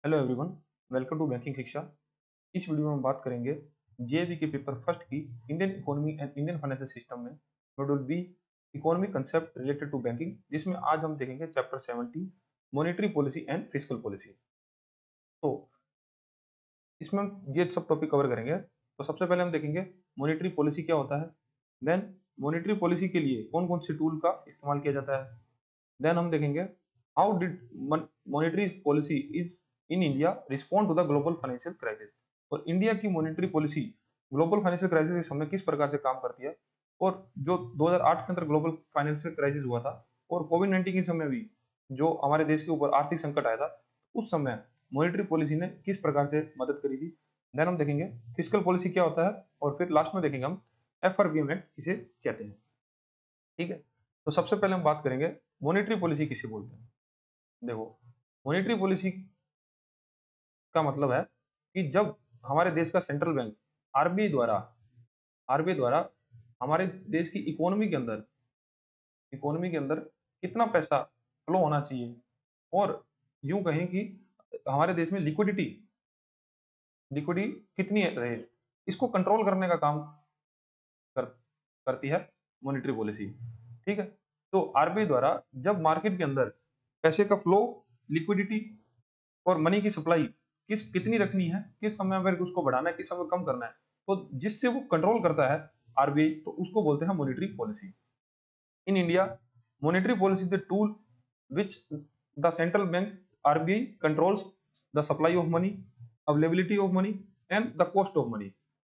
Hello everyone, welcome to banking Shiksha. इस video में हम बात करेंगे जेईई के पेपर फर्स्ट की Indian economy and Indian financial system में module B economic concept related to banking, जिसमें आज हम देखेंगे chapter 70 monetary policy and fiscal policy. तो इसमें हम ये सब टॉपिक कवर करेंगे। तो सबसे पहले हम देखेंगे मॉनेटरी पॉलिसी क्या होता है, देन मॉनेटरी पॉलिसी के लिए कौन कौन से टूल का इस्तेमाल किया जाता है, देन हम देखेंगे how did monetary policy is in India respond to the global financial crisis, और इंडिया की monetary policy global financial crisis के समय किस प्रकार से काम करती है। और जो 2008 के अंदर ग्लोबल फाइनेंशियल क्राइसिस हुआ था और कोविड-19 के समय भी जो हमारे देश के ऊपर आर्थिक संकट आया था, उस समय मॉनेटरी पॉलिसी ने किस प्रकार से मदद करी थी। देन हम देखेंगे फिस्कल पॉलिसी क्या होता है, और फिर लास्ट में देखेंगे हम एफआरबीएम एक्ट किसे कहते हैं। ठीक है, तो सबसे पहले हम बात करेंगे मॉनेटरी पॉलिसी किसे बोलते हैं। देखो, मॉनेटरी पॉलिसी का मतलब है कि जब हमारे देश का सेंट्रल बैंक आरबीआई द्वारा हमारे देश की इकोनॉमी के अंदर कितना पैसा फ्लो होना चाहिए, और यूं कहें कि हमारे देश में लिक्विडिटी कितनी रहे, इसको कंट्रोल करने का काम कर, करती है मॉनेटरी पॉलिसी। ठीक है, तो आरबीआई द्वारा जब मार्केट के अंदर पैसे का फ्लो, लिक्विडिटी और मनी की सप्लाई कितनी रखनी है, किस समय पर उसको बढ़ाना है, किस समय कम करना है, तो जिससे वो कंट्रोल करता है आरबीआई, तो उसको बोलते हैं monetary policy. In India, monetary policy the tool which the central bank RBI controls the supply of money, availability of money and the cost of money.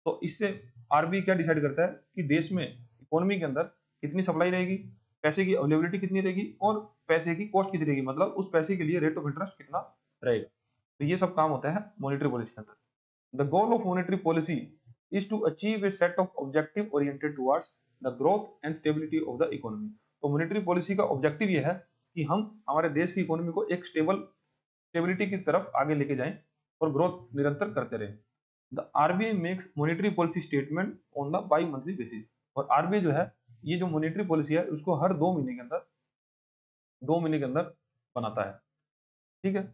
तो इससे आरबीआई क्या डिसाइड करता है कि देश में इकोनॉमी के अंदर कितनी सप्लाई रहेगी, पैसे की अवेलेबिलिटी कितनी रहेगी और पैसे की कॉस्ट कितनी रहेगी, मतलब उस पैसे के लिए रेट ऑफ इंटरेस्ट कितना रहेगा। तो ये सब काम होता है मॉनेटरी पॉलिसी के अंदर। The goal of monetary policy is to achieve a set of objective oriented towards the growth and stability of the economy. तो मॉनेटरी पॉलिसी का ऑब्जेक्टिव ये है कि हम हमारे देश की इकोनॉमी को एक स्टेबिलिटी की तरफ आगे लेके जाएं और ग्रोथ निरंतर करते रहें। The RBI makes monetary policy statement on the by monthly basis, और आरबीआई जो है ये जो मॉनेटरी पॉलिसी है उसको हर 2 महीने के अंदर बनाता है। ठीक है,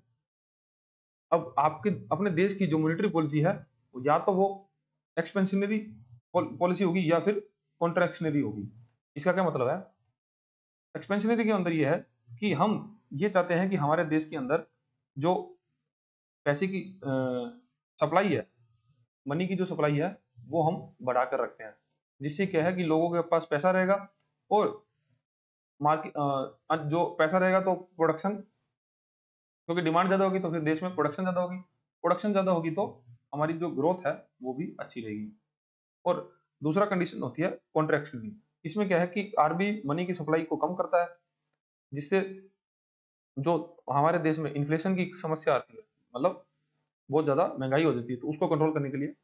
अब आपके अपने देश की जो मॉनेटरी पॉलिसी है, या तो वो एक्सपेंशनरी पॉलिसी होगी या फिर कॉन्ट्रैक्शनरी होगी। इसका क्या मतलब है, एक्सपेंशनरी के अंदर ये है कि हम ये चाहते हैं कि हमारे देश के अंदर जो पैसे की सप्लाई है, मनी की जो सप्लाई है, वो हम बढ़ा कर रखते हैं, जिससे क्या है कि लोगों के पास पैसा रहेगा, और मार्केट जो पैसा रहेगा तो प्रोडक्शन, क्योंकि डिमांड ज्यादा होगी तो फिर देश में प्रोडक्शन ज्यादा होगी, प्रोडक्शन ज्यादा होगी तो हमारी जो ग्रोथ है वो भी अच्छी रहेगी। और दूसरा कंडीशन होती है कॉन्ट्रैक्शन की। इसमें क्या है कि आरबीआई मनी की सप्लाई को कम करता है, जिससे जो हमारे देश में इन्फ्लेशन की समस्या आती है, मतलब बहुत ज्यादा महंगाई हो जाती है, तो उसको कंट्रोल करने के लिए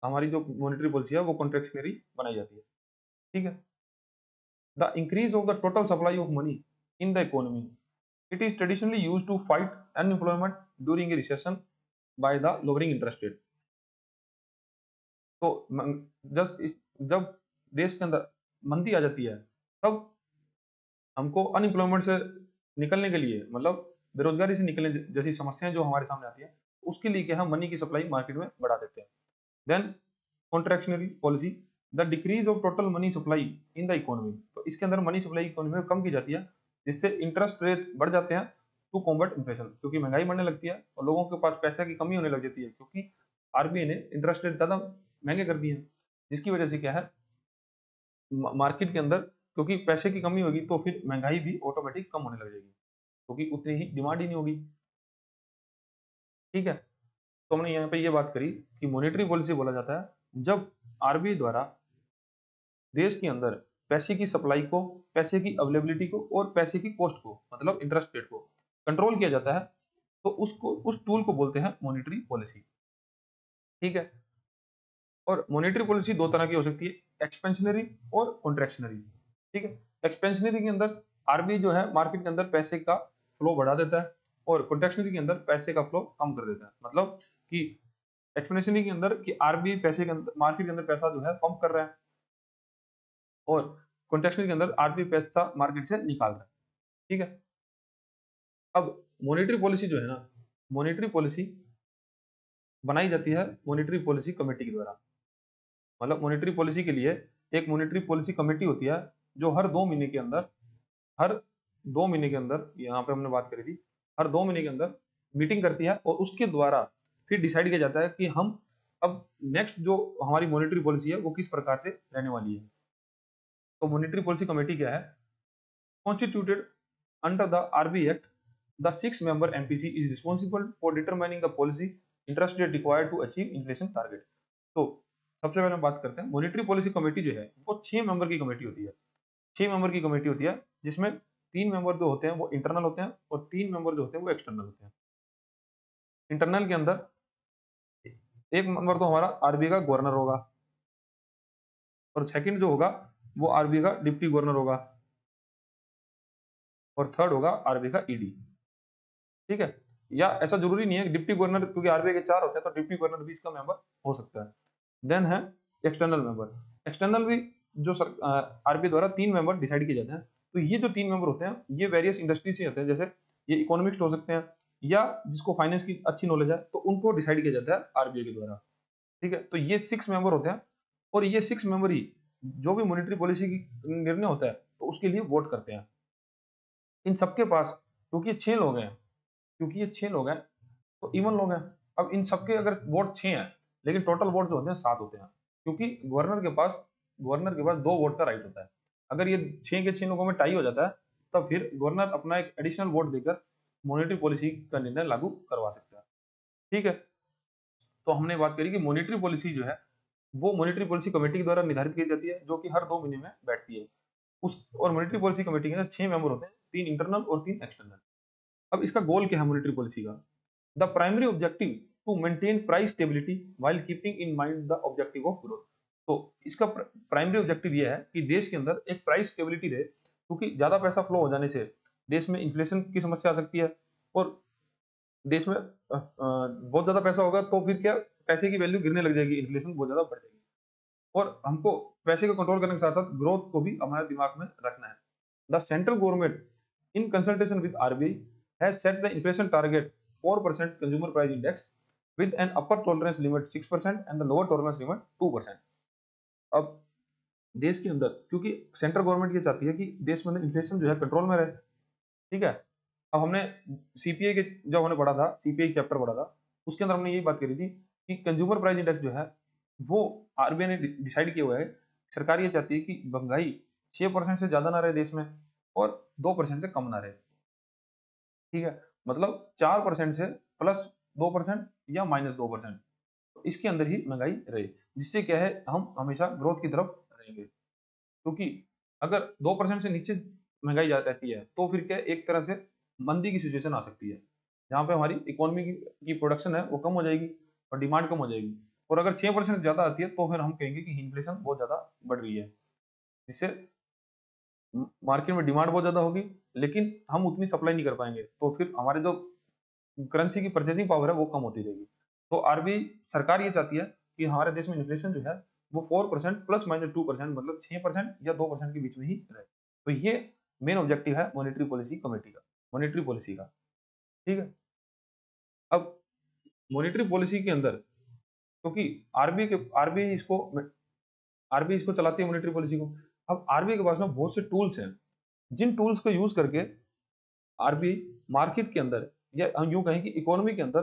हमारी जो मॉनेटरी पॉलिसी है वो कॉन्ट्रैक्शनरी बनाई जाती है। ठीक है, the increase of the total supply of money in the economy, it is traditionally used to fight unemployment during a recession by the lowering interest rate. तो जब देश के अंदर मंदी आ जाती है, तब हमको अनएम्प्लॉयमेंट से निकलने के लिए, मतलब बेरोजगारी से निकलने जैसी समस्याएं जो हमारे सामने आती है, उसके लिए क्या हम मनी की सप्लाई मार्केट में बढ़ा देते हैं। Then contractionary policy, the decrease of total money supply in the economy. तो इसके अंदर मनी सप्लाई इकोनॉमी में कम की जाती है, जिससे इंटरेस्ट रेट बढ़ जाते हैं टू कॉम्बैट इन्फ्लेशन, क्योंकि महंगाई बढ़ने लगती है और लोगों के पास पैसे की कमी होने लग जाती है, क्योंकि आरबीआई ने इंटरेस्ट रेट ज्यादा महंगे कर दिए हैं, जिसकी वजह से क्या है मार्केट के अंदर, क्योंकि पैसे की कमी होगी तो फिर महंगाई भी ऑटोमेटिक कम होने लग जाएगी, क्योंकि उतनी ही डिमांड ही नहीं होगी। ठीक है, तो हमने यहाँ पे ये बात करी कि मॉनेटरी पॉलिसी बोला जाता है जब आरबीआई द्वारा देश के अंदर पैसे की सप्लाई को, पैसे की अवेलेबिलिटी को और पैसे की कॉस्ट को, मतलब इंटरेस्ट रेट को कंट्रोल किया जाता है, तो उसको, उस टूल को बोलते हैं मॉनेटरी पॉलिसी। ठीक है, और मॉनेटरी पॉलिसी दो तरह की हो सकती है, एक्सपेंशनरी और कॉन्ट्रैक्शनरी। ठीक है, एक्सपेंशनरी के अंदर आरबीआई जो है मार्केट के अंदर पैसे का फ्लो बढ़ा देता है, और कॉन्ट्रैक्शनरी के अंदर पैसे का फ्लो कम कर देता है। मतलब कि एक्सपेंशनरी के अंदर कि आरबीआई पैसे के अंदर, मार्केट के अंदर पैसा जो है पंप कर रहा है, और कॉन्ट्रैक्शनरी के अंदर आरबीआई पैसा मार्केट से निकाल रहा है। ठीक है, अब मॉनेटरी पॉलिसी जो है ना, मॉनेटरी पॉलिसी बनाई जाती है मॉनेटरी पॉलिसी कमेटी के द्वारा। मतलब मॉनेटरी पॉलिसी के लिए एक मॉनेटरी पॉलिसी कमेटी होती है जो हर 2 महीने के अंदर, यहाँ पे हमने बात करी थी, हर 2 महीने के अंदर मीटिंग करती है और उसके द्वारा फिर डिसाइड किया जाता है कि हम अब नेक्स्ट जो हमारी मॉनेटरी पॉलिसी है वो किस प्रकार से रहने वाली है। तो मॉनेटरी पॉलिसी कमेटी क्या है? Constituted under the RB act, the 6 member MPC is responsible for determining the policy interest rate required to achieve inflation target। तो सबसे पहले हम बात करते हैं मॉनेटरी पॉलिसी कमेटी जो है वो 6 मेंबर की कमेटी होती है। 6 मेंबर की कमेटी होती है जिसमें 3 मेंबर जो होते हैं वो इंटरनल होते हैं और 3 मेंबर जो होते हैं वो एक्सटर्नल होते हैं। इंटरनल के अंदर एक मेंबर तो हमारा आरबीआई का गवर्नर होगा और सेकंड जो होगा वो आरबीआई का डिप्टी गवर्नर होगा और थर्ड होगा आरबीआई का ईडी। ठीक है, या ऐसा जरूरी नहीं है डिप्टी गवर्नर, क्योंकि आरबीआई के 4 होते हैं तो डिप्टी गवर्नर भी इसका मेंबर हो सकता है। देन है एक्सटर्नल मेंबर। एक्सटर्नल भी जो आरबीआई द्वारा 3 मेंबर डिसाइड किए जाते हैं। तो ये जो 3 मेंबर होते हैं ये वेरियस इंडस्ट्री से होते हैं, जैसे ये इकोनॉमिस्ट हो सकते हैं या जिसको फाइनेंस की अच्छी नॉलेज है तो उनको डिसाइड किया जाता है आरबीआई के द्वारा। ठीक है, तो ये 6 मेंबर होते हैं और ये 6 मेंबर ही जो भी मॉनेटरी पॉलिसी की निर्णय होता है तो उसके लिए वोट करते हैं। इन सबके पास, क्योंकि ये 6 लोग हैं तो इवन लोग हैं। अब इन सबके अगर वोट 6 हैं लेकिन टोटल वोट जो होते हैं 7 होते हैं, क्योंकि गवर्नर के पास 2 वोट का राइट होता है। अगर ये 6 के 6 लोगों में टाई हो जाता है तब फिर गवर्नर अपना एक एडिशनल वोट देकर मॉनेटरी पॉलिसी का निर्णय लागू करवा सकता है। ठीक है, तो हमने बात करी कि मॉनेटरी पॉलिसी जो है वो मॉनेटरी पॉलिसी कमेटी के द्वारा निर्धारित की जाती है जो कि हर 2 महीने में बैठती है। उस और मॉनेटरी पॉलिसी कमेटी के अंदर 6 मेंबर होते हैं, 3 इंटरनल और 3 एक्सटर्नल। अब इसका गोल क्या है मॉनेटरी पॉलिसी का? The primary objective to maintain price stability while keeping in mind the objective of growth. तो इसका प्राइमरी ऑब्जेक्टिव यह है कि देश के अंदर एक प्राइस स्टेबिलिटी रहे, क्योंकि ज्यादा पैसा फ्लो हो जाने से देश में इन्फ्लेशन की समस्या आ सकती है और देश में बहुत ज्यादा पैसा होगा तो फिर क्या, पैसे की वैल्यू गिरने लग जाएगी, इन्फ्लेशन बहुत ज्यादा बढ़ जाएगी। और हमको पैसे को कंट्रोल करने के साथ साथ ग्रोथ को भी हमारे दिमाग में रखना है। The central government in consultation with RBI has set the inflation target 4% consumer price index with an upper tolerance limit 6% and the lower tolerance limit 2%। अब देश के अंदर क्योंकि सेंट्रल गवर्नमेंट ये चाहती है कि देश में इन्फ्लेशन जो है कंट्रोल में रहे। ठीक है, अब हमने सीपीआई के जब हमने पढ़ा था, सीपीआई चैप्टर पढ़ा था, उसके अंदर हमने यही बात करी थी कि कंज्यूमर प्राइस इंडेक्स जो है वो आरबीआई ने डिसाइड किया हुआ है। सरकार ये चाहती है कि महंगाई 6% से ज्यादा ना रहे देश में और 2% से कम ना रहे। ठीक है, मतलब 4% से +2% या -2%, तो इसके अंदर ही महंगाई रहे, जिससे क्या है हम हमेशा ग्रोथ की तरफ रहेंगे। क्योंकि अगर 2% से नीचे महंगाई जा रहती है तो फिर क्या है, एक तरह से मंदी की सिचुएशन आ सकती है जहाँ पे हमारी इकोनॉमी की प्रोडक्शन है वो कम हो जाएगी और डिमांड कम हो जाएगी। और अगर 6% ज्यादा आती है तो फिर हम कहेंगे कि इन्फ्लेशन बहुत ज्यादा बढ़ रही है, जिससे मार्केट में डिमांड बहुत ज्यादा होगी लेकिन हम उतनी सप्लाई नहीं कर पाएंगे, तो फिर हमारे जो करेंसी की परचेजिंग पावर है वो कम होती रहेगी। तो आरबीआई सरकार ये चाहती है कि हमारे देश में इन्फ्लेशन जो है वो 4% ±2%, मतलब 6% या 2% के बीच में ही रहे। तो ये मेन ऑब्जेक्टिव है मॉनेटरी पॉलिसी कमेटी का, मॉनेटरी पॉलिसी का। ठीक है, अब मॉनेटरी पॉलिसी के अंदर क्योंकि आरबीआई इसको चलाती है मॉनेटरी पॉलिसी को। अब आरबीआई के पास ना बहुत से टूल्स हैं जिन टूल्स को यूज करके आरबीआई मार्केट के अंदर या हम यूं कहें कि इकोनॉमी के अंदर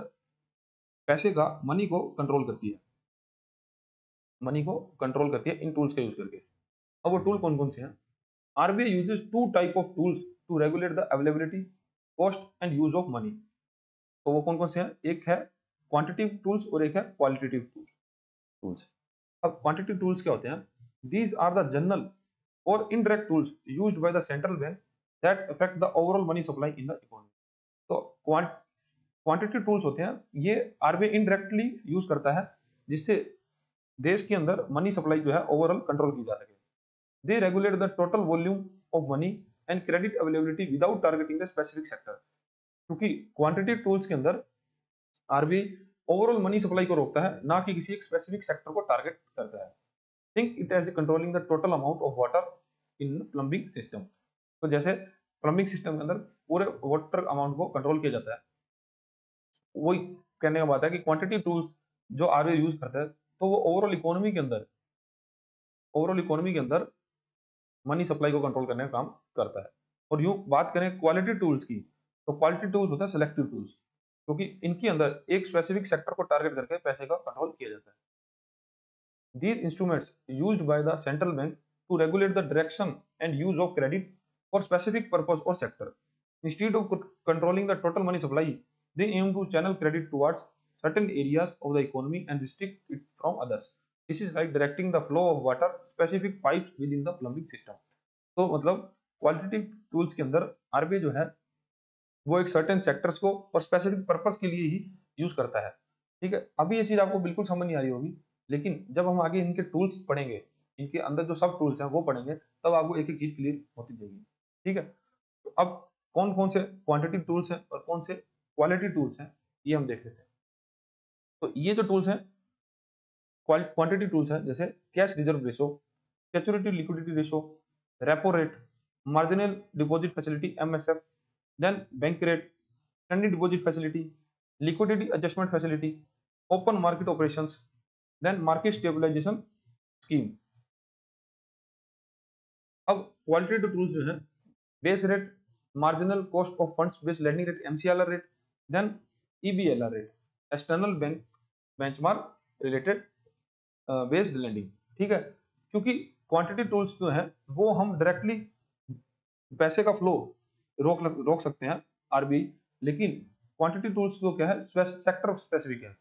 पैसे का मनी को कंट्रोल करती है इन टूल्स का यूज करके। अब वो टूल कौन कौन से हैं? RBI uses 2 type of tools to regulate the availability, cost and use of money. तो वो कौन कौन से हैं? एक है क्वांटिटेटिव टूल्स और एक है क्वालिटेटिव टूल्स। अब क्वांटिटेटिव टूल्स क्या होते हैं? दीज आर द जनरल और indirect tools used by the central bank that affect the overall money supply in the economy. तो क्वांटिटेटिव टूल्स होते हैं, ये आरबीआई इनडायरेक्टली यूज करता है जिससे देश के अंदर मनी सप्लाई जो है ओवरऑल कंट्रोल की जा सके। They regulate the total volume of money and credit availability without targeting the specific sector. क्योंकि क्वांटिटेटिव टूल्स के अंदर आरबीआई ओवरऑल मनी सप्लाई को रोकता है, ना कि किसी एक स्पेसिफिक सेक्टर को टारगेट करता है। Think it as controlling the total amount of water in plumbing system. तो जैसे प्लम्बिंग सिस्टम के अंदर पूरे वाटर अमाउंट को कंट्रोल किया जाता है, वही कहने का बात है कि क्वांटिटी टूल्स जो आरबीआई यूज करता है, तो वो ओवरऑल इकोनॉमी के अंदर मनी सप्लाई को कंट्रोल करने का काम करता है। और यूं बात करें क्वालिटी टूल्स की, तो क्वालिटी टूल्स होता है सिलेक्टिव टूल्स, क्योंकि इनके अंदर एक स्पेसिफिक सेक्टर को टारगेट करके पैसे का कंट्रोल किया जाता है। These instruments used by the central bank to regulate the direction and use of credit for specific purpose or sector. Instead of controlling the total money supply, they aim to channel credit towards certain areas of the economy and restrict it from others. This is like directing the flow of water specific pipes within the plumbing system. तो मतलब qualitative tools के अंदर RBI जो है वो एक certain sectors को और स्पेसिफिक पर्पस के लिए ही यूज करता है। ठीक है, अभी ये चीज आपको बिल्कुल समझ नहीं आ रही होगी, लेकिन जब हम आगे इनके टूल्स पढ़ेंगे, इनके अंदर जो सब टूल्स हैं वो पढ़ेंगे, तब आपको एक एक चीज क्लियर होती जाएगी। ठीक है, तो अब कौन कौन से क्वांटिटी टूल्स हैं और कौन से क्वालिटी टूल्स हैं, ये हम देख लेते हैं। तो ये जो टूल्स हैं क्वांटिटी टूल्स हैं, जैसे कैश रिजर्व रेशो, सेचुरिटी liquidity ratio, repo rate, marginal deposit facility MSF, then bank rate, standing deposit facility, liquidity adjustment facility, open market operations, then market stabilisation scheme. अब क्वालिटेटिव टूल्स जो है base rate, marginal cost of funds based lending rate MCLR rate, then EBLR rate, external bank benchmark related based lending. ठीक है, क्योंकि quantity tools जो है वो हम डायरेक्टली पैसे का फ्लो रोक सकते हैं आरबीआई, लेकिन क्वांटिटी टूल्स जो क्या है सेक्टर स्पेसिफिक है।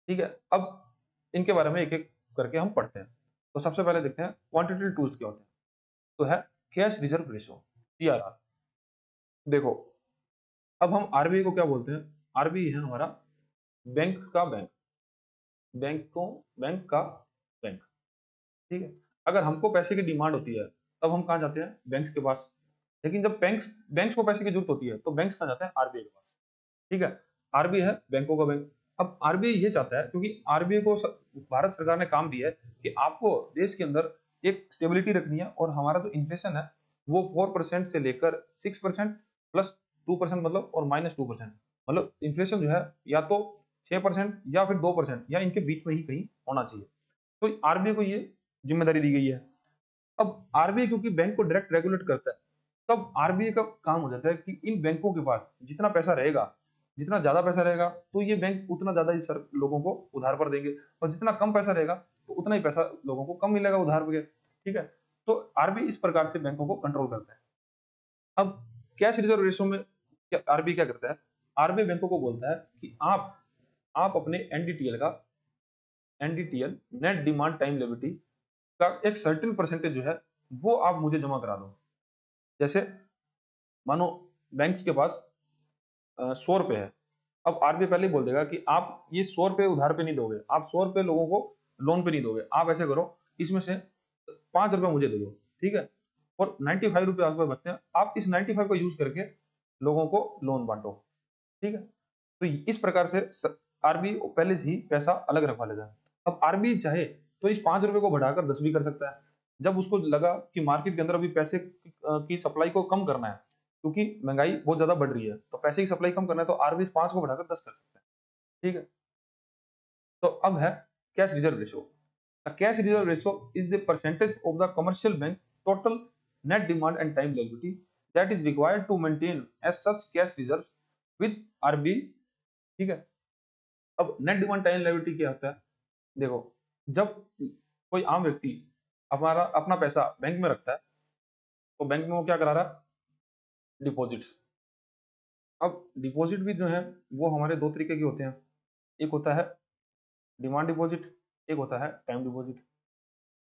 ठीक है, अब इनके बारे में एक एक करके हम पढ़ते हैं। तो सबसे पहले देखते हैं क्वांटिटी टूल्स क्या होते हैं। तो है कैश रिजर्व रेशो, सीआरआर। देखो, अब हम आरबीआई को क्या बोलते हैं, आरबीआई है हमारा बैंक का बैंक, बैंक का बैंक। ठीक है, अगर हमको पैसे की डिमांड होती है तब हम कहाँ जाते हैं, बैंक्स के पास। लेकिन जब बैंक्स को पैसे की जरूरत होती है तो बैंक्स कहाँ जाते हैं, आरबीआई के पास। ठीक है, आरबीआई है बैंकों का बैंक। अब आरबीआई ये चाहता है, क्योंकि आरबीआई को भारत सरकार ने काम दिया है कि आपको देश के अंदर एक स्टेबिलिटी रखनी है, और हमारा जो इन्फ्लेशन है वो 4% से लेकर 6% प्लस 2% मतलब और -2%, मतलब इन्फ्लेशन जो है या तो 6% या फिर 2% या इनके बीच में ही कहीं होना चाहिए। तो आरबीआई को ये जिम्मेदारी दी गई है। अब आरबीआई क्योंकि बैंक को डायरेक्ट रेगुलेट करता है, तब आरबीआई का काम हो जाता है कि इन बैंकों के पास जितना पैसा रहेगा, जितना ज्यादा पैसा रहेगा तो ये बैंक उतना ज्यादा ही सर लोगों को उधार पर देंगे, और जितना कम पैसा रहेगा तो उतना ही पैसा लोगों को कम मिलेगा उधार पर। ठीक है, तो आरबीआई इस प्रकार से बैंकों को कंट्रोल करता है। अब कैश रिजर्व रेशो में आरबीआई क्या करता है, आरबीआई बैंकों को बोलता है कि आप अपने एनडीटीएल नेट डिमांड टाइम लिमिटी का एक सर्टेन परसेंटेज जो है वो आप मुझे जमा करा दो। जैसे मानो बैंक्स के पास 100 रुपए है, अब आरबीआई पहले ही बोल देगा कि आप ये 100 रुपए उधार पे नहीं दोगे, आप 100 रुपए लोगों को लोन पे नहीं दोगे, आप ऐसे करो इसमें से 5 रुपए मुझे दे दो। ठीक है, और 95 रुपए आपके बचते हैं, आप इस 95 को यूज करके लोगों को लोन बांटो। ठीक है, तो इस प्रकार से आरबीआई पहले से ही पैसा अलग रखवा लेता है। अब आरबीआई चाहे तो इस 5 रुपए को बढ़ाकर 10 भी कर सकता है, जब उसको लगा कि मार्केट के अंदर अभी पैसे की सप्लाई को कम करना है, क्योंकि महंगाई बहुत ज्यादा बढ़ रही है, तो पैसे की सप्लाई कम करना है, तो आरबीआई इस 5 को बढ़ाकर 10 कर सकता है। ठीक है, तो अब है cash reserve ratio. Cash reserve ratio is the percentage of the commercial bank total net demand and time liquidity that is required to maintain as such cash reserve with RBI. ठीक है, अब नेट डिमांड टाइम लायबिलिटी क्या होता है, देखो, जब कोई आम व्यक्ति हमारा अपना पैसा बैंक में रखता है, तो बैंक में वो क्या करा रहा है, डिपॉजिट्स। अब डिपॉजिट भी जो है वो हमारे दो तरीके के होते हैं, एक होता है डिमांड डिपॉजिट, एक होता है टाइम डिपॉजिट।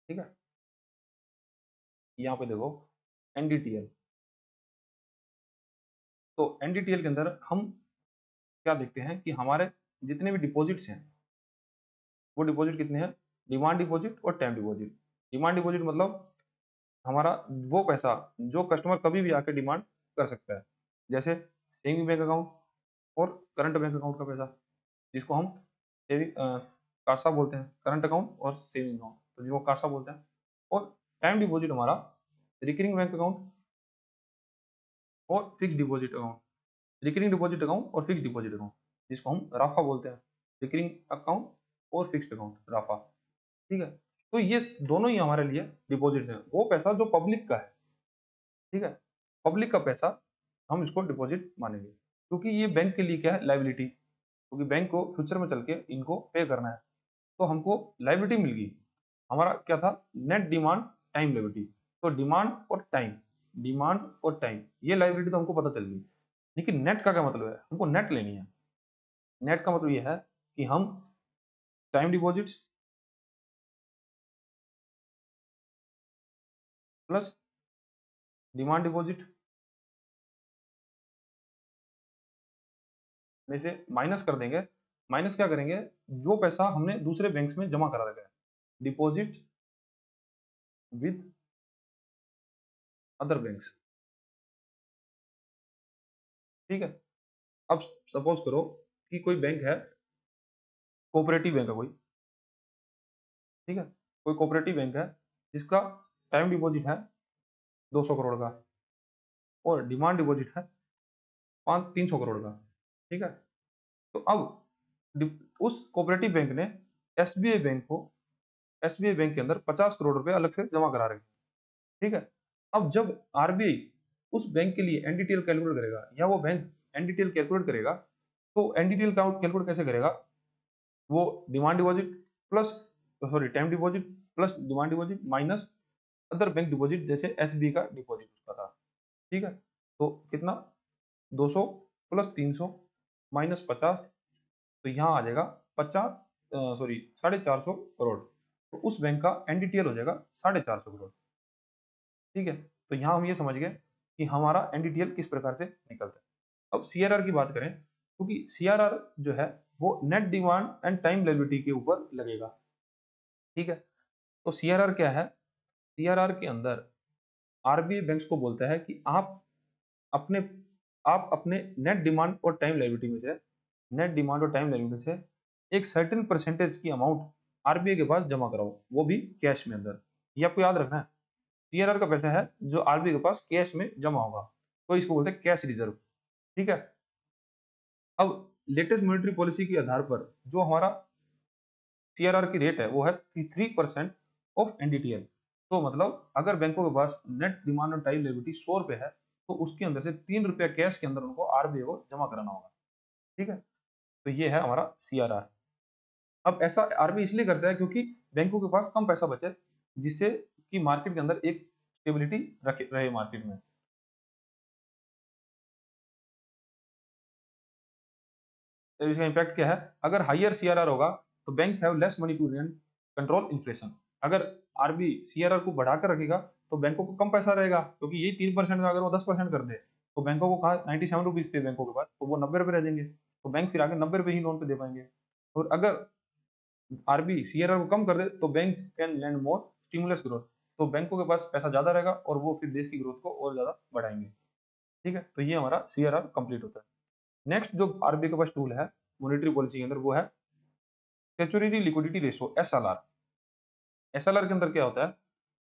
ठीक है, यहाँ पे देखो एनडीटीएल, तो एनडीटीएल के अंदर हम क्या देखते हैं कि हमारे जितने भी डिपॉजिट्स हैं वो डिपॉजिट कितने हैं, डिमांड डिपॉजिट और टाइम डिपॉजिट। डिमांड डिपॉजिट मतलब हमारा वो पैसा जो कस्टमर कभी भी आके डिमांड कर सकता है, जैसे सेविंग बैंक अकाउंट और करंट बैंक अकाउंट का पैसा, जिसको हम सेविंग कासा बोलते हैं, करंट अकाउंट और सेविंग अकाउंट, तो जिसको कासा बोलते हैं। और टाइम डिपॉजिट हमारा रिकरिंग बैंक अकाउंट और fix deposit account, recurring deposit account और फिक्स डिपॉजिट अकाउंट। जिसको हम राफा बोलते हैं, रिकरिंग अकाउंट और फिक्स्ड अकाउंट, राफा। ठीक है, तो ये दोनों ही हमारे लिए डिपॉजिट्स हैं। वो पैसा जो पब्लिक का है, ठीक है, पब्लिक का पैसा हम इसको डिपॉजिट मानेंगे, क्योंकि ये बैंक के लिए क्या है, लाइबिलिटी, क्योंकि बैंक को फ्यूचर में चल के इनको पे करना है, तो हमको लाइबिलिटी मिल गई। हमारा क्या था, नेट डिमांड टाइम लाइबिलिटी। तो डिमांड और टाइम, डिमांड और टाइम, ये लाइबिलिटी तो हमको पता चल गई। लेकिन नेट का क्या मतलब है, हमको नेट लेनी है। नेट का मतलब ये है कि हम time deposits plus demand deposit में से माइनस कर देंगे। माइनस क्या करेंगे, जो पैसा हमने दूसरे बैंक्स में जमा करा रखा है, डिपॉजिट विद अदर बैंक्स। ठीक है, अब सपोज करो कि कोई बैंक है, कोऑपरेटिव बैंक है कोई, ठीक है, कोई कोऑपरेटिव बैंक है जिसका टाइम डिपॉजिट है 200 करोड़ का और डिमांड डिपॉजिट है 300 करोड़ का। ठीक है, तो अब उस कोऑपरेटिव बैंक ने एसबीआई बैंक को, एसबीआई बैंक के अंदर 50 करोड़ रुपए अलग से जमा करा रखे। ठीक है, अब जब आरबीआई उस बैंक के लिए एनडीटीएल कैलकुलेट करेगा, या वो बैंक एनडीटीएल कैलकुलेट करेगा, तो एनडीटीएल कैलकुलेट कैसे करेगा, वो demand deposit plus, sorry, time deposit plus demand deposit minus other bank deposit, जैसे एसबीआई का डिपॉजिट उसका था। ठीक है, तो कितना, 200 प्लस 300 माइनस 50, तो यहाँ आ जाएगा 50, सॉरी 450 करोड़। तो उस बैंक का एनडीटीएल हो जाएगा 450 करोड़। ठीक है, तो यहाँ हम ये समझ गए कि हमारा एनडीटीएल किस प्रकार से निकलता है। अब सीआरआर की बात करें, क्योंकि सीआरआर जो है वो net demand and time liability के ऊपर लगेगा। ठीक है, तो सीआरआर क्या है, सीआरआर के अंदर आरबीआई बैंक्स को बोलता है कि अपने आप अपने नेट डिमांड और टाइम लायबिलिटी में से, नेट डिमांड और टाइम लायबिलिटी से एक सर्टेन परसेंटेज की अमाउंट आरबीआई के पास जमा कराओ, वो भी कैश में अंदर। ये आपको याद रखना है, सीआरआर का पैसा है जो आरबीआई के पास कैश में जमा होगा, तो इसको बोलते हैं कैश रिजर्व। ठीक है, अब लेटेस्ट मॉनेटरी पॉलिसी के आधार पर जो हमारा सीआरआर की रेट है वो है 3% ऑफ एनडीटीएल। तो मतलब अगर बैंकों के पास नेट डिमांड और टाइम लायबिलिटी 100 रुपए है, तो उसके अंदर से 3 रुपया कैश के अंदर उनको आरबीआई को जमा कराना होगा। ठीक है, तो ये है हमारा सीआरआर। अब ऐसा आरबीआई इसलिए करता है क्योंकि बैंकों के पास कम पैसा बचे, जिससे कि मार्केट के अंदर एक स्टेबिलिटी रहे मार्केट में। तो इसका इम्पैक्ट क्या है, अगर हाइयर सीआरआर होगा तो banks have less money to control inflation. अगर आरबीआई सीआरआर को बढ़ाकर रखेगा तो बैंकों को कम पैसा रहेगा, क्योंकि यही 3% का अगर वो 10% कर दे, तो बैंकों को कहा 97 रुपीज थे बैंकों के पास, तो वो 90 रुपए रह जाएंगे, तो बैंक फिर आगे 90 रुपए ही लोन पे दे पाएंगे। और अगर आरबीआई सीआरआर को कम कर दे तो bank can land more stimulus growth, तो बैंकों के पास पैसा ज्यादा रहेगा और वो फिर देश की ग्रोथ को और ज्यादा बढ़ाएंगे। ठीक है, तो ये हमारा सीआरआर कंप्लीट होता है। नेक्स्ट जो आरबीआई के पास टूल है मॉनेटरी पॉलिसी के अंदर, वो है सेचुरिटी लिक्विडिटी रेशो, एसएलआर। एसएलआर के अंदर क्या होता है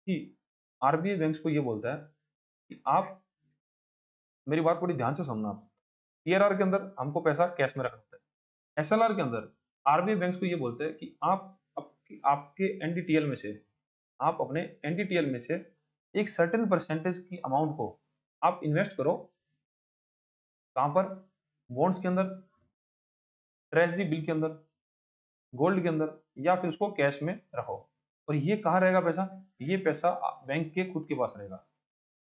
कि आरबीआई बैंक्स को ये बोलता है कि आप, मेरी बात पूरी ध्यान से सुनना, आप सीआरआर के अंदर हमको पैसा कैश में रखना होता है, एसएलआर के अंदर आरबीआई बैंक्स को ये बोलते हैं कि आपके एनडीटीएल में से, आप अपने एनडीटीएल में से एक सर्टेन परसेंटेज की अमाउंट को आप इन्वेस्ट करो, कहां पर, बॉन्ड्स के अंदर, ट्रेजरी बिल के अंदर, गोल्ड के अंदर, या फिर उसको कैश में रखो। और ये कहाँ रहेगा पैसा, ये पैसा बैंक के खुद के पास रहेगा,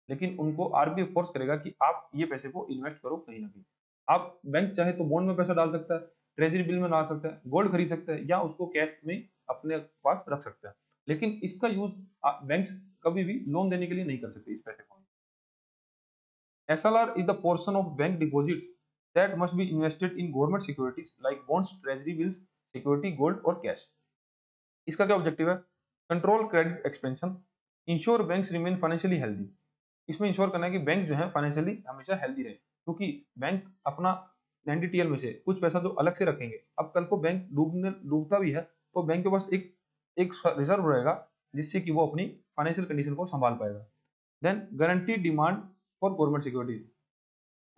लेकिन उनको आरबीआई फोर्स करेगा कि आप ये पैसे को इन्वेस्ट करो कहीं ना कहीं। आप बैंक चाहे तो बॉन्ड में पैसा डाल सकता है, ट्रेजरी बिल में डाल सकता है, गोल्ड खरीद सकता है, या उसको कैश में अपने पास रख सकता है, लेकिन इसका यूज बैंक्स कभी भी लोन देने के लिए नहीं कर सकते इस पैसे को। SLR is the portion of bank deposits that must be invested in government securities like bonds, treasury bills, security, gold और cash। इसका क्या ऑब्जेक्टिव है, control credit expansion, ensure banks remain financially healthy. इसमें इंश्योर करना है कि bank जो है फाइनेंशियली हमेशा हेल्दी रहे, क्योंकि बैंक अपना एनडीटीएल में से कुछ पैसा जो अलग से रखेंगे, अब कल को बैंक डूबता भी है तो बैंक के पास एक एक रिजर्व रहेगा, जिससे कि वो अपनी फाइनेंशियल कंडीशन को संभाल पाएगा। Then guarantee demand for government security,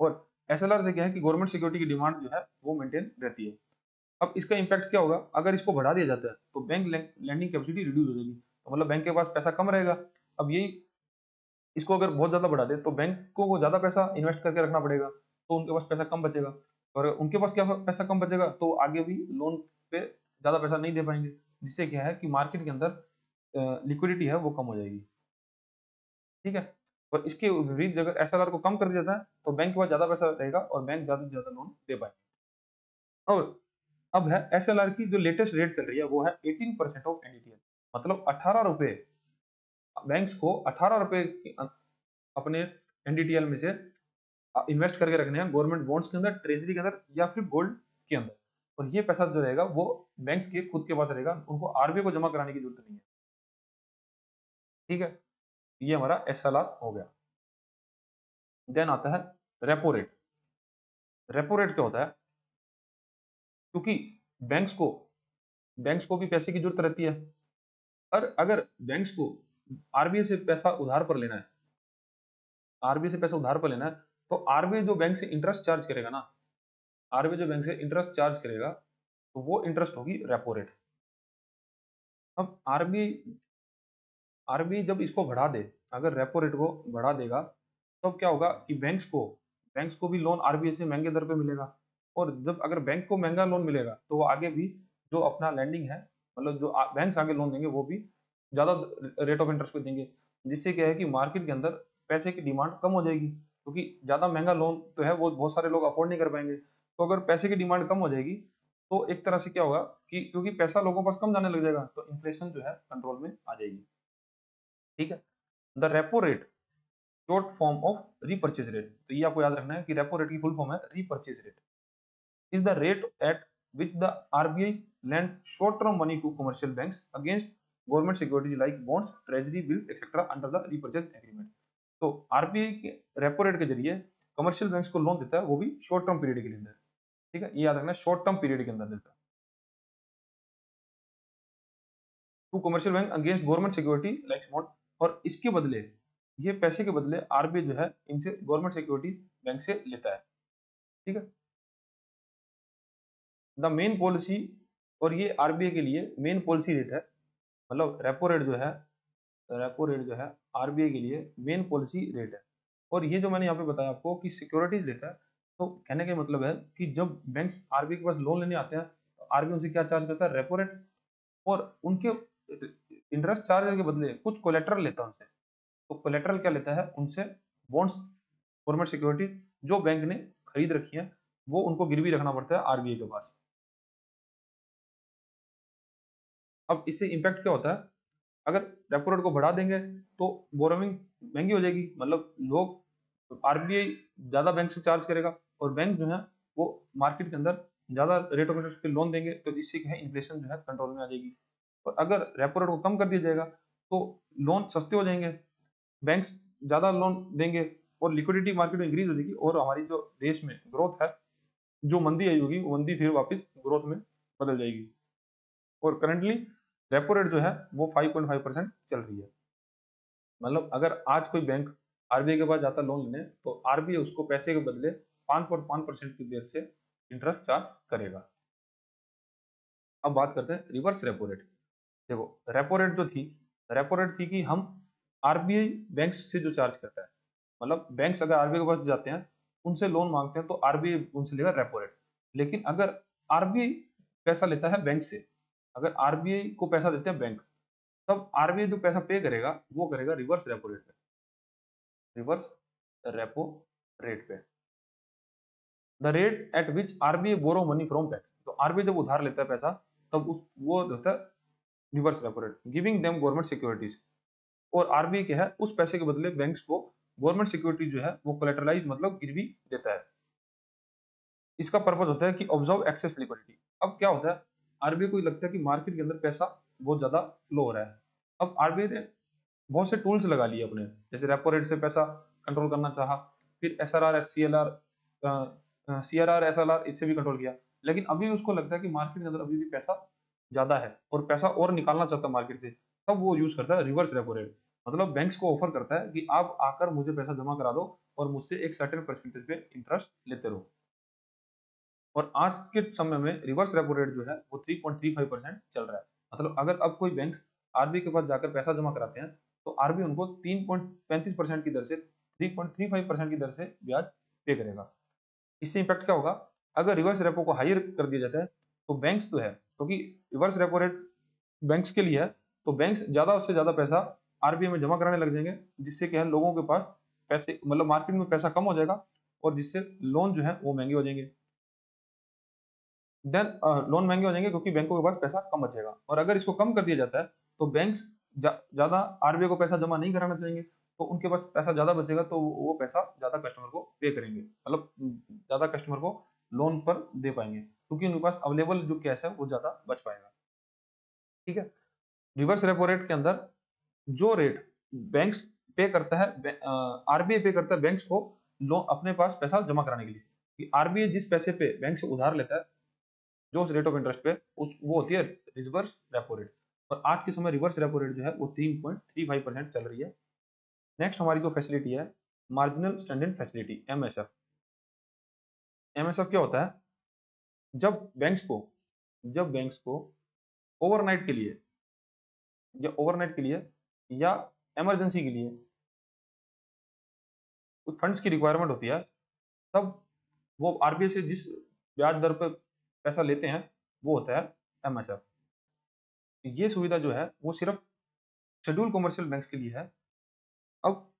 और एसएलआर से क्या है कि गवर्नमेंट सिक्योरिटी की डिमांड जो है वो मेंटेन रहती है। अब इसका इम्पैक्ट क्या होगा, अगर इसको बढ़ा दिया जाता है तो बैंक लैंडिंग कैपेसिटी रिड्यूस हो जाएगी, तो मतलब बैंक के पास पैसा कम रहेगा। अब यही इसको अगर बहुत ज्यादा बढ़ा दे तो बैंकों को ज्यादा पैसा इन्वेस्ट करके रखना पड़ेगा, तो उनके पास पैसा कम बचेगा, और उनके पास क्या पैसा कम बचेगा तो आगे भी लोन पे ज्यादा पैसा नहीं दे पाएंगे, जिससे क्या है कि मार्केट के अंदर लिक्विडिटी है वो कम हो जाएगी। ठीक है, और इसके विपरीत अगर एसएलआर को कम कर दिया जाता है तो बैंक के पास ज्यादा पैसा रहेगा और बैंक ज्यादा से ज्यादा लोन दे पाएंगे। और अब है एसएलआर की जो लेटेस्ट रेट चल रही है वो है 18% ऑफ एनडीटीएल, मतलब 18 रुपए। बैंक्स को 18 रुपए अपने एनडीटीएल में से इन्वेस्ट करके रखने हैं गवर्नमेंट बॉन्ड्स के अंदर, ट्रेजरी के अंदर या फिर गोल्ड के अंदर, और ये पैसा जो रहेगा वो बैंक्स के खुद के पास रहेगा, उनको आरबीआई को जमा कराने की जरूरत नहीं है। ठीक है, ये हमारा एसएलआर हो गया। देन आता है रेपो रेट। रेपो रेट क्या होता है, क्योंकि बैंक्स को बैंक्स को भी पैसे की जरूरत रहती है, और अगर बैंक्स को आरबीआई से पैसा उधार पर लेना है, आरबीआई से पैसा उधार पर लेना है, तो आरबीआई जो बैंक से इंटरेस्ट चार्ज करेगा ना, आरबीआई जो बैंक से इंटरेस्ट चार्ज करेगा तो वो इंटरेस्ट होगी रेपो रेट। अब आरबीआई आरबीआई जब इसको बढ़ा दे, अगर रेपो रेट को बढ़ा देगा, तब क्या होगा कि बैंक्स को भी लोन आरबीआई से महंगे दर पे मिलेगा, और जब अगर बैंक को महंगा लोन मिलेगा तो वो आगे भी जो अपना लैंडिंग है, मतलब जो बैंक्स आगे लोन देंगे वो भी ज्यादा रेट ऑफ इंटरेस्ट पे देंगे, जिससे क्या है कि मार्केट के अंदर पैसे की डिमांड कम हो जाएगी, क्योंकि ज्यादा महंगा लोन तो है वो बहुत सारे लोग अफोर्ड नहीं कर पाएंगे। तो अगर पैसे की डिमांड कम हो जाएगी तो एक तरह से क्या होगा कि क्योंकि पैसा लोगों के पास कम जाने लग जाएगा तो इन्फ्लेशन जो है कंट्रोल में आ जाएगी। ठीक है, the repo rate short form of repurchase rate, तो ये आपको याद रखना है कि रेपो रेट की फुल फॉर्म है repurchase rate, is the rate at which the RBI lend short-term money to commercial banks against government securities like bonds, treasury bills, etc. under the repurchase agreement। तो RBI के repo rate के जरिए commercial banks को loan देता है, वो भी short term period के अंदर। ठीक है, ये याद रखना, शॉर्ट टर्म पीरियड के अंदर देता है to commercial bank against government security like bond, और इसके बदले, ये पैसे के बदले आरबीआई जो है इनसे गवर्नमेंट सिक्योरिटी बैंक से लेता है। ठीक है, द मेन पॉलिसी, और ये आरबीआई के लिए मेन पॉलिसी रेट है, मतलब रेपो रेट जो है आरबीआई के लिए मेन पॉलिसी रेट है। और ये जो मैंने यहाँ पे बताया आपको कि सिक्योरिटीज लेता है, तो कहने का मतलब है कि जब बैंक्स आरबीआई के पास लोन लेने आते हैं तो आरबीआई उनसे क्या चार्ज करता है, रेपो रेट, और उनके इंटरेस्ट चार्ज के बदले कुछ कोलेट्रल लेता है उनसे। तो कोलेट्रल क्या लेता है उनसे, बॉन्ड्स, गवर्नमेंट सिक्योरिटी जो बैंक ने खरीद रखी है वो उनको गिरवी रखना पड़ता है आरबीआई के पास। अब इससे इम्पैक्ट क्या होता है, अगर रेपो रेट को बढ़ा देंगे तो बोरोविंग महंगी हो जाएगी, मतलब लोग, आरबीआई ज्यादा बैंक से चार्ज करेगा और बैंक जो है वो मार्केट के अंदर ज्यादा रेट ऑफ इंटरेस्ट पे लोन देंगे, तो इससे क्या है इन्फ्लेशन जो है कंट्रोल में आ जाएगी। और अगर रेपो रेट को कम कर दिया जाएगा तो लोन सस्ते हो जाएंगे, बैंक्स ज्यादा लोन देंगे और लिक्विडिटी मार्केट में इंक्रीज हो जाएगी, और हमारी जो देश में ग्रोथ है, जो मंदी आई होगी वो मंदी फिर वापस ग्रोथ में बदल जाएगी। और करंटली रेपो रेट जो है वो 5.5% चल रही है, मतलब अगर आज कोई बैंक आरबीआई के पास जाता लोन लेने तो आरबीआई उसको पैसे के बदले 5.5% की दर से इंटरेस्ट चार्ज करेगा। अब बात करते हैं रिवर्स रेपो रेट। देखो, रेपो रेट जो थी, रेपो रेट थी कि हम आरबीआई बैंक से जो चार्ज करता है, मतलब बैंक्स अगर आरबीआई के पास जाते हैं उनसे लोन मांगते हैं तो आरबीआई उनसे लेगा रेपो रेट। लेकिन अगर आरबीआई पैसा लेता है बैंक से, अगर आरबीआई को पैसा देते हैं बैंक, तब आरबीआई जो पैसा पे करेगा वो करेगा रिवर्स रेपो रेट पे, रिवर्स रेपो रेट पे, the rate at which RBI borrow money from banks. तो आरबीआई जब उधार लेता है पैसा तब उस वो होता है reverse repo rate, giving them government securities, और आरबीआई क्या है उस पैसे के बदले बैंक्स को गवर्नमेंट सिक्योरिटी जो है वो कोलेटरलाइज, मतलब गिरवी देता है। इसका पर्पज होता है कि ऑब्जर्व एक्सेस लिक्विडिटी। अब क्या होता है, आरबीआई को लगता है कि मार्केट के अंदर पैसा बहुत ज्यादा फ्लो हो रहा है, अब आरबीआई ने बहुत से टूल्स लगा लिए अपने, जैसे रेपो रेट से पैसा कंट्रोल करना चाहा, फिर एसआरआर, एससीएलआर, सीआरआर, एसएलआर, इससे भी कंट्रोल किया। लेकिन अभी उसको लगता है कि मार्केट के अंदर अभी भी पैसा ज्यादा है और पैसा और निकालना चाहता है मार्केट से, तब वो यूज करता है रिवर्स रेपो रेट। मतलब बैंक्स को ऑफर करता है कि आप आकर मुझे पैसा जमा करा दो और मुझसे एक सर्टेन परसेंटेज पे इंटरेस्ट लेते रहो। और आज के समय में रिवर्स रेपो रेट जो है वो 3.35% चल रहा है। मतलब अगर अब कोई बैंक आरबीआई के पास जाकर पैसा जमा कराते हैं तो आरबीआई उनको 3.35% की दर से 3.35% की दर से ब्याज पे करेगा। इससे इम्पैक्ट क्या होगा? अगर रिवर्स रेपो को हायर कर दिया जाता है तो बैंक्स जो है, क्योंकि रिवर्स रेपो रेट बैंक्स के लिए है, तो बैंक्स ज्यादा से ज्यादा पैसा आरबीआई में जमा कराने लग जाएंगे, जिससे क्या है लोगों के पास पैसे, मतलब मार्केट में पैसा कम हो जाएगा और जिससे लोन जो है वो महंगे हो जाएंगे। देन लोन महंगे हो जाएंगे क्योंकि बैंकों के पास पैसा कम बचेगा। और अगर इसको कम कर दिया जाता है तो बैंक्स ज्यादा आरबीआई को पैसा जमा नहीं कराना चाहेंगे, तो उनके पास पैसा ज्यादा बचेगा तो वो पैसा ज्यादा कस्टमर को पे करेंगे, मतलब ज्यादा कस्टमर को लोन पर दे पाएंगे क्योंकि उनके पास अवेलेबल जो कैश है वो ज्यादा बच पाएगा। ठीक है। रिवर्स रेपो रेट के अंदर जो रेट बैंक्स पे करता है, आरबीआई पे करता है बैंक्स को लोन अपने पास पैसा जमा कराने के लिए, कि आरबीआई जिस पैसे पे बैंक से उधार लेता है जो रेट ऑफ इंटरेस्ट पे उस वो होती है रिवर्स रेपो रेट। और आज के समय रिवर्स रेपो रेट जो है वो 3.35% चल रही है। नेक्स्ट हमारी जो फैसिलिटी है, marginal standing facility, MSF. MSF क्या होता है? जब बैंक्स को जब बैंक्स को ओवरनाइट के लिए या इमरजेंसी के लिए कुछ फंड्स की रिक्वायरमेंट होती है, तब वो आरबीआई से जिस ब्याज दर पर पैसा लेते हैं वो होता है एमएसएफ। ये सुविधा जो है वो सिर्फ शेड्यूल कमर्शियल बैंक्स के लिए है। अब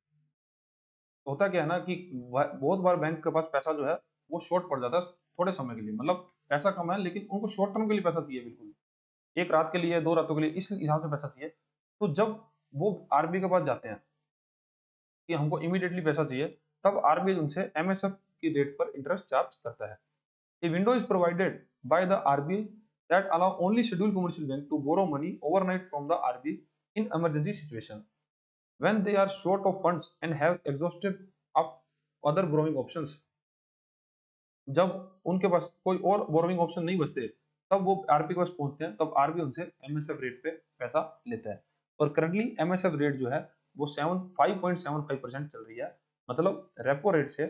होता क्या है ना कि बहुत बार बैंक के पास पैसा जो है वो शॉर्ट पड़ जाता है थोड़े समय के लिए, मतलब पैसा कम है लेकिन उनको शॉर्ट टर्म के लिए पैसा चाहिए, बिल्कुल एक रात के लिए, 2 रातों के लिए, इस हिसाब से पैसा चाहिए। तो जब वो आरबीआई के पास जाते हैं कि हमको इमीडिएटली पैसा चाहिए, तब आरबीआई उनसे एमएसएफ की रेट पर इंटरेस्ट चार्ज करता है। A window is provided by the RBI that allow only scheduled commercial bank to borrow money overnight from the RBI in emergency situation when they are short of funds and have exhausted of other borrowing options। जब उनके पास कोई और borrowing option नहीं बचते तब वो RBI के पास पहुंचते हैं, तब आरबीआई उनसे एमएसएफ रेट पे पैसा लेता है। और करंटली एमएसएफ रेट जो है वो 5.75% चल रही है, मतलब रेपो रेट से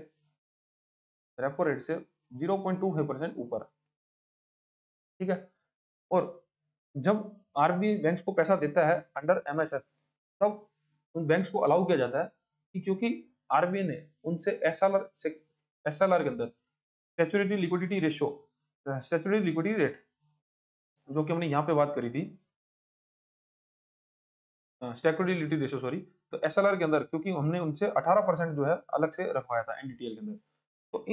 0.25% ऊपर। ठीक है। और जब आरबीआई बैंक्स को पैसा देता है अंडर एमएसएफ, तब उन बैंक्स को अलाउ किया जाता है कि क्योंकि आरबीआई ने उनसे एसएलआर के अंदर स्टैट्यूटरी लिक्विडिटी रेट, जो कि हमने यहाँ पे बात करी थी, स्टैट्यूटरी लिक्विडिटी रेशियो सॉरी, तो एसएलआर के अंदर क्योंकि हमने उनसे 18% जो है अलग से रखवाया था एनडीटीएल के अंदर, तो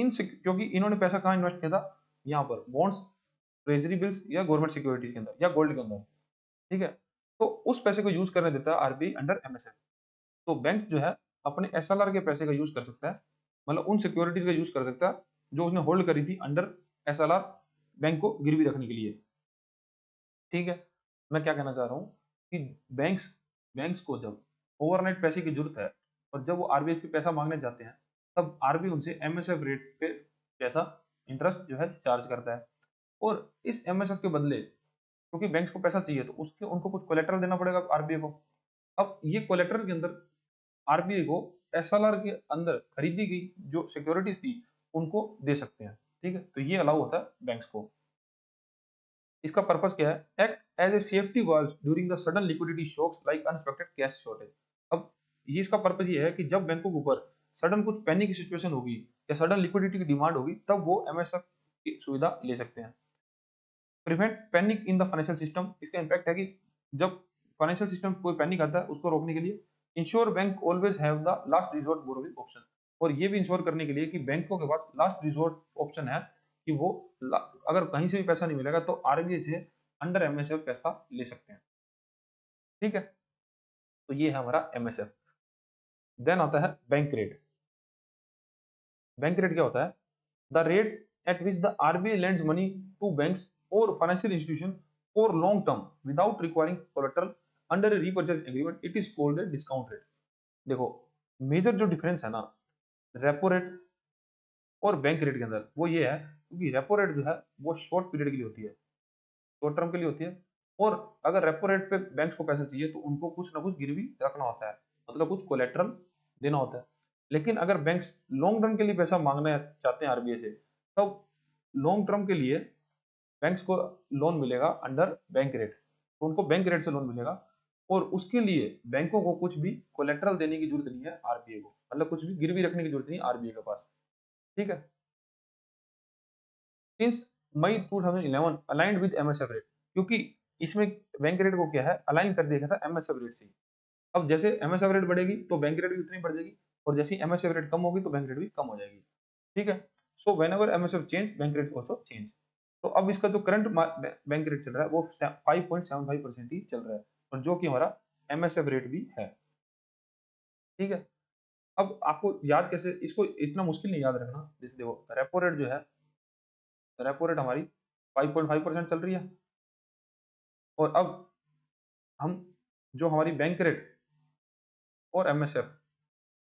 क्योंकि इन्होंने पैसा कहाँ इन्वेस्ट किया था, यहाँ पर बॉन्ड्स, ट्रेजरी बिल्स या गवर्नमेंट सिक्योरिटीज के अंदर या गोल्ड के अंदर। ठीक है। तो उस पैसे को यूज करने देता है आरबीआई अंडर एमएसएफ। तो बैंक जो है अपने एसएलआर के पैसे का यूज कर सकता है, मतलब उन सिक्योरिटीज का यूज कर सकता है जो उसने होल्ड करी थी अंडर एसएलआर, बैंक को गिरवी रखने के लिए। ठीक है। मैं क्या कहना चाह रहा हूँ कि बैंक्स बैंक्स को जब ओवरनाइट पैसे की जरूरत है और जब वो आरबीआई से पैसा मांगने जाते हैं, तब आरबीआई उनसे एमएसएफ रेट पे पैसा इंटरेस्ट जो है चार्ज करता है। और इस एमएसएफ के बदले क्योंकि बैंक्स को पैसा चाहिए तो उसके उनको कुछ कोलेटरल देना पड़ेगा आरबीआई को। अब ये कोलेटरल के अंदर आरबीआई को एसएलआर के अंदर खरीदी गई जो सिक्योरिटीज थी उनको दे सकते हैं। ठीक है। तो ये अलाउ होता है बैंक्स को। इसका पर्पस क्या है? Act as a safety valve during the sudden liquidity shocks like unexpected cash shortage. अब ये इसका पर्पस ये है कि जब बैंकों के ऊपर सडन कुछ पैनिक की सिचुएशन होगी या सडन लिक्विडिटी की डिमांड होगी, तब वो एमएसएफ की सुविधा ले सकते हैं। Prevent panic in the financial system, इसका इम्पैक्ट है कि जब फाइनेंशियल सिस्टम कोई पैनिक आता है उसको रोकने के लिए ensure bank always have the last resort borrowing option. और ये भी इंश्योर करने के लिए कि बैंकों के पास लास्ट रिजोर्ट ऑप्शन है कि वो अगर कहीं से भी पैसा नहीं मिलेगा तो आरबीआई से अंडर एमएसएफ पैसा ले सकते हैं। ठीक है। तो ये है हमारा एमएसएफ। देन आता है बैंक रेट। बैंक रेट क्या होता है? The rate at which the RBI lends money to banks और financial institution for long term without requiring collateral under a repurchase agreement, it is called a discount rate. देखो, major जो difference है ना repo rate और bank rate के अंदर, वो ये है क्योंकि रेपो रेट जो है वो शॉर्ट पीरियड के लिए होती है, शॉर्ट टर्म के लिए होती है। और अगर रेपो रेट पे बैंक्स को पैसा चाहिए तो उनको कुछ ना कुछ गिरवी रखना होता है। मतलब कुछ कोलेट्रल देना होता है। लेकिन अगर बैंक्स लॉन्ग रन के लिए पैसा मांगना चाहते हैं आरबीआई से, तब लॉन्ग टर्म के लिए बैंक्स को लोन मिलेगा अंडर बैंक रेट, तो उनको बैंक रेट से लोन मिलेगा, और उसके लिए बैंकों को कुछ भी कोलेट्रल देने की जरूरत नहीं है आरबीआई को, मतलब कुछ भी गिरवी रखने की जरूरत नहीं है आरबीआई के पास। ठीक है। Since May 2011 aligned with MSF rate, क्योंकि इसमें बैंक रेट को क्या है, अलाइन कर दिया गया था एमएसएफ रेट से। अब जैसे एमएसएफ रेट बढ़ेगी तो बैंक रेट भी उतनी बढ़ जाएगी, और जैसे एमएसएफ रेट कम होगी तो बैंक रेट भी कम हो जाएगी। ठीक है। So when ever MSF change bank rate also change. तो अब इसका जो करंट बैंक रेट चल रहा है वो 5.75% ही चल रहा है, और जो कि हमारा एमएसएफ रेट भी है। ठीक है। अब आपको याद कैसे, इसको इतना मुश्किल नहीं याद रखना। जैसे देखो रेपो रेट जो है, रेपो रेट हमारी 5.5% चल रही है, और अब हम जो हमारी बैंक रेट और एमएसएफ,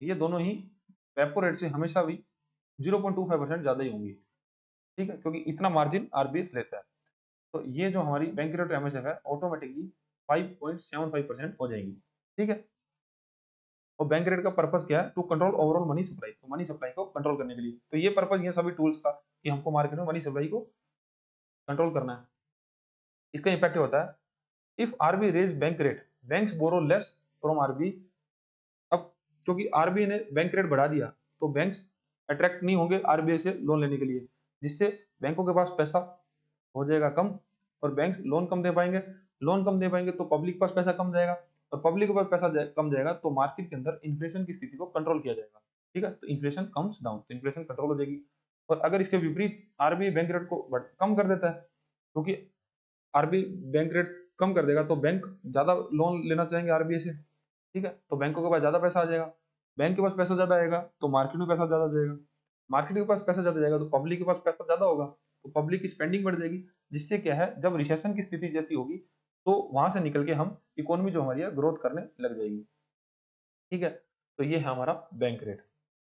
ये दोनों ही रेपो रेट से हमेशा भी 0.25% ज्यादा ही होंगी। ठीक है, क्योंकि इतना मार्जिन आरबीआई लेता है। तो ये जो हमारी बैंक रेट एमएसएफ है ऑटोमेटिकली 5.75% हो जाएगी। ठीक है। और बैंक रेट का पर्पस क्या है, to control overall money supply, तो मनी सप्लाई को कंट्रोल करने के लिए। तो ये पर्पस ये सभी टूल्स का कि हमको मार्केट में मनी सप्लाई को कंट्रोल करना है। इसका इम्पैक्ट होता है if RB raise bank rate, banks borrow less from RB. अब क्योंकि आरबीआई ने बैंक रेट बढ़ा दिया, तो बैंक्स अट्रैक्ट नहीं होंगे आरबीआई से लोन लेने के लिए, जिससे बैंकों के पास पैसा हो जाएगा कम, और बैंक लोन कम दे पाएंगे। लोन कम दे पाएंगे तो पब्लिक के पास पैसा कम जाएगा, और पब्लिक के पास पैसा कम जाएगा तो मार्केट के अंदर इन्फ्लेशन की स्थिति को कंट्रोल किया जाएगा। ठीक है, तो इन्फ्लेशन कम्स डाउन, तो इन्फ्लेशन कंट्रोल हो जाएगी। और अगर इसके विपरीत आरबीआई बैंक रेट को कम कर देता है, क्योंकि आरबीआई बैंक रेट कम कर देगा तो बैंक ज्यादा लोन लेना चाहेंगे आरबीआई से। ठीक है, तो बैंकों के पास ज्यादा पैसा आ जाएगा, बैंक के पास पैसा ज्यादा आएगा तो मार्केट में पैसा ज्यादा जाएगा, मार्केट के पास पैसा ज्यादा जाएगा तो पब्लिक के पास पैसा ज्यादा होगा, तो पब्लिक की स्पेंडिंग बढ़ जाएगी, जिससे क्या है जब रिसेशन की स्थिति जैसी होगी तो वहां से निकल के हम इकोनॉमी जो हमारी है ग्रोथ करने लग जाएगी। ठीक है, तो ये है हमारा बैंक रेट।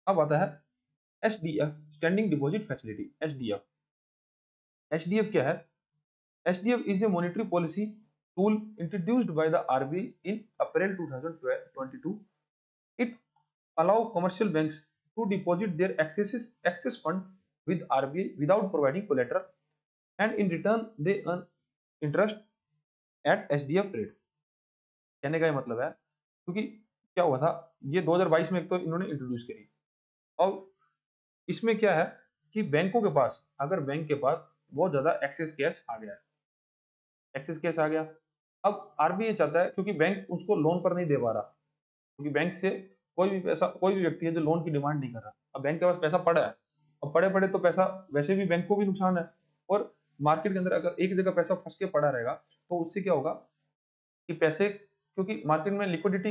अब आता है HDF, standing deposit facility, HDF. HDF क्या है? HDF is a monetary policy tool introduced by the RBI in April 2022। It allow commercial banks to deposit their excess fund with RBI without providing collateral, and in return they earn interest at HDF rate। कहने का ये मतलब है, क्योंकि क्या हुआ था, ये 2022 में एक तो इन्होंने इंट्रोड्यूस करी। और इसमें क्या है कि बैंकों के पास, अगर बैंक के पास बहुत ज्यादा एक्सेस कैश आ गया है, एक्सेस कैश आ गया, अब आरबीआई चाहता है, क्योंकि बैंक उसको लोन पर नहीं दे पा रहा, क्योंकि बैंक से कोई भी पैसा, कोई भी व्यक्ति है जो लोन की डिमांड नहीं कर रहा, अब बैंक के पास पैसा पड़ा है, अब पड़े पड़े तो पैसा वैसे भी बैंक को भी नुकसान है, और मार्केट के अंदर अगर एक जगह पैसा फंस के पड़ा रहेगा तो उससे क्या होगा कि पैसे, क्योंकि मार्केट में लिक्विडिटी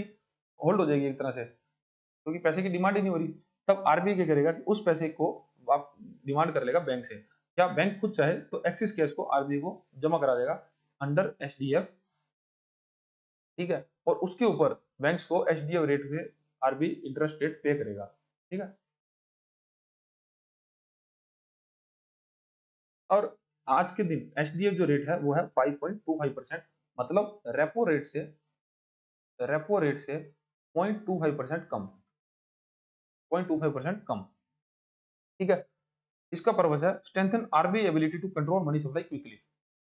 होल्ड हो जाएगी एक तरह से, क्योंकि पैसे की डिमांड ही नहीं हो रही, तब आरबीआई क्या करेगा कि उस पैसे को आप डिमांड कर लेगा बैंक से, या बैंक खुद चाहे तो एक्सिस कैश को आरबीआई को जमा करा देगा अंडर एचडीएफ। ठीक है, और उसके ऊपर बैंक्स को एचडीएफ रेट पे आरबीआई इंटरेस्ट रेट पे करेगा। ठीक है, और आज के दिन एचडीएफ जो रेट है वो है 5.25%, मतलब रेपो रेट से 0.25% कम, 0.25% कम। ठीक है, इसका पर्पज है strengthen RBI ability to control money supply quickly.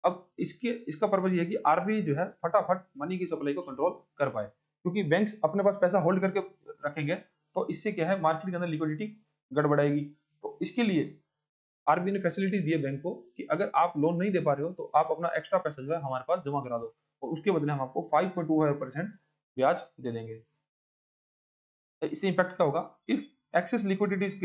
अब इसका पर्पज ये है कि आरबीआई जो है फटाफट मनी की सप्लाई को कंट्रोल कर पाए, क्योंकि बैंक्स अपने पास पैसा होल्ड करके रखेंगे तो इससे क्या है मार्केट के अंदर लिक्विडिटी गड़बड़ाएगी। तो इसके लिए आरबीआई ने फैसिलिटी दी है बैंक को कि अगर आप लोन नहीं दे पा रहे हो तो आप अपना एक्स्ट्रा पैसा जो है हमारे पास जमा करा दो, और उसके बदले हम आपको 5.25% ब्याज दे देंगे। इससे इम्पैक्ट क्या होगा, if excess liquidity is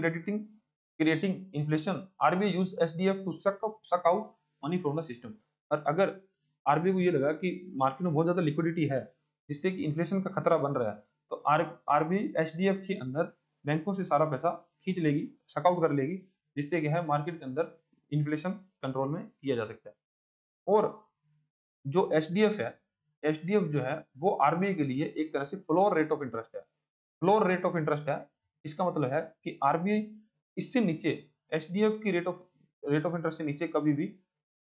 creating inflation, RBI use SDF to suck out money from the system. और अगर आरबीआई को ये लगा कि मार्केट में बहुत ज्यादा लिक्विडिटी है जिससे कि इन्फ्लेशन का खतरा बन रहा है, तो आरबीआई एचडीएफ के अंदर बैंकों से सारा पैसा खींच लेगी, सकआउट कर लेगी, जिससे क्या है मार्केट के अंदर इन्फ्लेशन कंट्रोल में किया जा सकता है। और जो एचडीएफ है, एचडीएफ जो है वो आरबीआई के लिए एक तरह से फ्लोर रेट ऑफ इंटरेस्ट है, फ्लोर रेट ऑफ इंटरेस्ट है। इसका मतलब है कि आरबीआई इससे नीचे, एचडीएफ की रेट ऑफ इंटरेस्ट से नीचे कभी भी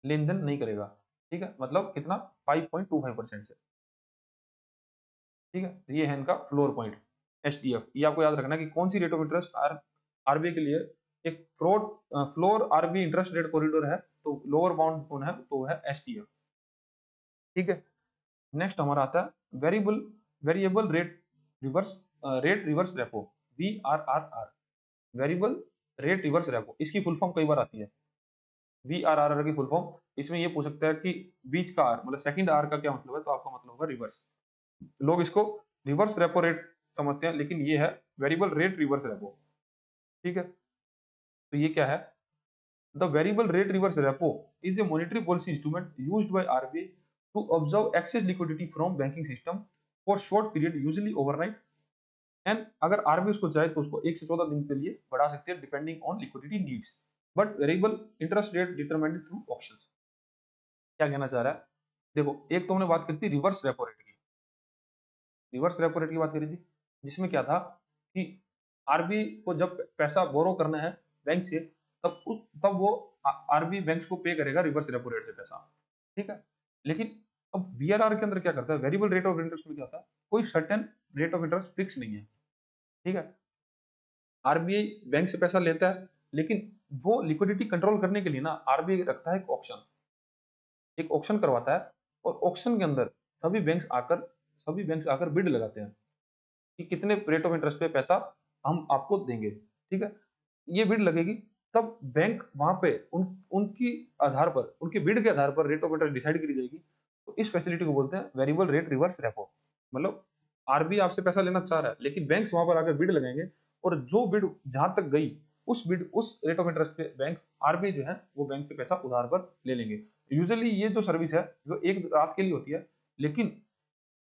लेन देन नहीं करेगा। ठीक है, मतलब कितना, 5.25% से। ठीक है, ये है इनका फ्लोर पॉइंट एसटीएफ। ये आपको याद रखना है कि कौन सी रेट ऑफ इंटरेस्ट आरबीआई के लिए एक floor RB interest rate corridor है, तो लोअर बाउंड कौन है, तो है एसटीएफ। ठीक है, नेक्स्ट हमारा आता है variable rate reverse repo, VRRR, variable rate reverse repo. इसकी फुल फॉर्म कई बार आती है, VRRR की फुल फॉर्म। इसमें ये पूछ सकता है कि बीच का आर मतलब सेकंड आर का क्या मतलब है, तो आपका मतलब होगा रिवर्स। लोग इसको रिवर्स रेपो रेट समझते हैं, लेकिन ये है वेरिएबल रेट रिवर्स रेपो। ठीक है, तो ये क्या है, the variable rate reverse repo is a monetary policy instrument used by RBI to observe excess liquidity from banking system for short period, usually overnight. And अगर आरबीआई उसको चाहे तो उसको 1 से 14 दिन के लिए बढ़ा सकती है, depending on liquidity needs, but variable interest rate determined through options. क्या कहना चाह रहा है, देखो एक तो हमने बात करी थी रिवर्स रेपो रेट की, रिवर्स रेपो रेट की बात करी थी, जिसमें क्या था कि आरबीआई को जब पैसा बोरो करना है बैंक से, तब वो आरबीआई बैंक को पे करेगा रिवर्स रेपो रेट से पैसा। ठीक है, लेकिन अब वीआरआर के अंदर क्या करता है, वेरिएबल रेट ऑफ इंटरेस्ट में क्या होता है, कोई certain rate of interest fix नहीं है। ठीक है, आरबीआई बैंक से पैसा लेता है, लेकिन वो लिक्विडिटी कंट्रोल करने के लिए ना आरबीआई रखता है एक ऑक्शन करवाता है, और ऑक्शन के अंदर सभी बैंक्स आकर बिड लगाते हैं कि कितने रेट ऑफ इंटरेस्ट पे पैसा हम आपको देंगे। ठीक है, ये बिड लगेगी, तब बैंक वहां पे उनकी आधार पर, उनके बिड के आधार पर रेट ऑफ इंटरेस्ट डिसाइड करी जाएगी। तो इस फैसिलिटी को बोलते हैं वेरिएबल रेट रिवर्स रेपो। मतलब आरबीआई आपसे पैसा लेना चाह रहा है, लेकिन बैंक्स वहां पर आकर बिड लगाएंगे, और जो बिड जहां तक गई उस रेट ऑफ इंटरेस्ट पे बैंक आरबीआई जो है वो बैंक से पैसा उधार पर ले लेंगे। यूजुअली ये जो सर्विस है जो एक रात के लिए होती है, लेकिन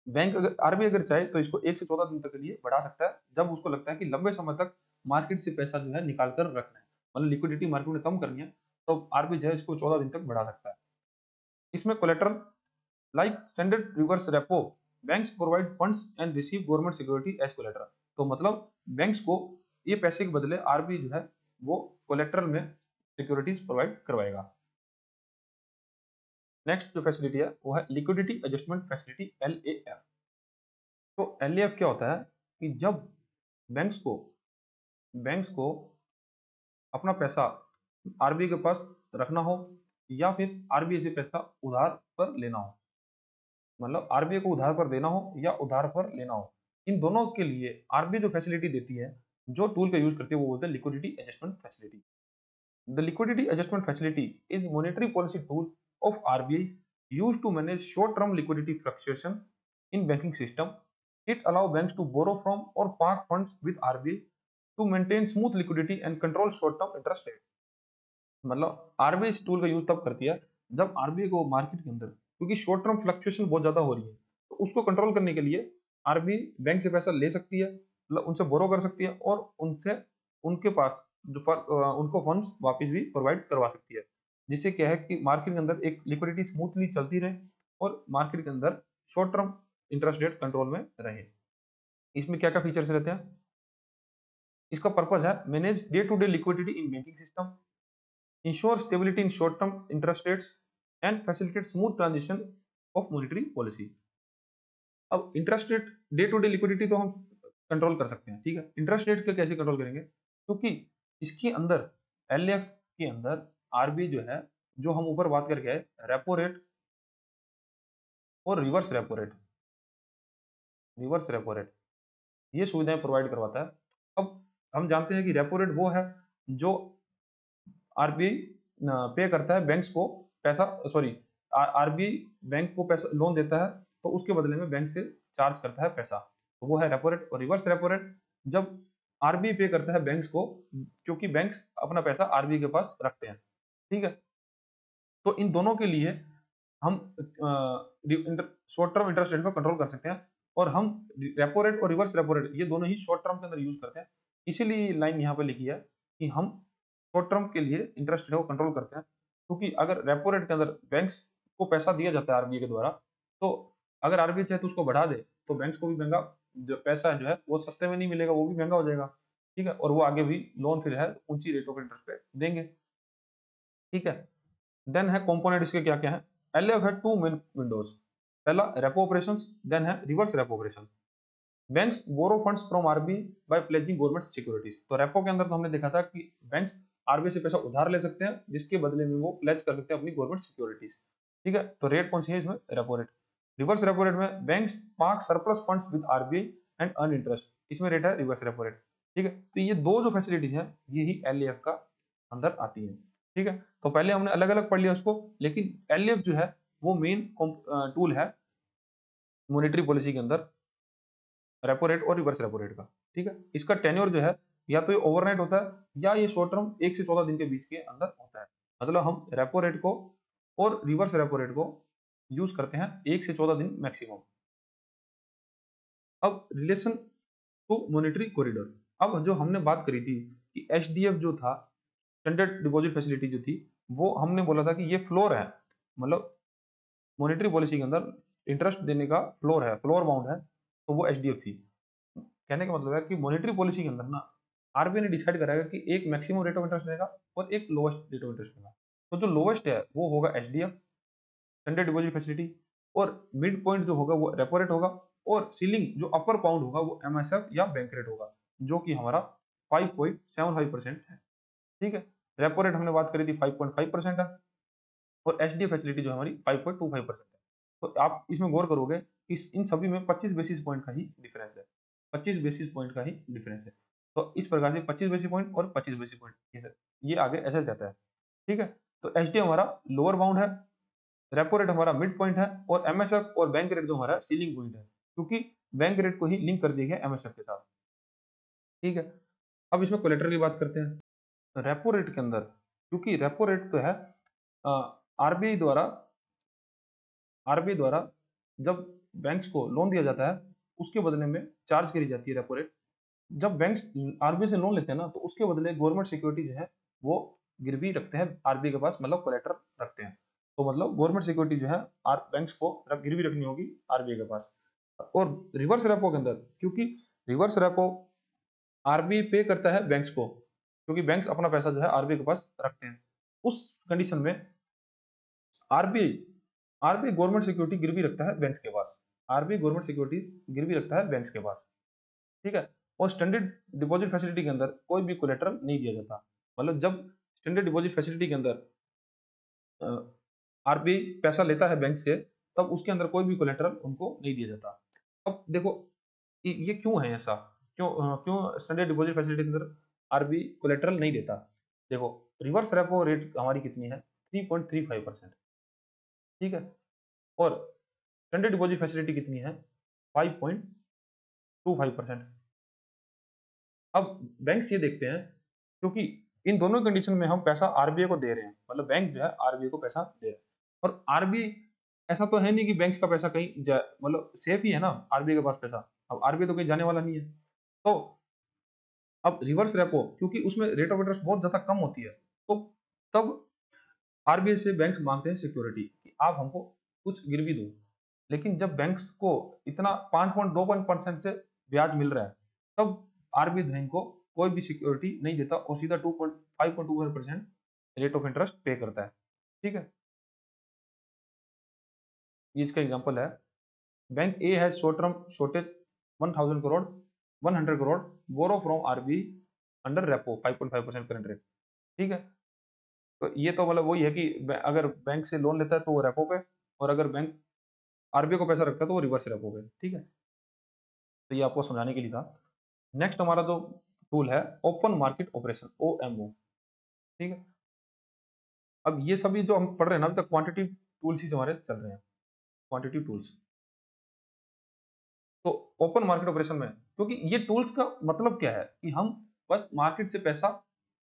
बैंक अगर आरबीआई अगर चाहे तो इसको 1 से 14 दिन तक के लिए बढ़ा सकता है, जब उसको लगता है कि लंबे समय तक मार्केट से पैसा जो है निकाल कर रखना है, मतलब लिक्विडिटी मार्केट में कम करनी है, तो आरबीआई जो है इसको 14 दिन तक बढ़ा सकता है। इसमें collateral like standard reverse repo, banks provide funds and receive government security as collateral. तो मतलब बैंक्स को ये पैसे के बदले आरबीआई जो है वो कोलेटरल में सिक्योरिटीज प्रोवाइड करवाएगा। नेक्स्ट जो फैसिलिटी है वो है लिक्विडिटी एडजस्टमेंट फैसिलिटी, LAF। तो LAF क्या होता है कि जब बैंक्स को बैंक्स को अपना पैसा आरबीआई के पास रखना हो, या फिर आरबीआई से पैसा उधार पर लेना हो, मतलब आरबीआई को उधार पर देना हो या उधार पर लेना हो, इन दोनों के लिए आरबीआई जो फैसिलिटी देती है, जो टूल का यूज करती है, वो बोलते हैं liquidity adjustment facility. The liquidity adjustment facility is monetary policy tool of RBI used to manage short term liquidity fluctuation in banking system. It allow banks to borrow from और park funds with RBI to maintain smooth liquidity and control short term interest rate. मतलब RBI इस tool का use तब करती है जब RBI को market के अंदर, क्योंकि शॉर्ट टर्म फ्लक्चुएशन बहुत ज्यादा हो रही है, तो उसको कंट्रोल करने के लिए आरबीआई बैंक से पैसा ले सकती है, मतलब उनसे बोरो कर सकती है, और उनसे उनके पास उनको फंड्स वापस भी प्रोवाइड करवा सकती है, जिससे क्या है कि मार्केट के अंदर एक लिक्विडिटी स्मूथली चलती रहे, और मार्केट के अंदर short term interest rate control में रहे। इसमें क्या क्या फीचर्स रहते हैं, इसका पर्पज है manage day to day liquidity in banking system, ensure stability in short-term interest rates, and facilitate smooth transition of monetary policy। अब interest rate, day to day liquidity तो हम कंट्रोल कर सकते हैं, ठीक है, इंटरेस्ट रेट को कैसे कंट्रोल करेंगे, क्योंकि इसके अंदर एलएफ के अंदर आरबीआई जो है, जो हम ऊपर बात करके आए, रेपो रेट और रिवर्स रेपो रेट ये सुविधाएं प्रोवाइड करवाता है। अब हम जानते हैं कि रेपो रेट वो है जो आरबीआई पे करता है बैंक्स को पैसा, सॉरी, आरबीआई बैंक को पैसा लोन देता है, तो उसके बदले में बैंक से चार्ज करता है पैसा, तो वो है रेपो रेट। और रिवर्स रेपो रेट जब आरबीआई पे करता है बैंक्स को, क्योंकि बैंक अपना पैसा आरबीआई के पास रखते हैं। ठीक है, तो इन दोनों के लिए हम शॉर्ट टर्म इंटरेस्ट रेट को कंट्रोल कर सकते हैं, और हम रेपो रेट और रिवर्स रेपो रेट ये दोनों ही शॉर्ट टर्म के अंदर यूज करते हैं। इसीलिए लाइन यहाँ पे लिखी है कि हम शॉर्ट टर्म के लिए इंटरेस्ट रेट को कंट्रोल करते हैं, क्योंकि अगर रेपो रेट के अंदर बैंक्स को पैसा दिया जाता है आरबीआई के द्वारा, तो अगर आरबीआई चाहे तो उसको बढ़ा दे, तो बैंक्स को भी महंगा जो पैसा जो है वो सस्ते में नहीं मिलेगा, वो भी महंगा हो जाएगा। ठीक है, और वो आगे भी लोन फिर है ऊंची रेट ऑफ इंटरेस्ट पे देंगे। ठीक है, देन है कंपोनेंट इसके क्या क्या है, एलएफ है टू मेन विंडोज, पहला रेपो ऑपरेशंस, देन है reverse repo operation. Banks borrow funds from RBI by pledging government securities. तो रेपो के अंदर तो हमने देखा था कि बैंक्स आरबीआई से पैसा उधार ले सकते हैं, जिसके बदले में वो प्लेज कर सकते हैं अपनी गवर्नमेंट सिक्योरिटीज। ठीक है, तो रेट कौन सी है इसमें? Repo rate. Reverse repo rate में banks park surplus funds with RBI and earn interest, इसमें रेट है रिवर्स रेपो रेट। ठीक है, तो ये दो जो फैसिलिटीज हैं ये ही एलएफ का अंदर आती है। ठीक है, तो पहले हमने अलग अलग पढ़ लिया उसको, लेकिन एलएफ जो है वो मेन टूल है मॉनेटरी पॉलिसी के अंदर, रेपो रेट और रिवर्स रेपो रेट का। ठीक है, इसका टेन्योर जो है या तो ये ओवरनाइट होता है या ये शॉर्ट टर्म 1 से 14 दिन के बीच के अंदर होता है। मतलब हम रेपो रेट को और रिवर्स रेपो रेट को यूज करते हैं 1 से 14 दिन मैक्सिमम। अब रिलेशन टू मॉनेटरी कॉरिडोर, अब जो हमने बात करी थी कि एचडीएफ जो था, स्टैंडर्ड डिपॉजिट फैसिलिटी जो थी, वो हमने बोला था कि ये फ्लोर है, मतलब मॉनेटरी पॉलिसी के अंदर इंटरेस्ट देने का फ्लोर है, फ्लोर बाउंड है, तो वो एचडीएफ थी। कहने का मतलब है कि मॉनेटरी पॉलिसी के अंदर ना आरबीआई ने डिसाइड कराएगा कि एक मैक्सिमम रेट ऑफ इंटरेस्ट रहेगा और एक लोएस्ट रेट ऑफ इंटरेस्ट रहेगा। तो जो लोएस्ट है वो होगा एचडीएफ, स्टैंडर्ड डिपॉजिट फैसिलिटी, और मिड पॉइंट जो होगा वो रेपो रेट होगा, और सीलिंग जो अपर बाउंड होगा वो एमएसएफ या बैंक रेट होगा, जो कि हमारा 5.75% है। ठीक है, रेपो रेट हमने बात करी थी 5.5% है, और एचडीएफ फैसिलिटी जो हमारी 5.25% है। तो आप इसमें गौर करोगे कि इन सभी में 25 बेसिस पॉइंट का ही डिफरेंस है, 25 बेसिस पॉइंट का ही डिफरेंस है। तो इस प्रकार से 25 बेसिस पॉइंट और 25 बेसिस पॉइंट ये आगे ऐसे जाता है। ठीक है, तो एचडीएफ हमारा लोअर बाउंड है, रेपो रेट हमारा मिड पॉइंट है, और एमएसएफ और बैंक रेट जो हमारा सीलिंग पॉइंट है, क्योंकि बैंक रेट को ही लिंक कर दिया गया एमएसएफ के साथ। ठीक है, अब इसमें कोलेटरल की बात करते हैं। रेपो रेट के अंदर, क्योंकि रेपो रेट तो है आरबीआई द्वारा, जब बैंक्स को लोन दिया जाता है उसके बदले में चार्ज करी जाती है रेपो रेट। जब बैंक्स आरबीआई से लोन लेते हैं ना, तो उसके बदले गवर्नमेंट सिक्योरिटी जो है वो गिरवी रखते हैं आरबीआई के पास, मतलब कोलेटरल रखते हैं। तो मतलब गवर्नमेंट सिक्योरिटी जो है बैंक्स को गिरवी रखनी होगी आरबीआई के पास। और रिवर्स रेपो के अंदर, क्योंकि रिवर्स रेपो आरबीआई पे करता है बैंक्स को, क्योंकि बैंक्स अपना पैसा जो है आरबीआई के पास रखते हैं, उस कंडीशन में आरबीआई आरबीआई गवर्नमेंट सिक्योरिटी गिरवी रखता है बैंक्स के पास, आरबीआई गवर्नमेंट सिक्योरिटी गिरवी रखता है बैंक्स के पास। ठीक है, और स्टैंडर्ड डिपॉजिट फैसिलिटी के अंदर कोई भी कोलेटरल नहीं दिया जाता। मतलब जब स्टैंडर्ड डिपॉजिट फैसिलिटी के अंदर आरबीआई पैसा लेता है बैंक से, तब उसके अंदर कोई भी कोलेटरल उनको नहीं दिया जाता। अब देखो ये क्यों है ऐसा, क्यों स्टैंडर्ड डिपॉजिट फैसिलिटी के अंदर आरबीआई कोलेटरल नहीं देता? देखो, रिवर्स रेपो रेट हमारी कितनी है? 3.35%। ठीक है, और स्टैंडर्ड डिपॉजिट फैसिलिटी कितनी है? 5.25%। अब बैंक्स ये देखते हैं, क्योंकि इन दोनों कंडीशन में हम पैसा आरबीआई को दे रहे हैं, मतलब बैंक जो है आरबीआई को पैसा दे रहा है, और आरबीआई ऐसा तो है नहीं कि बैंक्स का पैसा कहीं मतलब सेफ ही है ना आरबीआई के पास पैसा। अब आरबीआई तो कहीं जाने वाला नहीं है। तो अब रिवर्स रेपो, क्योंकि उसमें रेट ऑफ इंटरेस्ट बहुत ज्यादा कम होती है, तो तब आरबीआई से बैंक्स मांगते हैं सिक्योरिटी कि आप हमको कुछ गिरवी दो। लेकिन जब बैंक्स को इतना 5.2% से ब्याज मिल रहा है, तब आरबीआई बैंक को कोई भी सिक्योरिटी नहीं देता और सीधा 5.25% रेट ऑफ इंटरेस्ट पे करता है। ठीक है, ये इसका एग्जांपल है। Bank A has short term shortage 1000 crore 100 crore borrow from RBI under repo 5.5% current rate. ठीक है, तो ये तो मतलब वही है कि अगर बैंक से लोन लेता है तो वो रेपो पे, और अगर बैंक आरबीआई को पैसा रखता है तो वो रिवर्स रेपो पे। ठीक है, तो ये आपको समझाने के लिए था। नेक्स्ट हमारा जो टूल है ओपन मार्केट ऑपरेशन, ओएमओ। ठीक है, अब ये सभी जो हम पढ़ रहे हैं ना अभी तक क्वांटिटी टूल्स ही हमारे चल रहे हैं, क्वांटिटी टूल्स। तो ओपन मार्केट ऑपरेशन में, क्योंकि ये टूल्स का मतलब क्या है कि हम बस मार्केट से पैसा,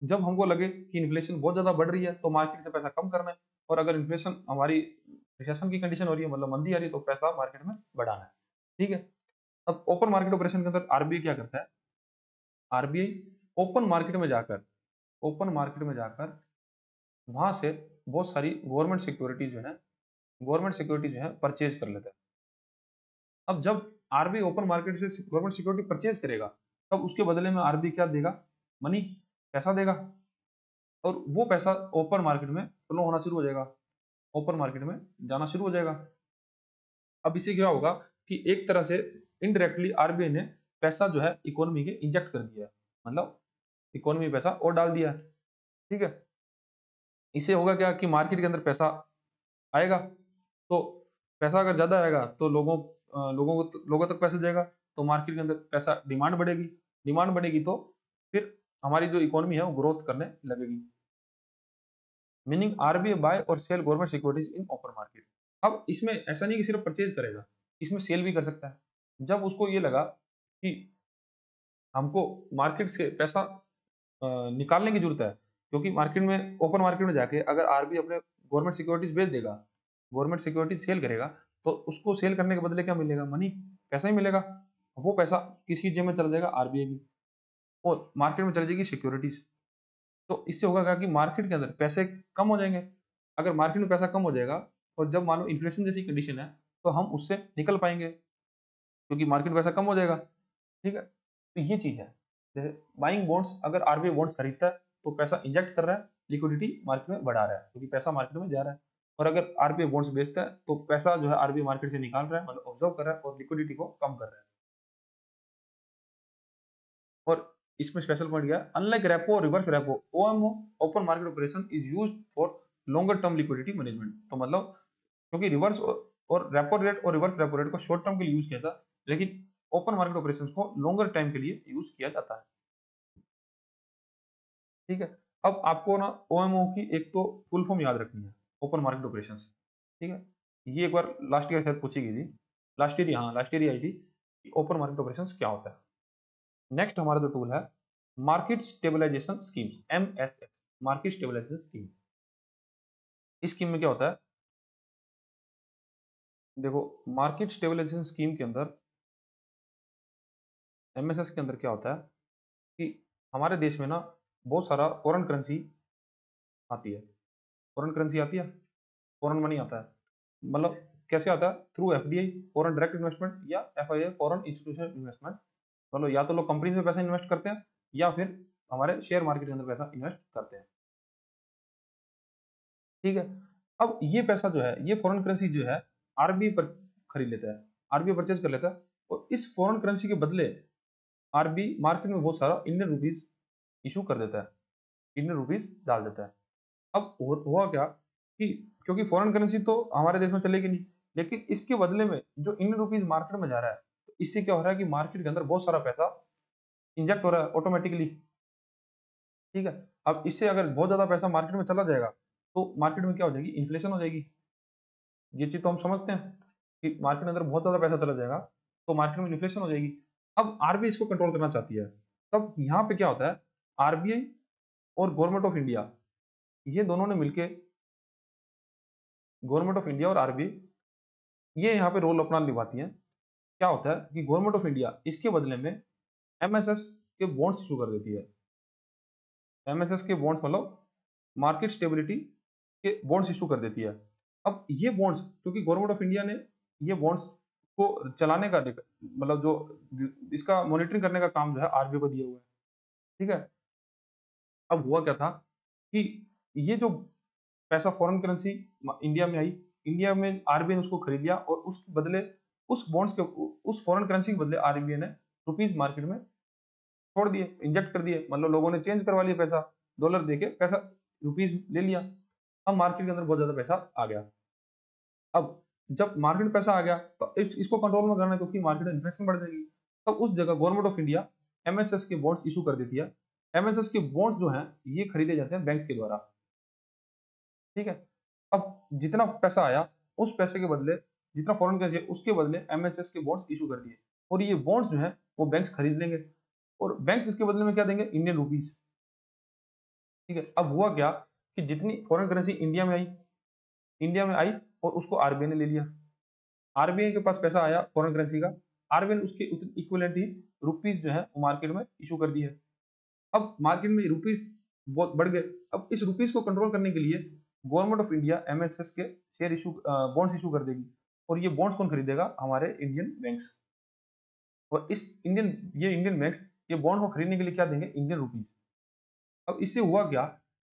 जब हमको लगे कि इन्फ्लेशन बहुत ज्यादा बढ़ रही है तो मार्केट से पैसा कम करना है, और अगर इन्फ्लेशन हमारी रिसेशन की कंडीशन हो रही है, मतलब मंदी आ रही है, तो पैसा मार्केट में बढ़ाना है। ठीक है, अब ओपन मार्केट ऑपरेशन के अंदर आरबीआई क्या करता है? आरबीआई ओपन मार्केट में जाकर वहां से बहुत सारी गवर्नमेंट सिक्योरिटी जो है परचेज कर लेता है। अब जब आरबीआई ओपन मार्केट से गवर्नमेंट सिक्योरिटी परचेज करेगा, तब उसके बदले में आरबीआई क्या देगा? मनी, पैसा देगा, और वो पैसा ओपन मार्केट में फ्लो होना शुरू हो जाएगा, ओपन मार्केट में जाना शुरू हो जाएगा। अब इससे क्या होगा कि एक तरह से इनडायरेक्टली आरबीआई ने पैसा जो है इकोनॉमी के इंजेक्ट कर दिया है, मतलब इकोनॉमी में पैसा और डाल दिया है। ठीक है, इससे होगा क्या कि मार्केट के अंदर पैसा आएगा, तो पैसा अगर ज्यादा आएगा तो लोगों तक पैसा जाएगा, तो मार्केट के अंदर पैसा डिमांड बढ़ेगी, डिमांड बढ़ेगी तो फिर हमारी जो इकोनॉमी है वो ग्रोथ करने लगेगी। मीनिंग आरबीआई बाय और sell government securities in open market. अब इसमें ऐसा नहीं कि सिर्फ परचेज करेगा, इसमें सेल भी कर सकता है। जब उसको ये लगा कि हमको मार्केट से पैसा निकालने की जरूरत है, क्योंकि मार्केट में ओपन मार्केट में जाके अगर आरबीआई अपने गवर्नमेंट सिक्योरिटीज बेच देगा, गवर्नमेंट सिक्योरिटीज सेल करेगा, तो उसको सेल करने के बदले क्या मिलेगा? मनी, पैसा ही मिलेगा। वो पैसा किसी जेब में चला जाएगा, आरबीआई की, और मार्केट में चली जाएगी सिक्योरिटीज। तो इससे होगा क्या कि मार्केट के अंदर पैसे कम हो जाएंगे। अगर मार्केट में पैसा कम हो जाएगा और जब मान लो इन्फ्लेशन जैसी कंडीशन है, तो हम उससे निकल पाएंगे, क्योंकि मार्केट में पैसा कम हो जाएगा। ठीक है, तो ये चीज है। जैसे बाइंग बॉन्ड्स, अगर आरबीआई बॉन्ड्स खरीदता है तो पैसा इंजेक्ट कर रहा है, लिक्विडिटी मार्केट में बढ़ा रहा है, क्योंकि पैसा मार्केट में जा रहा है। और अगर आरबीआई बॉन्ड्स बेचता है तो पैसा जो है आरबीआई मार्केट से निकाल रहा है, मतलब ऑब्जर्व कर रहा है और लिक्विडिटी को कम कर रहा है। और इसमें स्पेशल पॉइंट क्या है? अनलाइक रेपो और reverse repo, OMO open market operation is used for longer term liquidity management. तो मतलब क्योंकि रिवर्स और रेपो रेट और रिवर्स रेपो रेट को शॉर्ट टर्म के लिए यूज किया था, लेकिन ओपन मार्केट ऑपरेशन को लॉन्गर टाइम के लिए यूज किया जाता है। ठीक है, अब आपको ना ओएमओ की एक तो फुल फॉर्म याद रखनी है, ओपन मार्केट ऑपरेशंस। ठीक है, ये एक बार लास्ट ईयर शायद पूछी गई थी, लास्ट ईयर, हाँ लास्ट ईयर ही आई थी कि ओपन मार्केट ऑपरेशंस क्या होता है। नेक्स्ट हमारा जो टूल है market stabilisation scheme, MSS, market stabilisation scheme. इस स्कीम में क्या होता है? देखो, मार्केट स्टेबलाइजेशन स्कीम के अंदर, एमएसएस के अंदर क्या होता है कि हमारे देश में ना बहुत सारा फॉरेन करेंसी आती है, फॉरेन करेंसी आती है, फॉरेन मनी आता है। मतलब कैसे आता है? Through FDI, foreign direct investment, या एफआईआई, फॉरेन इंस्टीट्यूशनल इन्वेस्टमेंट। मतलब या तो लोग कंपनी में पैसा इन्वेस्ट करते हैं, या फिर हमारे शेयर मार्केट के अंदर पैसा इन्वेस्ट करते हैं। ठीक है, अब ये पैसा जो है, ये फॉरेन करेंसी जो है आरबीआई पर खरीद लेता है, आरबीआई परचेज कर लेता है, और इस फॉरेन करेंसी के बदले आरबीआई मार्केट में बहुत सारा इंडियन रुपीज इशू कर देता है, इंडियन रुपीज डाल देता है। अब हुआ क्या कि क्योंकि फॉरेन करेंसी तो हमारे देश में चलेगी नहीं, लेकिन इसके बदले में जो इंडियन रुपीज मार्केट में जा रहा है, तो इससे क्या हो रहा है कि मार्केट के अंदर बहुत सारा पैसा इंजेक्ट हो रहा है ऑटोमेटिकली। ठीक है, अब इससे अगर बहुत ज्यादा पैसा मार्केट में चला जाएगा, तो मार्केट में क्या हो जाएगी? इन्फ्लेशन हो जाएगी। ये चीज तो हम समझते हैं कि मार्केट के अंदर बहुत ज्यादा पैसा चला जाएगा तो मार्केट में इन्फ्लेशन हो जाएगी। अब आरबीआई इसको कंट्रोल करना चाहती है। तब यहाँ पे क्या होता है? आरबीआई और गवर्नमेंट ऑफ इंडिया, ये दोनों ने मिलके, गवर्नमेंट ऑफ इंडिया और आरबीआई, ये यहाँ पे रोल अपना निभाती है। क्या होता है कि गवर्नमेंट ऑफ इंडिया इसके बदले में एमएसएस के बॉन्ड्स इशू कर देती है। एमएसएस के बॉन्ड्स मतलब मार्केट स्टेबिलिटी के बॉन्ड्स इशू कर देती है। अब ये बॉन्ड्स, क्योंकि गवर्नमेंट ऑफ इंडिया ने ये बॉन्ड्स को चलाने का मतलब जो इसका मॉनिटरिंग करने का काम जो है आरबीआई को दिया हुआ है। ठीक है, अब हुआ क्या था कि ये जो पैसा फॉरेन करेंसी इंडिया में आई, इंडिया में आरबीआई ने उसको खरीद लिया, और उसके बदले उस बॉन्ड्स के, उस फॉरेन करेंसी के बदले आरबीआई ने रुपीज मार्केट में छोड़ दिए, इंजेक्ट कर दिए। मतलब लोगों ने चेंज करवा लिया पैसा, डॉलर देके पैसा रुपीज ले लिया। अब मार्केट के अंदर बहुत ज्यादा पैसा आ गया। अब जब मार्केट में पैसा आ गया तो इसको कंट्रोल में करना है, क्योंकि मार्केट में इन्फ्लेशन बढ़ जाएगी। तब उस जगह गवर्नमेंट ऑफ इंडिया एमएसएस के बॉन्ड्स इशू कर देती है। एमएसएस के बॉन्ड्स जो हैं ये खरीदे जाते हैं बैंक्स के द्वारा। ठीक है, अब जितना पैसा आया उस पैसे के बदले, जितना फॉरेन करेंसी है उसके बदले एमएसएस के बॉन्ड्स इशू कर दिए, और ये बॉन्ड्स जो है वो बैंक्स खरीद लेंगे, और बैंक्स इसके बदले में क्या देंगे? Indian rupees. ठीक है, अब हुआ क्या कि जितनी फॉरेन करेंसी इंडिया में आई और उसको आरबीआई ने ले लिया। आरबीआई के पास पैसा आया फॉरेन करेंसी का, आरबीआई ने उसके इक्विवेलेंट ही रुपीज जो है वो मार्केट में इशू कर दी है। अब मार्केट में रुपीज बहुत बढ़ गए। अब इस रुपीज को कंट्रोल करने के लिए गवर्नमेंट ऑफ इंडिया एमएसएस के शेयर इशू, बॉन्ड्स इशू कर देगी, और ये बॉन्ड्स कौन खरीदेगा? हमारे इंडियन बैंक्स। और ये इंडियन बैंक्स ये बॉन्ड को खरीदने के लिए क्या देंगे? Indian rupees. अब इससे हुआ क्या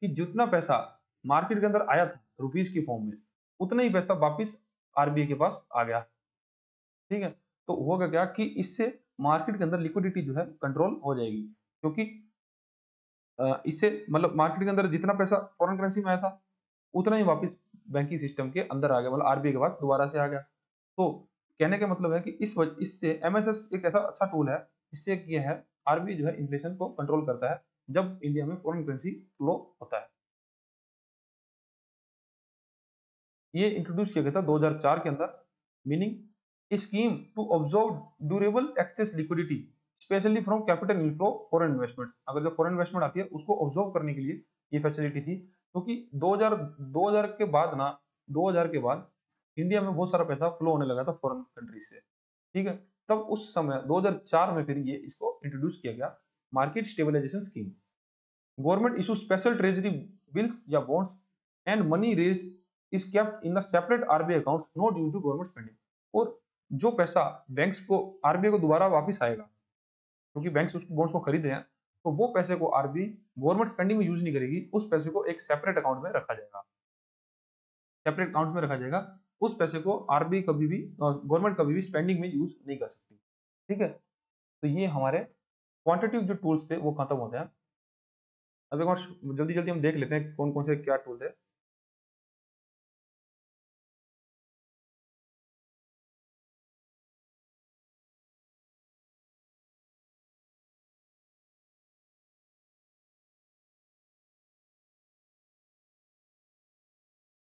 कि जितना पैसा मार्केट के अंदर आया था रुपीज की फॉर्म में, उतना ही पैसा वापिस आरबीआई के पास आ गया। ठीक है, तो होगा क्या कि इससे मार्केट के अंदर लिक्विडिटी जो है कंट्रोल हो जाएगी, क्योंकि इससे मतलब मार्केट के अंदर जितना पैसा फॉरेन करेंसी में आया था उतना ही वापस बैंकिंग सिस्टम के अंदर आ गया, मतलब आरबीआई के पास दोबारा से आ गया। तो कहने का मतलब है कि इससे एमएसएस एक ऐसा अच्छा टूल है, इससे ये है आरबीआई जो है इन्फ्लेशन को कंट्रोल करता है जब इंडिया में फॉरेन करेंसी फ्लो होता है। ये इंट्रोड्यूस किया गया था 2004 के अंदर, meaning scheme to observe durable excess liquidity specially from capital inflow foreign investments. अगर जो फॉरेन इन्वेस्टमेंट आती है उसको ऑब्जर्व करने के लिए ये फैसिलिटी थी, क्योंकि 2000 के बाद ना, 2000 के बाद इंडिया में बहुत सारा पैसा फ्लो होने लगा था फॉरेन कंट्रीज से, ठीक है। तब उस समय 2004 में फिर ये इसको इंट्रोड्यूस किया गया, market stabilisation scheme. Government issue special treasury bills या bonds and money raised is kept in the separate RBI accounts not due to government spending. और जो पैसा बैंक्स को आरबीआई को दोबारा वापस आएगा, क्योंकि बैंक्स उस बॉन्ड्स को खरीद रहे हैं, तो वो पैसे को आरबीआई गवर्नमेंट स्पेंडिंग में यूज नहीं करेगी, उस पैसे को एक सेपरेट अकाउंट में रखा जाएगा, सेपरेट अकाउंट में रखा जाएगा। उस पैसे को आरबीआई कभी भी गवर्नमेंट कभी भी स्पेंडिंग में यूज नहीं कर सकती, ठीक है। तो ये हमारे क्वांटिटेटिव जो टूल्स थे वो खत्म होते हैं। अब एक बार जल्दी जल्दी हम देख लेते हैं कौन कौन से क्या टूल थे।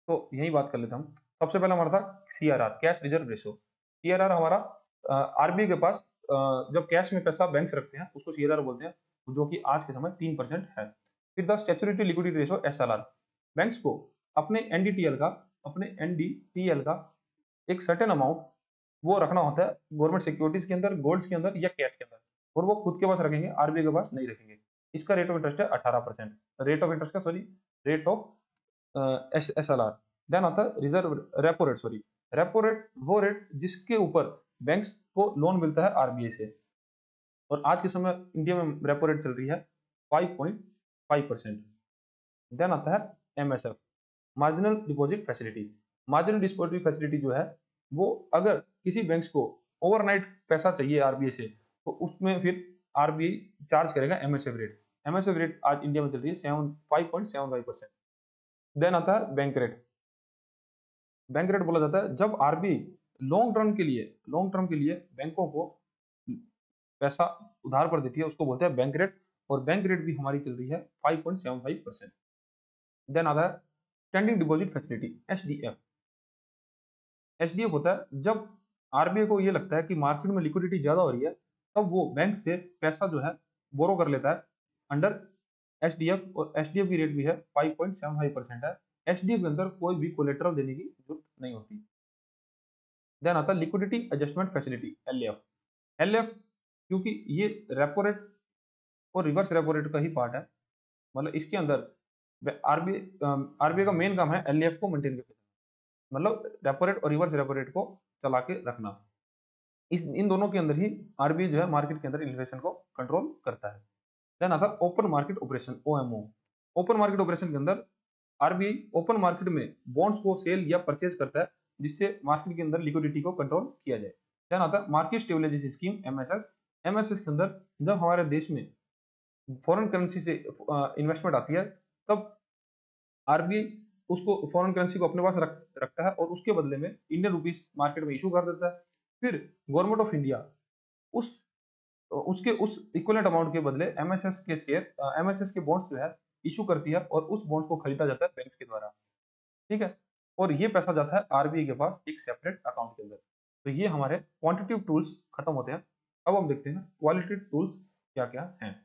तो यही बात कर लेते हैं हम। सबसे पहला हमारा था CRR, cash reserve ratio. CRR हमारा आरबीआई के पास जब कैश में पैसा बैंक्स रखते हैं उसको सीआरआर बोलते हैं, जो कि आज के समय 3% है। फिर था statutory liquidity ratio SLR. Banks को अपने एनडीटीएल का एक सर्टेन अमाउंट वो रखना होता है गवर्नमेंट सिक्योरिटीज के अंदर, गोल्ड्स के अंदर या कैश के अंदर, और वो खुद के पास रखेंगे, आरबीआई के पास नहीं रखेंगे। इसका रेट ऑफ इंटरेस्ट है 18%, रेट ऑफ इंटरेस्ट का sorry rate of SLR. Then आता है reserve repo rate, sorry repo rate वो रेट जिसके ऊपर बैंक्स को लोन मिलता है आरबीआई से, और आज के समय इंडिया में रेपो रेट चल रही है 5.5%। देन आता है MSF, marginal deposit facility. Marginal deposit facility जो है वो अगर किसी बैंक्स को ओवरनाइट पैसा चाहिए आरबीआई से, तो उसमें फिर आरबीआई चार्ज करेगा एमएसएफ रेट। एमएसएफ रेट आज इंडिया में चल रही है 5.75%। देन आता है बैंक रेट। बैंक रेट बोला जाता है जब आरबीआई लॉन्ग टर्म के लिए बैंकों को पैसा उधार पर देती है, उसको बोलते हैं बैंक रेट, और बैंक रेट भी हमारी चल रही है 5.75%। देन आता है standing deposit facility SDF. SDF होता है जब आरबीआई को ये लगता है कि मार्केट में लिक्विडिटी ज्यादा हो रही है, तब वो बैंक से पैसा जो है बोरो कर लेता है अंडर एसडीएफ, और एसडीएफ की रेट भी है 5.75% है। एसडीएफ के अंदर कोई भी कोलेटरल देने की जरूरत नहीं होती। देन आता है liquidity adjustment facility LF. LF क्योंकि ये रेपो रेट और रिवर्स रेपो रेट का ही पार्ट है, मतलब इसके अंदर आरबीआई का मेन काम है एलएफ को मेंटेन करके, मतलब रेपो रेट और रिवर्स रेपो रेट को चला के रखना। इस इन दोनों के अंदर ही आरबीआई जो है मार्केट के अंदर इन्फ्लेशन को कंट्रोल करता है। देन आता है open market operation OMO. Open market operation के अंदर आरबीआई ओपन मार्केट में बॉन्ड्स को सेल या परचेज करता है, जिससे मार्केट के अंदर लिक्विडिटी को कंट्रोल किया जाए। देन आता है market stabilisation scheme MSS. MSS के अंदर जब हमारे देश में फॉरेन करेंसी से इन्वेस्टमेंट आती है, तब आरबीआई उसको फॉरेन करेंसी को अपने पास रखता है और उसके बदले में इंडियन रुपीस मार्केट में इशू कर देता है। फिर गवर्नमेंट ऑफ इंडिया उस उसके उस इक्विवेलेंट अमाउंट के बदले एमएसएस के बॉन्ड्स जो है इशू करती है, और उस बॉन्ड्स को खरीदा जाता है बैंक्स के द्वारा, ठीक है। और ये पैसा जाता है आरबीआई के पास एक सेपरेट अकाउंट के अंदर। तो ये हमारे क्वांटिटेटिव टूल्स खत्म होते हैं। अब हम देखते हैं क्वालिटेटिव टूल्स क्या क्या हैं।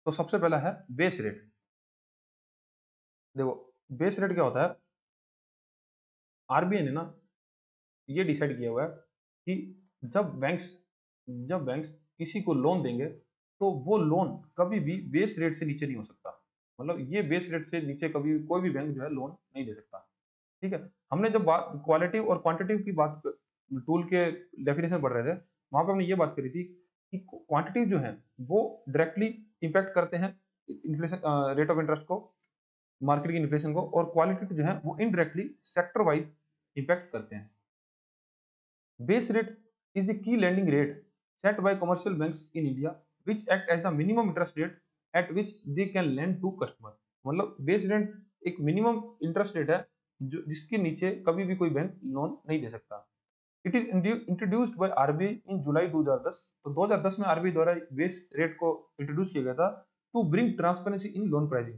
तो सबसे पहला है बेस रेट। देखो बेस रेट क्या होता है, आरबीआई ने ना ये डिसाइड किया हुआ है कि जब बैंक्स किसी को लोन देंगे, तो वो लोन कभी भी बेस रेट से नीचे नहीं हो सकता। मतलब ये बेस रेट से नीचे कभी कोई भी बैंक जो है लोन नहीं दे सकता, ठीक है। हमने जब बात क्वालिटी और क्वांटिटी की बात टूल के डेफिनेशन पढ़ रहे थे, वहां पे हमने ये बात करी थी कि क्वांटिटी जो है वो डायरेक्टली इम्पैक्ट करते हैं इन्फ्लेशन रेट ऑफ इंटरेस्ट को, मार्केट की इन्फ्लेशन को, और क्वालिटी जो है वो इनडायरेक्टली सेक्टर वाइज इम्पैक्ट करते हैं। Base rate is a key lending rate set by commercial banks in India which act as the minimum interest rate at which they can lend to customer. मतलब base rate एक minimum interest rate है जो जिसके नीचे कभी भी कोई bank loan नहीं दे सकता। It is introduced by RBI in July 2010। तो 2010 में आरबीआई द्वारा बेस रेट को इंट्रोड्यूस किया गया था to bring transparency in loan pricing,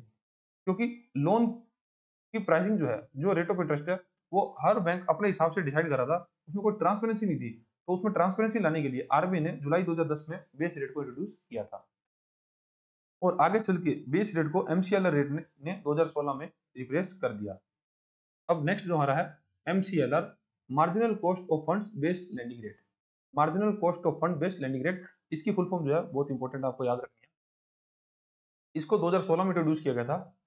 क्योंकि लोन की प्राइसिंग जो है, जो रेट ऑफ इंटरेस्ट है, वो हर बैंक अपने हिसाब से डिसाइड कर रहा था, उसमें कोई ट्रांसपेरेंसी नहीं थी। तो उसमें ट्रांसपेरेंसी लाने के लिए आरबीआई ने जुलाई 2010 में बेस रेट को इंट्रोड्यूस किया था, और आगे चल के बेस रेट को एमसीएलआर रेट ने 2016 में रिप्लेस कर दिया। अब नेक्स्ट जो हमारा है MCLR, marginal cost of funds based lending rate. Marginal cost of fund based lending rate, इसकी फुल फॉर्म जो है बहुत इंपॉर्टेंट, आपको याद रखनी है। इसको 2016 में इंट्रोड्यूस किया गया था।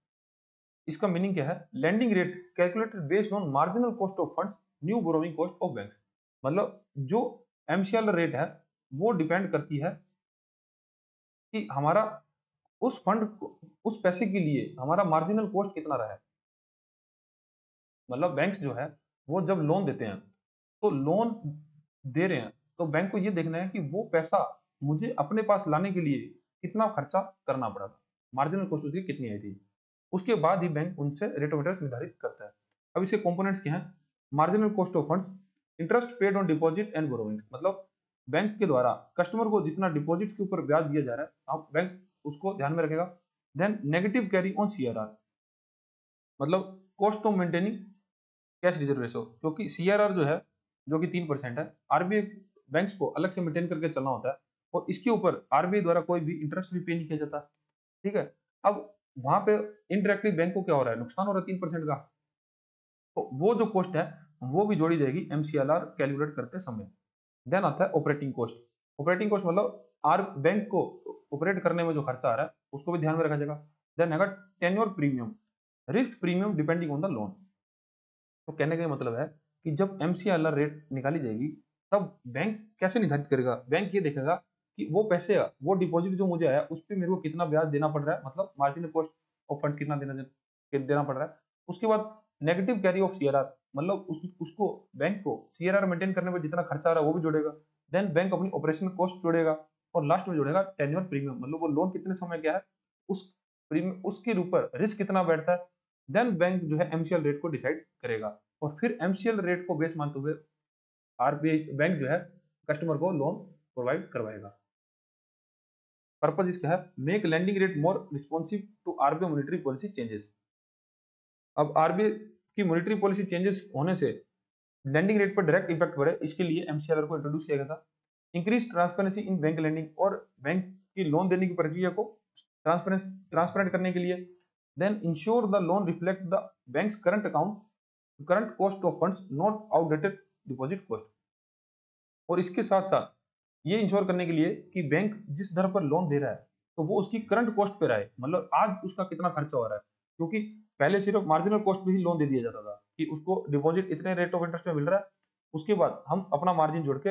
इसका मीनिंग क्या है? Landing rate calculated based on marginal cost of funds new borrowing cost of banks. मतलब जो एमसीएलआर रेट है वो डिपेंड करती है कि हमारा उस फंड उस पैसे के लिए हमारा मार्जिनल कॉस्ट कितना रहा है। मतलब बैंक्स जो है वो जब लोन देते हैं, तो लोन दे रहे हैं तो बैंक को ये देखना है कि वो पैसा मुझे अपने पास लाने के लिए कितना खर्चा करना पड़ा था, मार्जिनल कॉस्ट उसकी कितनी आई थी। उसके बाद ही बैंक उनसे रेट ऑफ इंटरेस्ट निर्धारित करता है। अब इसके कंपोनेंट्स क्या हैं? Marginal cost of funds, interest paid on deposit and borrowing. मतलब बैंक के द्वारा कस्टमर को जितना डिपॉजिट्स के ऊपर ब्याज दिया जा रहा है, अब बैंक उसको ध्यान में रखेगा। Then negative carry on CRR, मतलब cost of maintaining cash reserve ratio, क्योंकि सीआरआर जो है, जो कि 3% है, आरबीआई बैंक्स को अलग से मेंटेन करके चलना होता है, और इसके ऊपर आरबीआई द्वारा कोई भी इंटरेस्ट भी पे नहीं किया जाता। ठीक है। अब वहां पे इनडायरेक्टली बैंक को क्या हो रहा है? नुकसान हो रहा है 3% का। तो वो जो कॉस्ट है वो भी जोड़ी जाएगी एमसीएलआर कैलकुलेट करते समय। देन आता है ऑपरेटिंग कॉस्ट। ऑपरेटिंग कॉस्ट मतलब आर बैंक को ऑपरेट करने में जो खर्चा आ रहा है उसको भी ध्यान में रखा जाएगा। देन है tenure premium, risk premium depending on the loan. तो कहने का ये मतलब है कि जब एमसीएलआर रेट निकाली जाएगी तब बैंक कैसे निर्धारित करेगा? बैंक ये देखेगा कि वो पैसे, वो डिपॉजिट जो मुझे आया उस पर मेरे को कितना ब्याज देना पड़ रहा है, मतलब मार्जिनल कॉस्ट ऑफ फंड्स कितना देना पड़ रहा है। उसके बाद नेगेटिव कैरी ऑफ सीआरआर, मतलब उसको बैंक को सीआरआर मेंटेन करने में जितना खर्चा आ रहा है वो भी जोड़ेगा। देन बैंक अपनी ऑपरेशन कॉस्ट जोड़ेगा, और लास्ट में जोड़ेगा टेन्योर प्रीमियम, मतलब वो लोन कितने समय क्या है, उस प्रीमियम उसके ऊपर रिस्क कितना बैठता है। देन बैंक जो है एमसीएल रेट को डिसाइड करेगा, और फिर एमसीएल रेट को बेस मानते हुए आरबीआई बैंक जो है कस्टमर को लोन प्रोवाइड करवाएगा। पर्पज इसका है make lending rate more responsive to RBI monetary policy changes. अब आरबीआई की मॉनेटरी पॉलिसी चेंजेस होने से लैंडिंग रेट पर डायरेक्ट इफेक्ट पड़े, इसके लिए एमसीएलआर को इंट्रोड्यूस किया गया था। Increase transparency in bank lending, और बैंक की लोन देने की प्रक्रिया को ट्रांसपेरेंट करने के लिए। Then ensure the loan reflect the banks current cost of funds, not outdated deposit cost. और इसके साथ साथ ये इंश्योर करने के लिए कि बैंक जिस दर पर लोन दे रहा है तो वो उसकी करंट कॉस्ट पे रहे, मतलब आज उसका कितना खर्चा हो रहा है। क्योंकि पहले सिर्फ मार्जिनल कॉस्ट पे ही लोन दे दिया जाता था कि उसको डिपॉजिट इतने रेट ऑफ इंटरेस्ट में मिल रहा है, उसके बाद हम अपना मार्जिन जोड़ के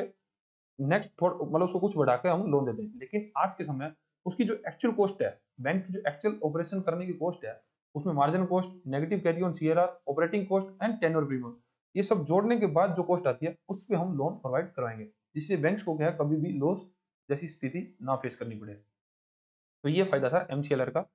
नेक्स्ट थोड़ा मतलब उसको कुछ बढ़ा के हम लोन देते हैं। लेकिन आज के समय उसकी जो एक्चुअल कॉस्ट है, बैंक की जो एक्चुअल ऑपरेशन करने की कॉस्ट है, उसमें marginal cost, negative carry on CRR, operating cost and tenure premium, ये सब जोड़ने के बाद जो कॉस्ट आती है उस पर हम लोन प्रोवाइड करवाएंगे, जिससे बैंक्स को क्या है कभी भी लॉस जैसी स्थिति ना फेस करनी पड़े। तो ये फायदा था एमसीएलआर का।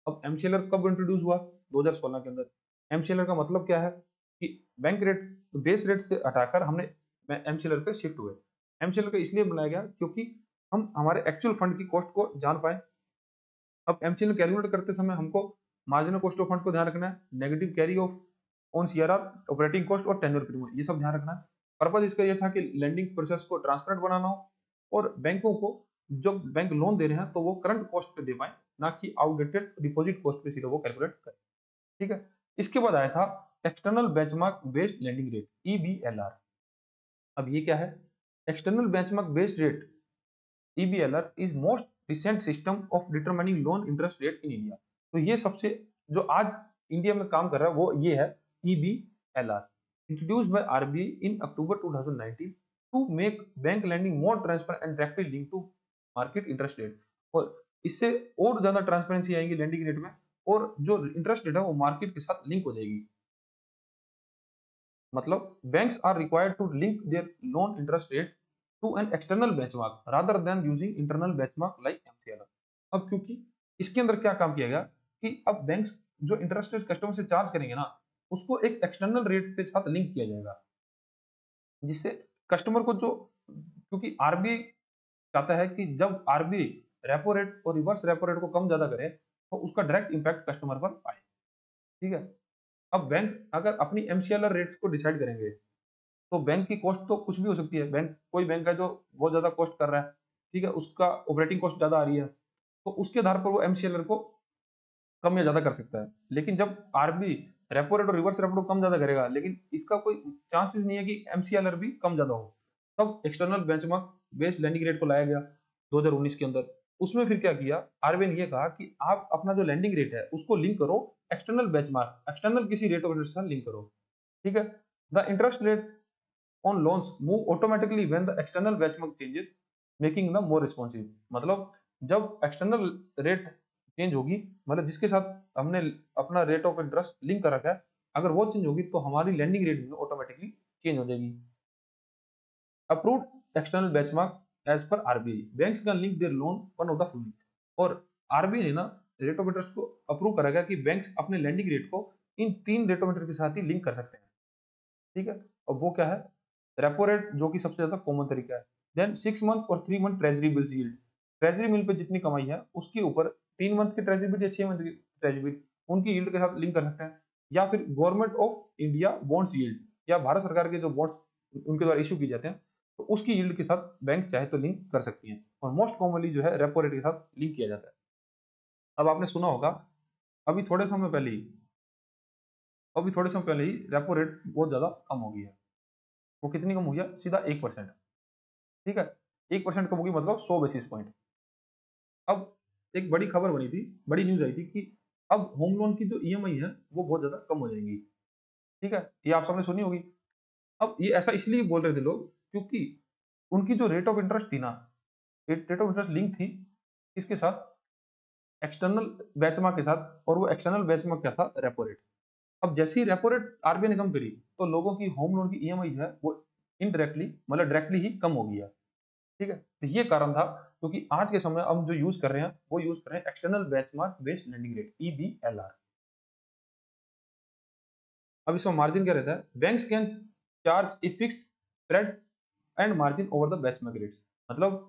अब एमसीएलआर कब इंट्रोड्यूस हुआ? 2016 के अंदर। एमसीएलआर का मतलब क्या है कि बैंक रेट बेस रेट से हटाकर हमने एमसीएलआर पे शिफ्ट हुए। एमसीएलआर का इसलिए बनाया गया क्योंकि हम हमारे एक्चुअल फंड की कॉस्ट को जान पाए। अब एमसीएलआर कैलकुलेट करते समय हमको मार्जिनल कॉस्ट ऑफ फंड को ध्यान रखना है, negative carry off on CRR, operating cost और टेन्योर प्रीमियम, ये सब ध्यान रखना है। पर्पज इसका ये था कि लैंडिंग प्रोसेस को ट्रांसपेरेंट बनाना हो, और बैंकों को जब बैंक लोन दे रहे हैं तो वो करंट कॉस्ट पे दे पाए, ना कि आउटडेटेड डिपॉजिट कॉस्ट पे सीधे वो कैलकुलेट करें। ठीक है। इसके बाद आया था external benchmark based lending rate, EBLR. अब ये क्या है? External benchmark based rate, EBLR is most recent system of determining loan interest rate in India। तो ये सबसे जो आज इंडिया में काम कर रहा है वो ये है EBLR, introduced by RBI in October 2019। To make bank lending more transparent and directly link to market interest rate. और इससे और ज्यादा ट्रांसपेरेंसी आएगी लैंडिंग रेट में, और जो इंटरेस्ट रेट है वो मार्केट के साथ लिंक हो जाएगी। मतलब banks are required to link their loan interest rate to an external benchmark rather than using internal benchmark like MCLR. अब क्योंकि इसके अंदर क्या काम किया गया कि अब बैंक्स जो इंटरेस्ट रेट कस्टमर से चार्ज करेंगे ना, उसको एक एक्सटर्नल रेट के साथ लिंक किया जाएगा, जिससे कस्टमर को जो, क्योंकि आरबीआई चाहता है कि जब आरबीआई रेपो रेट और रिवर्स रेपो रेट को कम ज्यादा करे तो उसका डायरेक्ट इंपैक्ट कस्टमर पर आए। ठीक है। अब बैंक अगर अपनी एमसीएलआर रेट्स को डिसाइड करेंगे तो बैंक की कॉस्ट तो कुछ भी हो सकती है। बैंक, कोई बैंक है जो बहुत ज्यादा कॉस्ट कर रहा है, ठीक है, उसका ऑपरेटिंग कॉस्ट ज्यादा आ रही है, तो उसके आधार पर वो एमसीएलआर को कम या ज्यादा कर सकता है। लेकिन जब आरबी रेपो रेट और रिवर्स रेपो रेट कम ज्यादा करेगा, लेकिन इसका कोई चांसेस नहीं है कि एमसीएलआर भी कम ज्यादा हो, तब external benchmark based lending rate को लाया गया 2019 के अंदर। उसमें फिर क्या किया, आरबीआई ने ये कहा कि आप अपना जो लैंडिंग रेट है उसको लिंक करो एक्सटर्नल बेंचमार्क, एक्सटर्नल किसी रेट ऑफ इंटरेस्ट से लिंक करो। ठीक है। The interest rate on loans move automatically when the external benchmark changes, making them more responsive। मतलब जब एक्सटर्नल रेट चेंज होगी, मतलब जिसके साथ हमने अपना रेट ऑफ इंटरेस्ट लिंक कर रखा है, अगर वो चेंज होगी तो हमारी लैंडिंग रेट भी ऑटोमेटिकली चेंज हो जाएगी। Approved external benchmark as per RBI, banks can link their loan one of the following. और आरबीआई ने ना रेट ऑफ इंटरेस्ट को अप्रूव करा गया कि बैंक्स अपने लैंडिंग रेट को इन 3 रेट ऑफ इंटरेस्ट के साथ ही लिंक कर सकते हैं। ठीक है। और वो क्या है, रेपो रेट जो कि सबसे ज्यादा कॉमन तरीका है, देन 6 मंथ और 3 month treasury bills yield, treasury bill pay जितनी कमाई है उसके ऊपर 3 मंथ की ट्रेजरी बिल या 6 मंथ की ट्रेजरी बिल, उनकी यील्ड के साथ लिंक कर सकते हैं। या फिर government of India bonds yield, या भारत सरकार के जो बॉन्ड्स उनके द्वारा इशू किए जाते हैं, तो उसकी यील्ड के साथ बैंक चाहे तो लिंक कर सकती है। और मोस्ट कॉमनली जो है रेपो रेट के साथ लिंक किया जाता है। अब आपने सुना होगा अभी थोड़े समय पहले ही अभी थोड़े समय पहले ही रेपो रेट बहुत ज्यादा कम हो गई है। वो कितनी कम हो गया, सीधा 1%। ठीक है। 1% कम होगी मतलब 100 बेसिस पॉइंट। अब एक बड़ी खबर बनी थी, बड़ी न्यूज आई थी कि अब होम लोन की जो ईएमआई है वो बहुत ज्यादा कम हो जाएंगी। ठीक है। ये आप सबने सुनी होगी। अब ये ऐसा इसलिए बोल रहे थे लोग क्योंकि उनकी जो रेट ऑफ इंटरेस्ट थी ना, रेट ऑफ इंटरेस्ट लिंक थी इसके साथ, एक्सटर्नल बेंचमार्क के साथ, और वो एक्सटर्नल बेंचमार्क क्या था, रेपो रेट। अब जैसे ही रेपो रेट आरबीआई ने कम करी तो लोगों की होम लोन की ईएमआई है वो इनडायरेक्टली मतलब डायरेक्टली ही कम हो गई है। ठीक है। तो ये कारण था, क्योंकि आज के समय हम जो यूज कर रहे हैं वो यूज कर रहे हैं external benchmark based lending rate, EBLR. अब इसमें मार्जिन क्या रहता है, banks can charge a fixed spread and margin over the benchmark rate. मतलब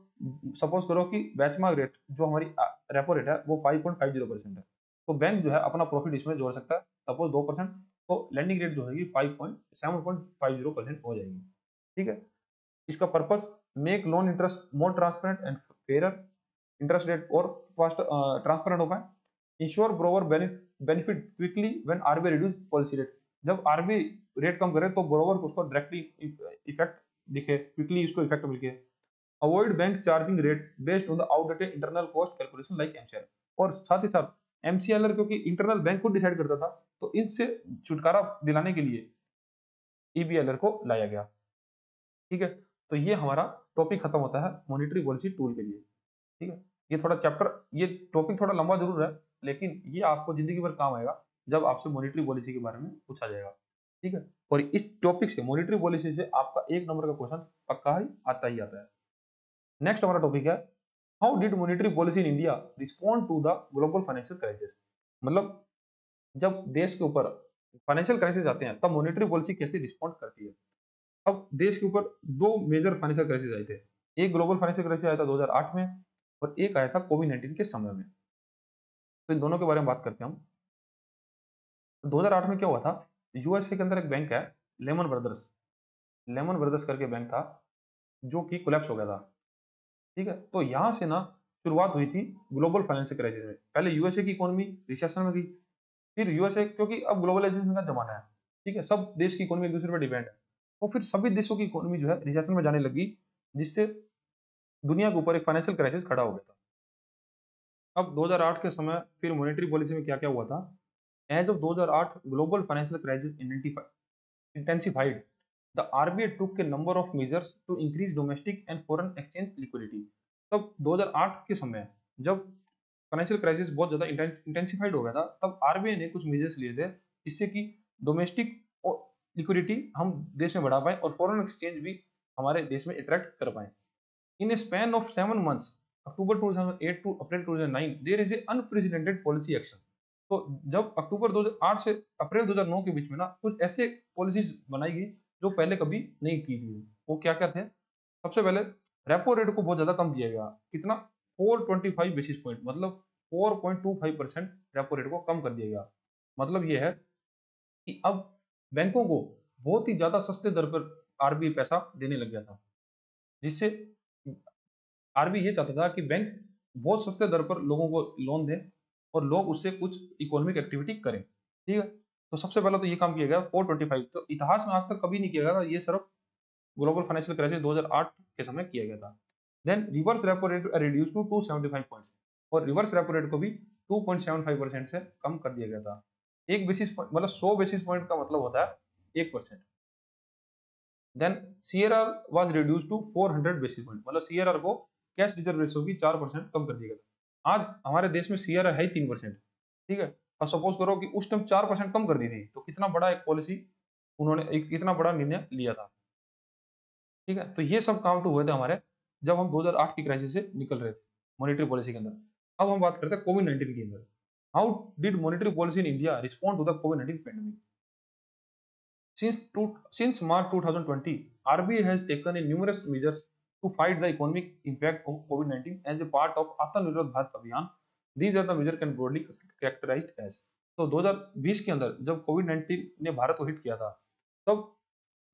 सपोज करो कि बेंचमार्क रेट जो हमारी रेपो रेट है वो 5.50% है, तो बैंक जो है अपना प्रॉफिट इसमें जोड़ सकता है, सपोज 2%, तो लैंडिंग रेट जो है 5.750% हो जाएगी। ठीक है। इसका purpose make loan interest more transparent and fair, interest rate और फास्ट ट्रांसपेरेंट हो पाए, ensure borrower benefit quickly when RBI reduce policy rate. जब आरबीआई रेट कम करे तो ब्रोवर को उसको डायरेक्टली इफेक्ट दिखे, क्विकली उसको इफेक्ट मिल के। Avoid bank charging rate based on the outdated internal cost calculation like MCLR. और साथ ही साथ एमसीएलआर क्योंकि इंटरनल बैंक को डिसाइड करता था, तो इनसे छुटकारा दिलाने के लिए ईबीएलआर को लाया गया। ठीक है। तो ये हमारा टॉपिक खत्म होता है मॉनेटरी पॉलिसी टूल के लिए। ठीक है। ये थोड़ा चैप्टर, ये टॉपिक थोड़ा लंबा जरूर है, लेकिन ये आपको जिंदगी भर काम आएगा जब आपसे मॉनेटरी पॉलिसी के बारे में पूछा जाएगा। ठीक है। और इस टॉपिक से, मॉनेटरी पॉलिसी से आपका 1 नंबर का क्वेश्चन पक्का ही आता है। नेक्स्ट हमारा टॉपिक है how did monetary policy in India respond to the global financial crisis. मतलब जब देश के ऊपर फाइनेंशियल क्राइसिस आते हैं तब मॉनेटरी पॉलिसी कैसे रिस्पॉन्ड करती है। अब देश के ऊपर 2 मेजर फाइनेंशियल क्राइसिस आए थे। एक ग्लोबल फाइनेंशियल क्राइसिस आया था 2008 में, और एक आया था कोविड-19 के समय में। तो इन दोनों के बारे में बात करते हैं हम। 2008 में क्या हुआ था, यूएसए के अंदर एक बैंक है लेमन ब्रदर्स, लेमन ब्रदर्स करके बैंक था जो कि कोलैप्स हो गया था। ठीक है। तो यहाँ से ना शुरुआत हुई थी ग्लोबल फाइनेंशियल क्राइसिस में। पहले यूएसए की इकोनॉमी रिसेशन में गई, फिर यूएसए, क्योंकि अब ग्लोबलाइजेशन का जमाना है, ठीक है, सब देश की इकोनॉमी एक दूसरे पर डिपेंड है, तो फिर सभी देशों की इकोनॉमी जो है रिसेशन में जाने लगी, जिससे दुनिया के ऊपर एक फाइनेंशियल क्राइसिस खड़ा हो गया था। अब 2008 के समय फिर मॉनेटरी पॉलिसी में क्या क्या हुआ था, as of 2008 global financial crisis intensified, the RBI took a number of measures to increase domestic and foreign exchange liquidity. तब 2008 के समय जब फाइनेंशियल क्राइसिस बहुत ज्यादा इंटेंसिफाइड हो गया था, तब आरबीआई ने कुछ मेजर्स लिए थे जिससे कि डोमेस्टिक लिक्विडिटी हम देश में बढ़ा पाए और फॉरेन एक्सचेंज भी हमारे देश में अट्रैक्ट कर पाए। In a span of 7 months, October 2008 to April 2009, there is a unprecedented policy action. तो जब अक्टूबर 2008 से अप्रैल 2009 के बीच में ना कुछ ऐसे पॉलिसीज बनाई गई जो पहले कभी नहीं की थी। वो क्या क्या थे? सबसे पहले रेपो रेट को बहुत ज्यादा कम दिया गया। कितना? 425 बेसिस पॉइंट, मतलब 4.25% रेपो रेट को कम कर दिया गया। मतलब ये है कि अब बैंकों को बहुत ही ज्यादा सस्ते दर पर आरबीआई पैसा देने लग गया था, जिससे आरबीआई ये चाहता था कि बैंक बहुत सस्ते दर पर लोगों को लोन दें और लोग उससे कुछ इकोनॉमिक एक्टिविटी करें। ठीक है, तो सबसे पहले तो ये काम किया गया 425। तो इतिहास में आज तक कभी नहीं किया गया था, ये सिर्फ ग्लोबल फाइनेंशियल क्राइसिस 2008 के समय किया गया था। Then reverse repo rate reduce to 275 points, और रिवर्स रेपो रेट को भी 2.75% से कम कर दिया गया था। एक बेसिस पॉइंट मतलब 100 बेसिस पॉइंट का मतलब होता है 1%। Then CRR was reduce to 400 basis point, मतलब सीआरआर को कैश रिजर्व रेशियो की 4% कम कर दिया गया। आज हमारे देश में सीआरआर है 3%। ठीक है, अब सपोज करो कि उस टाइम 4% कम कर दी थी, तो कितना बड़ा एक पॉलिसी उन्होंने एक इतना बड़ा निर्णय लिया था। ठीक है, तो ये सब काम तो हुए थे हमारे जब हम 2008 की क्राइसिस से निकल रहे थे मॉनेटरी पॉलिसी के अंदर। अब हम बात करते हैं कोविड 19 के अंदर। How did monetary policy in India respond to the covid 19 pandemic? Since March 2020, RBI has taken numerous measures to fight the economic impact of COVID-19 as a part of Atmanirbhar Bharat Abhiyan. These are the measures can broadly characterized as। तो 2020 के अंदर जब कोविड-19 ने भारत को hit किया था, तब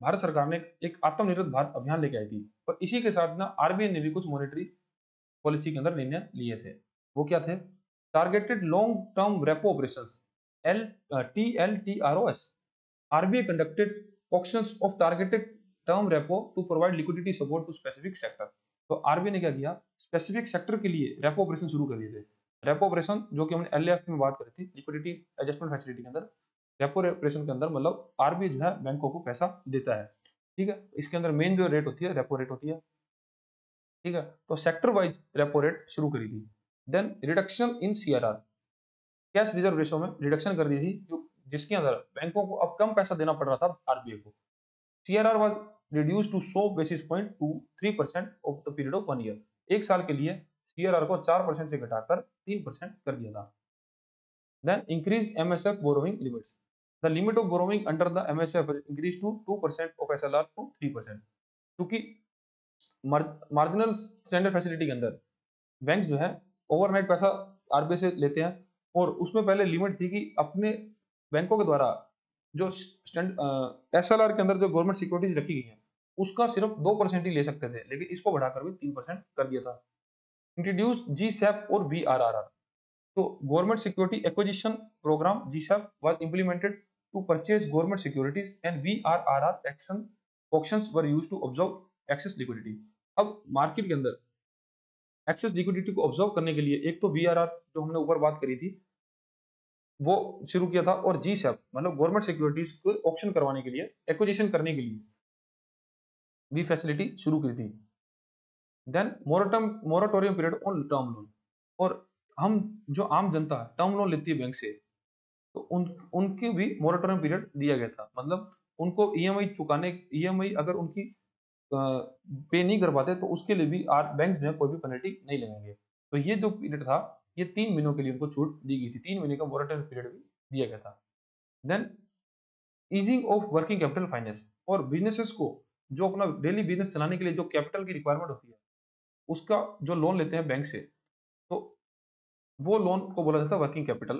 भारत सरकार ने एक आत्मनिर्भर भारत अभियान लेके आई थी, और इसी के साथ ना आरबीआई ने भी कुछ मॉनेटरी पॉलिसी के अंदर निर्णय लिए थे। वो क्या थे? Targeted long term repo operations, L TLTROs। RBI conducted auctions of targeted term repo to provide liquidity support to specific sector। तो आरबीआई ने क्या किया? स्पेसिफिक सेक्टर के लिए रेपो ऑपरेशन शुरू कर दिए थे। रेपो ऑपरेशन जो कि हमने एलएफ में बात करी थी, लिक्विडिटी एडजस्टमेंट फैसिलिटी के अंदर, रेपो ऑपरेशन के अंदर मतलब आरबीआई जो है बैंकों को पैसा देता है। ठीक है, इसके अंदर मेन जो रेट होती है रेपो रेट होती है। ठीक है, तो सेक्टर वाइज रेपो रेट शुरू करी थी। Then reduction in CRR, cash reserve ratio में रिडक्शन कर दी थी, जो जिसके अंदर बैंकों को अब कम पैसा देना पड़ रहा था आरबीआई को। CRR was reduce to 100 basis point to 3% of the period of 1 year. एक साल के लिए सीआरआर को 4% से घटाकर 3% कर दिया था। Then increase MSF borrowing limits, the limit of borrowing under the MSF is increase to 2% of SLR to 3%। क्योंकि मार्जिनल स्टैंडर्ड फैसिलिटी के अंदर बैंक जो है ओवरनाइट पैसा आरबीआई से लेते हैं, और उसमें पहले लिमिट थी कि अपने बैंकों के द्वारा जो एसएलआर के अंदर जो गवर्नमेंट सिक्योरिटीज रखी गई है उसका सिर्फ 2% ही ले सकते थे, लेकिन इसको बढ़ाकर भी 3% कर दिया था। इंट्रोड्यूस जीसैप और वीआरआरआर, तो government security acquisition programme GSAP was implemented to purchase government securities and VRRR action auctions were used to observe excess liquidity. अब मार्केट के अंदर एक्सेस लिक्विडिटी को ऑब्जर्व करने के लिए एक तो वीआरआर जो हमने ऊपर बात करी थी वो शुरू किया था, और जीसैप मतलब गवर्नमेंट सिक्योरिटीज को ऑक्शन करवाने के लिए, एक्विजिशन करने के लिए भी फैसिलिटी शुरू की थी। Then moratorium period on term loan, और हम जो आम जनता टर्म लोन लेती है बैंक से, तो उनके भी मोरेटोरियम पीरियड दिया गया था। मतलब उनको ईएमआई चुकाने, ईएमआई अगर उनकी पे नहीं कर पाते तो उसके लिए भी बैंक जो है कोई भी पेनल्टी नहीं लगेंगे। तो ये जो पीरियड था ये 3 महीनों के लिए उनको छूट दी गई थी, 3 महीने का मोरेटोरियम पीरियड भी दिया गया था। Then easing of working capital finance, और बिजनेसेस को जो अपना डेली बिजनेस चलाने के लिए जो कैपिटल की रिक्वायरमेंट होती है उसका जो लोन लेते हैं बैंक से, तो वो लोन को बोला जाता है वर्किंग कैपिटल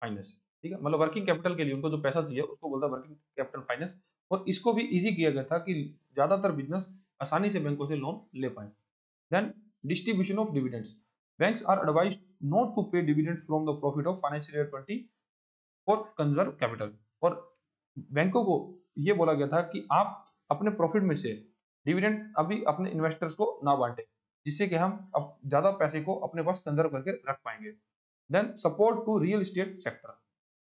फाइनेंस। ठीक है, मतलब वर्किंग कैपिटल के लिए उनको जो पैसा चाहिए उसको बोलता है वर्किंग कैपिटल फाइनेंस। और इसको भी इजी किया गया था कि ज्यादातर बिजनेस आसानी से बैंकों से लोन ले पाए। Then distribution of dividends, banks are advised not to pay dividend from the profit of financial year 20 for conserve capital. और बैंकों को ये बोला गया था कि आप अपने प्रॉफिट में से डिविडेंड अभी अपने इन्वेस्टर्स को ना बांटे, जिससे कि हम अब ज्यादा पैसे को अपने पास कंजर्व करके रख पाएंगे। Then support to real estate sector,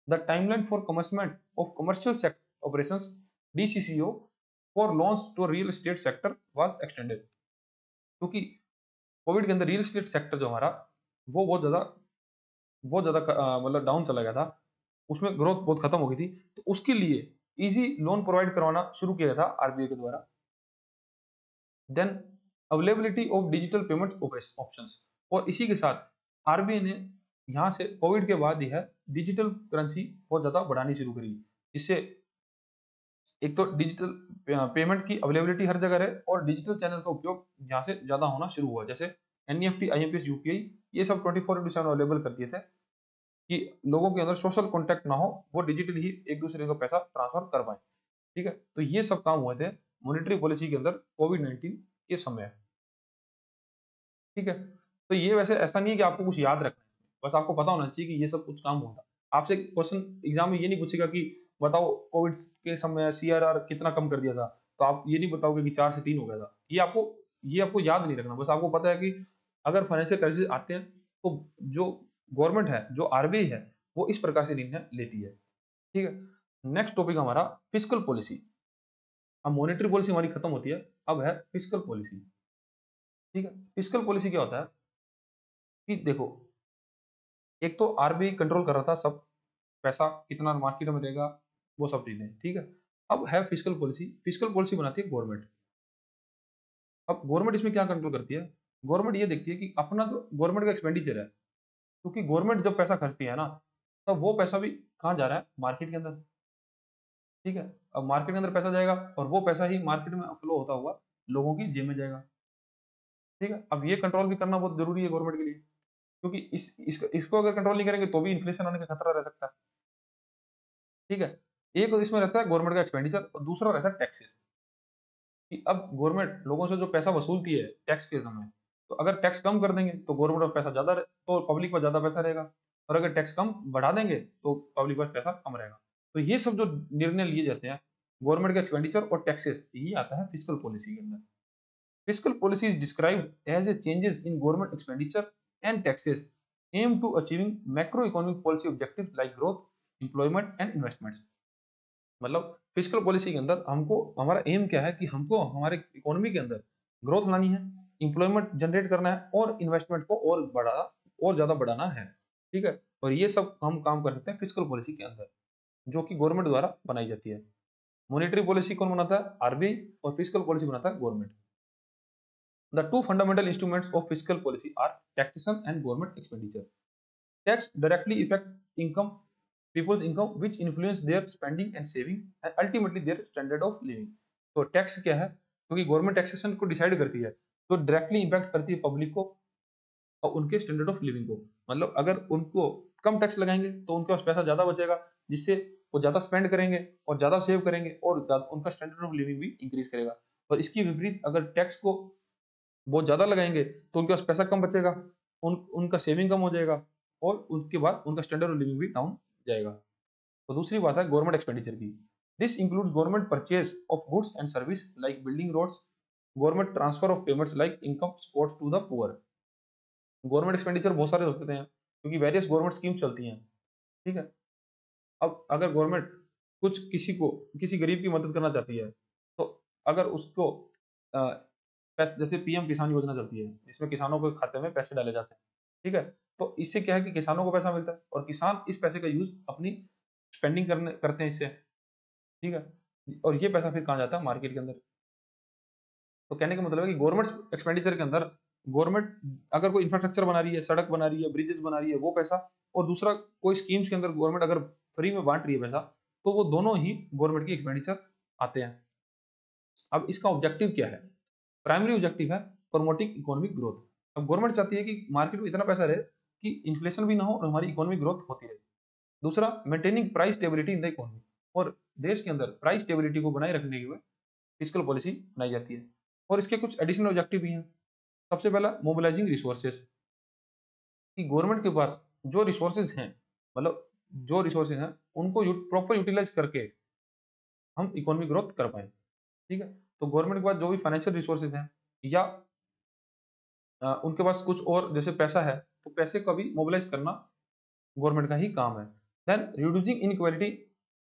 the timeline for commencement of commercial operations DCCO for loans to real estate sector was extended, क्योंकि कोविड के अंदर रियल एस्टेट सेक्टर जो हमारा वो बहुत ज्यादा मतलब डाउन चला गया था, उसमें ग्रोथ बहुत खत्म हो गई थी, तो उसके लिए इजी लोन प्रोवाइड करवाना शुरू किया था आरबीआई के द्वारा। Then availability of digital payment options, और इसी के साथ आरबीआई ने यहाँ से कोविड के बाद ही है डिजिटल करेंसी बहुत ज्यादा बढ़ानी शुरू करी। इससे एक तो डिजिटल पेमेंट की अवेलेबिलिटी हर जगह रहे और डिजिटल चैनल का उपयोग यहाँ से ज्यादा होना शुरू हुआ, जैसे एनईएफटी, आईएमपीएस, यूपीआई, ये सब 24/7 अवेलेबल कर दिए थे कि लोगों के अंदर सोशल कॉन्टैक्ट ना हो, वो डिजिटली ही एक दूसरे को पैसा ट्रांसफर कर पाए। ठीक है, तो ये सब काम हुए थे मॉनेटरी पॉलिसी के अंदर कोविड-19 के समय। ठीक है, तो ये वैसे ऐसा नहीं है कि आपको कुछ याद रखना है, बस आपको पता होना चाहिए कि ये सब कुछ काम हुआ था। आपसे क्वेश्चन एग्जाम में ये नहीं पूछेगा कि बताओ कोविड के समय सीआरआर कितना कम कर दिया था, तो आप ये नहीं बताओगे कि 4 से 3 हो गया था। ये आपको याद नहीं रखना, बस आपको पता है कि अगर फाइनेंशियल क्राइसिस आते हैं तो जो गवर्नमेंट है, जो आरबीआई है, वो इस प्रकार से निर्णय लेती है। ठीक है, नेक्स्ट टॉपिक हमारा फिस्कल पॉलिसी। अब मॉनेटरी पॉलिसी हमारी खत्म होती है, अब है फिस्कल पॉलिसी। ठीक है, फिस्कल पॉलिसी क्या होता है कि देखो, एक तो आरबीआई कंट्रोल कर रहा था सब, पैसा कितना मार्केट में रहेगा, वो सब चीजें। ठीक है, अब है फिस्कल पॉलिसी। फिस्कल पॉलिसी बनाती है गवर्नमेंट। अब गवर्नमेंट इसमें क्या कंट्रोल करती है, गवर्नमेंट ये देखती है कि अपना जो गवर्नमेंट का एक्सपेंडिचर है, क्योंकि गवर्नमेंट जब पैसा खर्चती है ना, तब वो पैसा भी कहाँ जा रहा है, मार्केट के अंदर। ठीक है, अब मार्केट के अंदर पैसा जाएगा और वो पैसा ही मार्केट में फ्लो होता हुआ लोगों की जेब में जाएगा। ठीक है, अब ये कंट्रोल भी करना बहुत जरूरी है गवर्नमेंट के लिए, क्योंकि इसको अगर कंट्रोल नहीं करेंगे तो भी इन्फ्लेशन आने का खतरा रह सकता है। ठीक है, एक तो इसमें रहता है गवर्नमेंट का एक्सपेंडिचर और दूसरा रहता है टैक्सेस, कि अब गवर्नमेंट लोगों से जो पैसा वसूलती है टैक्स के समय, तो अगर टैक्स कम कर देंगे तो गवर्नमेंट का पैसा तो पब्लिक पर ज्यादा पैसा रहेगा, और अगर टैक्स कम बढ़ा देंगे तो पब्लिक पर पैसा कम रहेगा। तो ये सब जो निर्णय लिए जाते हैं गवर्नमेंट का एक्सपेंडिचर और टैक्सेस, ये आता है फिस्कल पॉलिसी के अंदर। Fiscal policy is described as a changes in government expenditure and taxes aim to achieving macro economic policy objectives like growth, employment and investments. मतलब फिस्कल पॉलिसी के अंदर हमको, हमारा एम क्या है कि हमको हमारे इकोनॉमी के अंदर ग्रोथ लानी है, एम्प्लॉयमेंट जनरेट करना है और इन्वेस्टमेंट को और ज्यादा बढ़ाना है। ठीक है, और ये सब हम काम कर सकते हैं फिस्कल पॉलिसी के अंदर, जो कि गवर्नमेंट द्वारा बनाई जाती है। मॉनेटरी पॉलिसी कौन बनाता है, आरबीआई, और फिस्कल पॉलिसी बनाता है government. The two fundamental instruments of fiscal policy are taxation and government expenditure. Tax directly affect income, people's income, which influence their spending and saving and ultimately their standard of living। तो tax क्या है, क्योंकि government taxation को decide करती है, तो directly impact करती है पब्लिक को और उनके स्टैंडर्ड ऑफ लिविंग को। मतलब अगर उनको कम टैक्स लगाएंगे तो उनके पास पैसा ज्यादा बचेगा, जिससे वो ज्यादा स्पेंड करेंगे और ज्यादा सेव करेंगे और उनका स्टैंडर्ड ऑफ लिविंग भी इंक्रीज करेगा। और इसकी विपरीत अगर टैक्स को बहुत ज्यादा लगाएंगे तो उनके पास पैसा कम बचेगा, उनका सेविंग कम हो जाएगा और उसके बाद उनका स्टैंडर्ड ऑफ लिविंग भी डाउन जाएगा। तो दूसरी बात है गवर्नमेंट एक्सपेंडिचर की। This includes government purchase of goods and service like building roads, government transfer of payments like income supports to the poor. Government expenditure बहुत सारे होते हैं, क्योंकि वेरियस गवर्नमेंट स्कीम्स चलती हैं। ठीक है, अब अगर गवर्नमेंट कुछ किसी गरीब की मदद करना चाहती है, तो अगर उसको जैसे पीएम किसान योजना चलती है जिसमें किसानों के खाते में पैसे डाले जाते हैं। ठीक है, तो इससे क्या है कि किसानों को पैसा मिलता है और किसान इस पैसे का यूज अपनी स्पेंडिंग करते हैं इससे। ठीक है, और ये पैसा फिर कहाँ जाता है, मार्केट के अंदर। तो कहने का मतलब है कि गवर्नमेंट एक्सपेंडिचर के अंदर गवर्नमेंट अगर कोई इंफ्रास्ट्रक्चर बना रही है, सड़क बना रही है, ब्रिजेस बना रही है, वो पैसा, और दूसरा कोई स्कीम्स के अंदर गवर्नमेंट अगर फ्री में बांट रही है पैसा, तो वो दोनों ही गवर्नमेंट की एक्सपेंडिचर आते हैं। अब इसका ऑब्जेक्टिव क्या है, प्राइमरी ऑब्जेक्टिव है प्रमोटिंग इकोनॉमिक ग्रोथ। अब गवर्नमेंट चाहती है कि मार्केट में इतना पैसा रहे कि इन्फ्लेशन भी ना हो और हमारी इकोनॉमिक ग्रोथ होती रहे। दूसरा, maintaining price stability in the economy, और देश के अंदर प्राइस स्टेबिलिटी को बनाए रखने के लिए फिस्कल पॉलिसी बनाई जाती है। और इसके कुछ एडिशनल ऑब्जेक्टिव भी हैं। सबसे पहला, मोबिलाइजिंग रिसोर्सेज, कि गवर्नमेंट के पास जो रिसोर्सेज हैं, मतलब जो रिसोर्सेज हैं उनको प्रॉपर यूटिलाइज करके हम इकोनॉमिक ग्रोथ कर पाए। ठीक है, तो गवर्नमेंट के पास जो भी फाइनेंशियल रिसोर्सेज हैं या उनके पास कुछ और जैसे पैसा है, तो पैसे को भी मोबिलाइज करना गवर्नमेंट का ही काम है। Then reducing inequality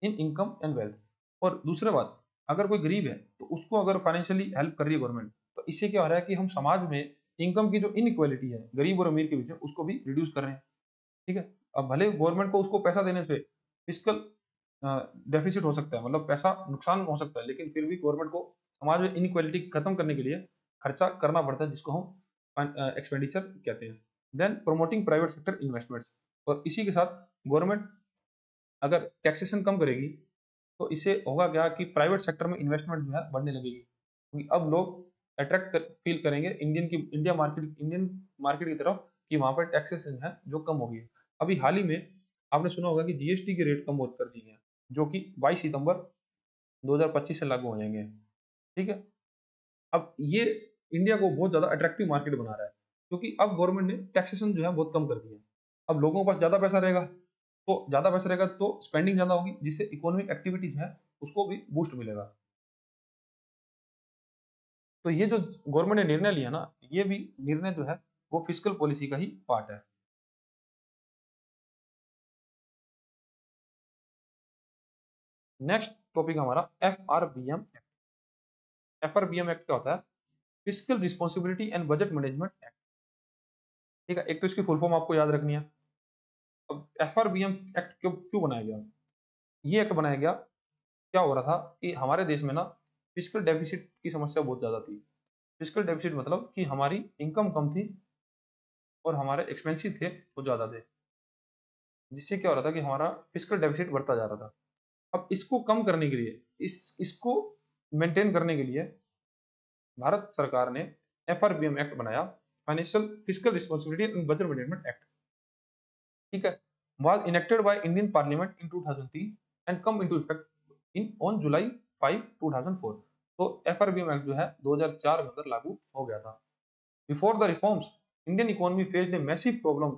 in income and wealth, और दूसरा बात, अगर कोई गरीब है तो उसको अगर फाइनेंशियली हेल्प कर रही है गवर्नमेंट, तो इससे क्या हो रहा है कि हम समाज में इनकम की जो इनइक्वालिटी है गरीब और अमीर के बीच में, उसको भी रिड्यूस कर रहे हैं। ठीक है, अब भले गवर्नमेंट को उसको पैसा देने से फिजिकल डेफिसिट हो सकता है, मतलब पैसा नुकसान हो सकता है, लेकिन फिर भी गवर्नमेंट को समाज में इनइक्वालिटी खत्म करने के लिए खर्चा करना पड़ता है, जिसको हम एक्सपेंडिचर कहते हैं। Then promoting private sector investments, और इसी के साथ गवर्नमेंट अगर टैक्सेशन कम करेगी तो इससे होगा क्या कि प्राइवेट सेक्टर में इन्वेस्टमेंट जो है बढ़ने लगेगी, क्योंकि अब लोग फील करेंगे इंडियन मार्केट की तरफ, कि वहां पर टैक्सेशन है जो कम होगी। अभी हाल ही में आपने सुना होगा कि जीएसटी के रेट कम बहुत कर दिए हैं, जो कि 22 सितंबर 2025 से लागू हो जाएंगे। ठीक है, अब ये इंडिया को बहुत ज्यादा अट्रैक्टिव मार्केट बना रहा है, क्योंकि अब गवर्नमेंट ने टैक्सेशन जो है बहुत कम कर दिया है। अब लोगों के पास ज्यादा पैसा रहेगा तो स्पेंडिंग ज्यादा होगी, जिससे इकोनॉमिक एक्टिविटीज है उसको भी बूस्ट मिलेगा। तो ये जो गवर्नमेंट ने निर्णय लिया ना, ये भी निर्णय जो है वो फिस्कल पॉलिसी का ही पार्ट है। नेक्स्ट टॉपिक हमारा एफआरबीएम एक्ट। एफआरबीएम एक्ट क्या होता है? Fiscal responsibility and budget management act. ठीक है, एक तो इसकी फुल फॉर्म आपको याद रखनी है। अब एफआरबीएम एक्ट क्यों क्यों बनाया गया? ये एक्ट बनाया गया, क्या हो रहा था कि हमारे देश में ना फिस्कल डेफिसिट की समस्या बहुत ज्यादा थी। फिस्कल डेफिसिट मतलब कि हमारी इनकम कम थी और हमारे एक्सपेंसिव थे वो ज्यादा थे, जिससे क्या हो रहा था कि हमारा फिस्कल डेफिसिट बढ़ता जा रहा था। अब इसको कम करने के लिए, इसको मेंटेन करने के लिए भारत सरकार ने एफआरबीएम एक्ट बनाया, financial fiscal responsibility and budget management act. ठीक है, was enacted by Indian Parliament in 2003 and come into effect on July 5, 2004। तो एफआरबीएम एक्ट जो है 2004 में अंदर लागू हो गया था। Before the reforms, Indian economy faced a massive problem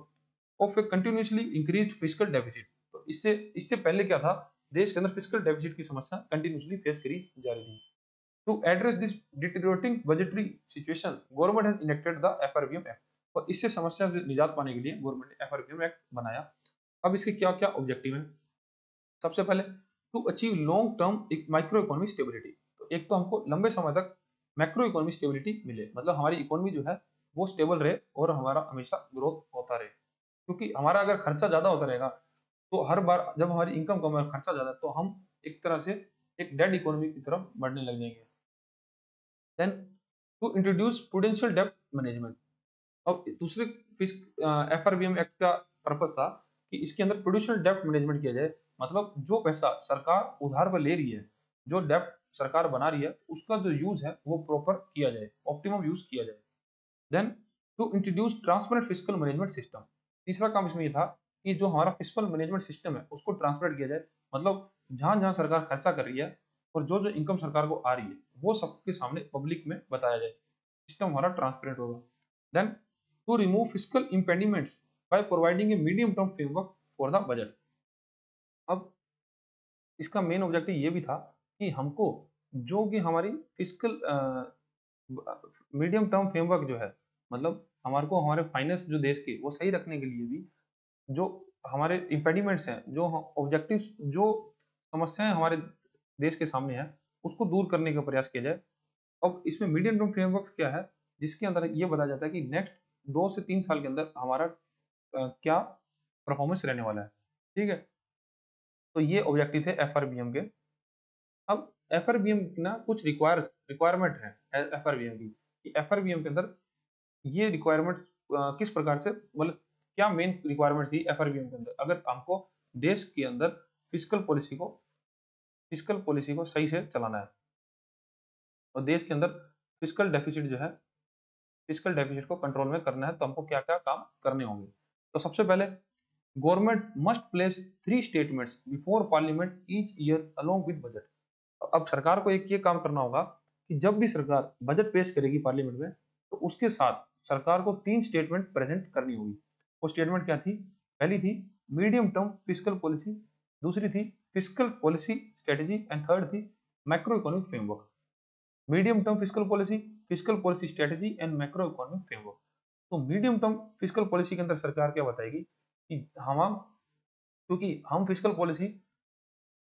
of A continuously increased fiscal deficit. तो इससे इससे पहले क्या था, देश के अंदर फिस्कल डेफिसिट की समस्या कंटिन्यूअसली फेस करी जा रही थी। To address this deteriorating budgetary situation, government has enacted the FRBM act. और इससे समस्या से निजात पाने के लिए गवर्नमेंट ने एफआरबीएम एक्ट बनाया। अब इसके क्या क्या ऑब्जेक्टिव हैं? सबसे पहले, to achieve long term micro economic stability. तो एक तो हमको लंबे समय तक मैक्रो इकोनॉमिक स्टेबिलिटी मिले, मतलब हमारी इकोनॉमी जो है वो स्टेबल रहे और हमारा हमेशा ग्रोथ होता रहे। क्योंकि हमारा अगर खर्चा ज्यादा होता रहेगा, तो हर बार जब हमारी इनकम कम है, खर्चा ज्यादा है, तो हम एक तरह से एक डेड इकोनॉमी की तरफ बढ़ने लग जाएंगे। देन टू इंट्रोड्यूस प्रूडेंशियल डेब्ट मैनेजमेंट। अब दूसरे एफआरबीएम एक्ट का पर्पस था कि इसके अंदर प्रूडेंशियल डेब्ट मैनेजमेंट किया जाए, मतलब जो पैसा सरकार उधार पर ले रही है, जो डेब्ट सरकार बना रही है, उसका जो यूज है वो प्रॉपर किया जाए, ऑप्टिमम यूज किया जाए। Then to introduce transparent fiscal management system. तीसरा काम इसमें ये था कि जो हमारा फिस्कल मैनेजमेंट सिस्टम है उसको ट्रांसपेरेंट किया जाए, मतलब जहां जहां सरकार खर्चा कर रही है और जो जो इनकम सरकार को आ रही है वो सबके सामने पब्लिक में बताया जाए, सिस्टम हमारा ट्रांसपेरेंट होगा। Then to remove fiscal impediments by providing a medium term framework for the budget. अब इसका मेन ऑब्जेक्टिव ये भी था कि हमको जो कि हमारी फिस्कल मीडियम टर्म फ्रेमवर्क जो है, मतलब हमारे को हमारे फाइनेंस जो देश के वो सही रखने के लिए भी जो हमारे इम्पेडिमेंट्स हैं, जो ऑब्जेक्टिव्स, जो समस्याएं हमारे देश के सामने हैं, उसको दूर करने का प्रयास किया जाए। अब इसमें मीडियम टर्म फ्रेमवर्क क्या है, जिसके अंदर ये बताया जाता है कि नेक्स्ट 2 से 3 साल के अंदर हमारा क्या परफॉर्मेंस रहने वाला है। ठीक है, तो ये ऑब्जेक्टिव थे एफआरबीएम के। अब एफआरबीएम ना कुछ रिक्वायरमेंट है एफआरबीएम की, कि एफआरबीएम के अंदर ये रिक्वायरमेंट किस प्रकार से, मतलब क्या मेन रिक्वायरमेंट थी एफआरबीएम के अंदर, अगर हमको देश के अंदर फिस्कल पॉलिसी को सही से चलाना है और देश के अंदर फिस्कल डेफिसिट जो है, फिस्कल डेफिसिट को कंट्रोल में करना है, तो हमको क्या क्या काम करने होंगे। तो सबसे पहले, government must place 3 statements before parliament each year along with budget. अब सरकार को एक ये काम करना होगा कि जब भी सरकार बजट पेश करेगी पार्लियामेंट में, तो उसके साथ सरकार को 3 स्टेटमेंट प्रेजेंट करनी होगी। वो स्टेटमेंट क्या थी? पहली थी मीडियम टर्म फिस्कल पॉलिसी, दूसरी थी fiscal policy strategy, and third थी macro economic framework. Medium term fiscal policy strategy and macro economic framework. तो मीडियम टर्म फिस्कल पॉलिसी के अंदर सरकार क्या बताएगी कि हम, क्योंकि हम फिस्कल पॉलिसी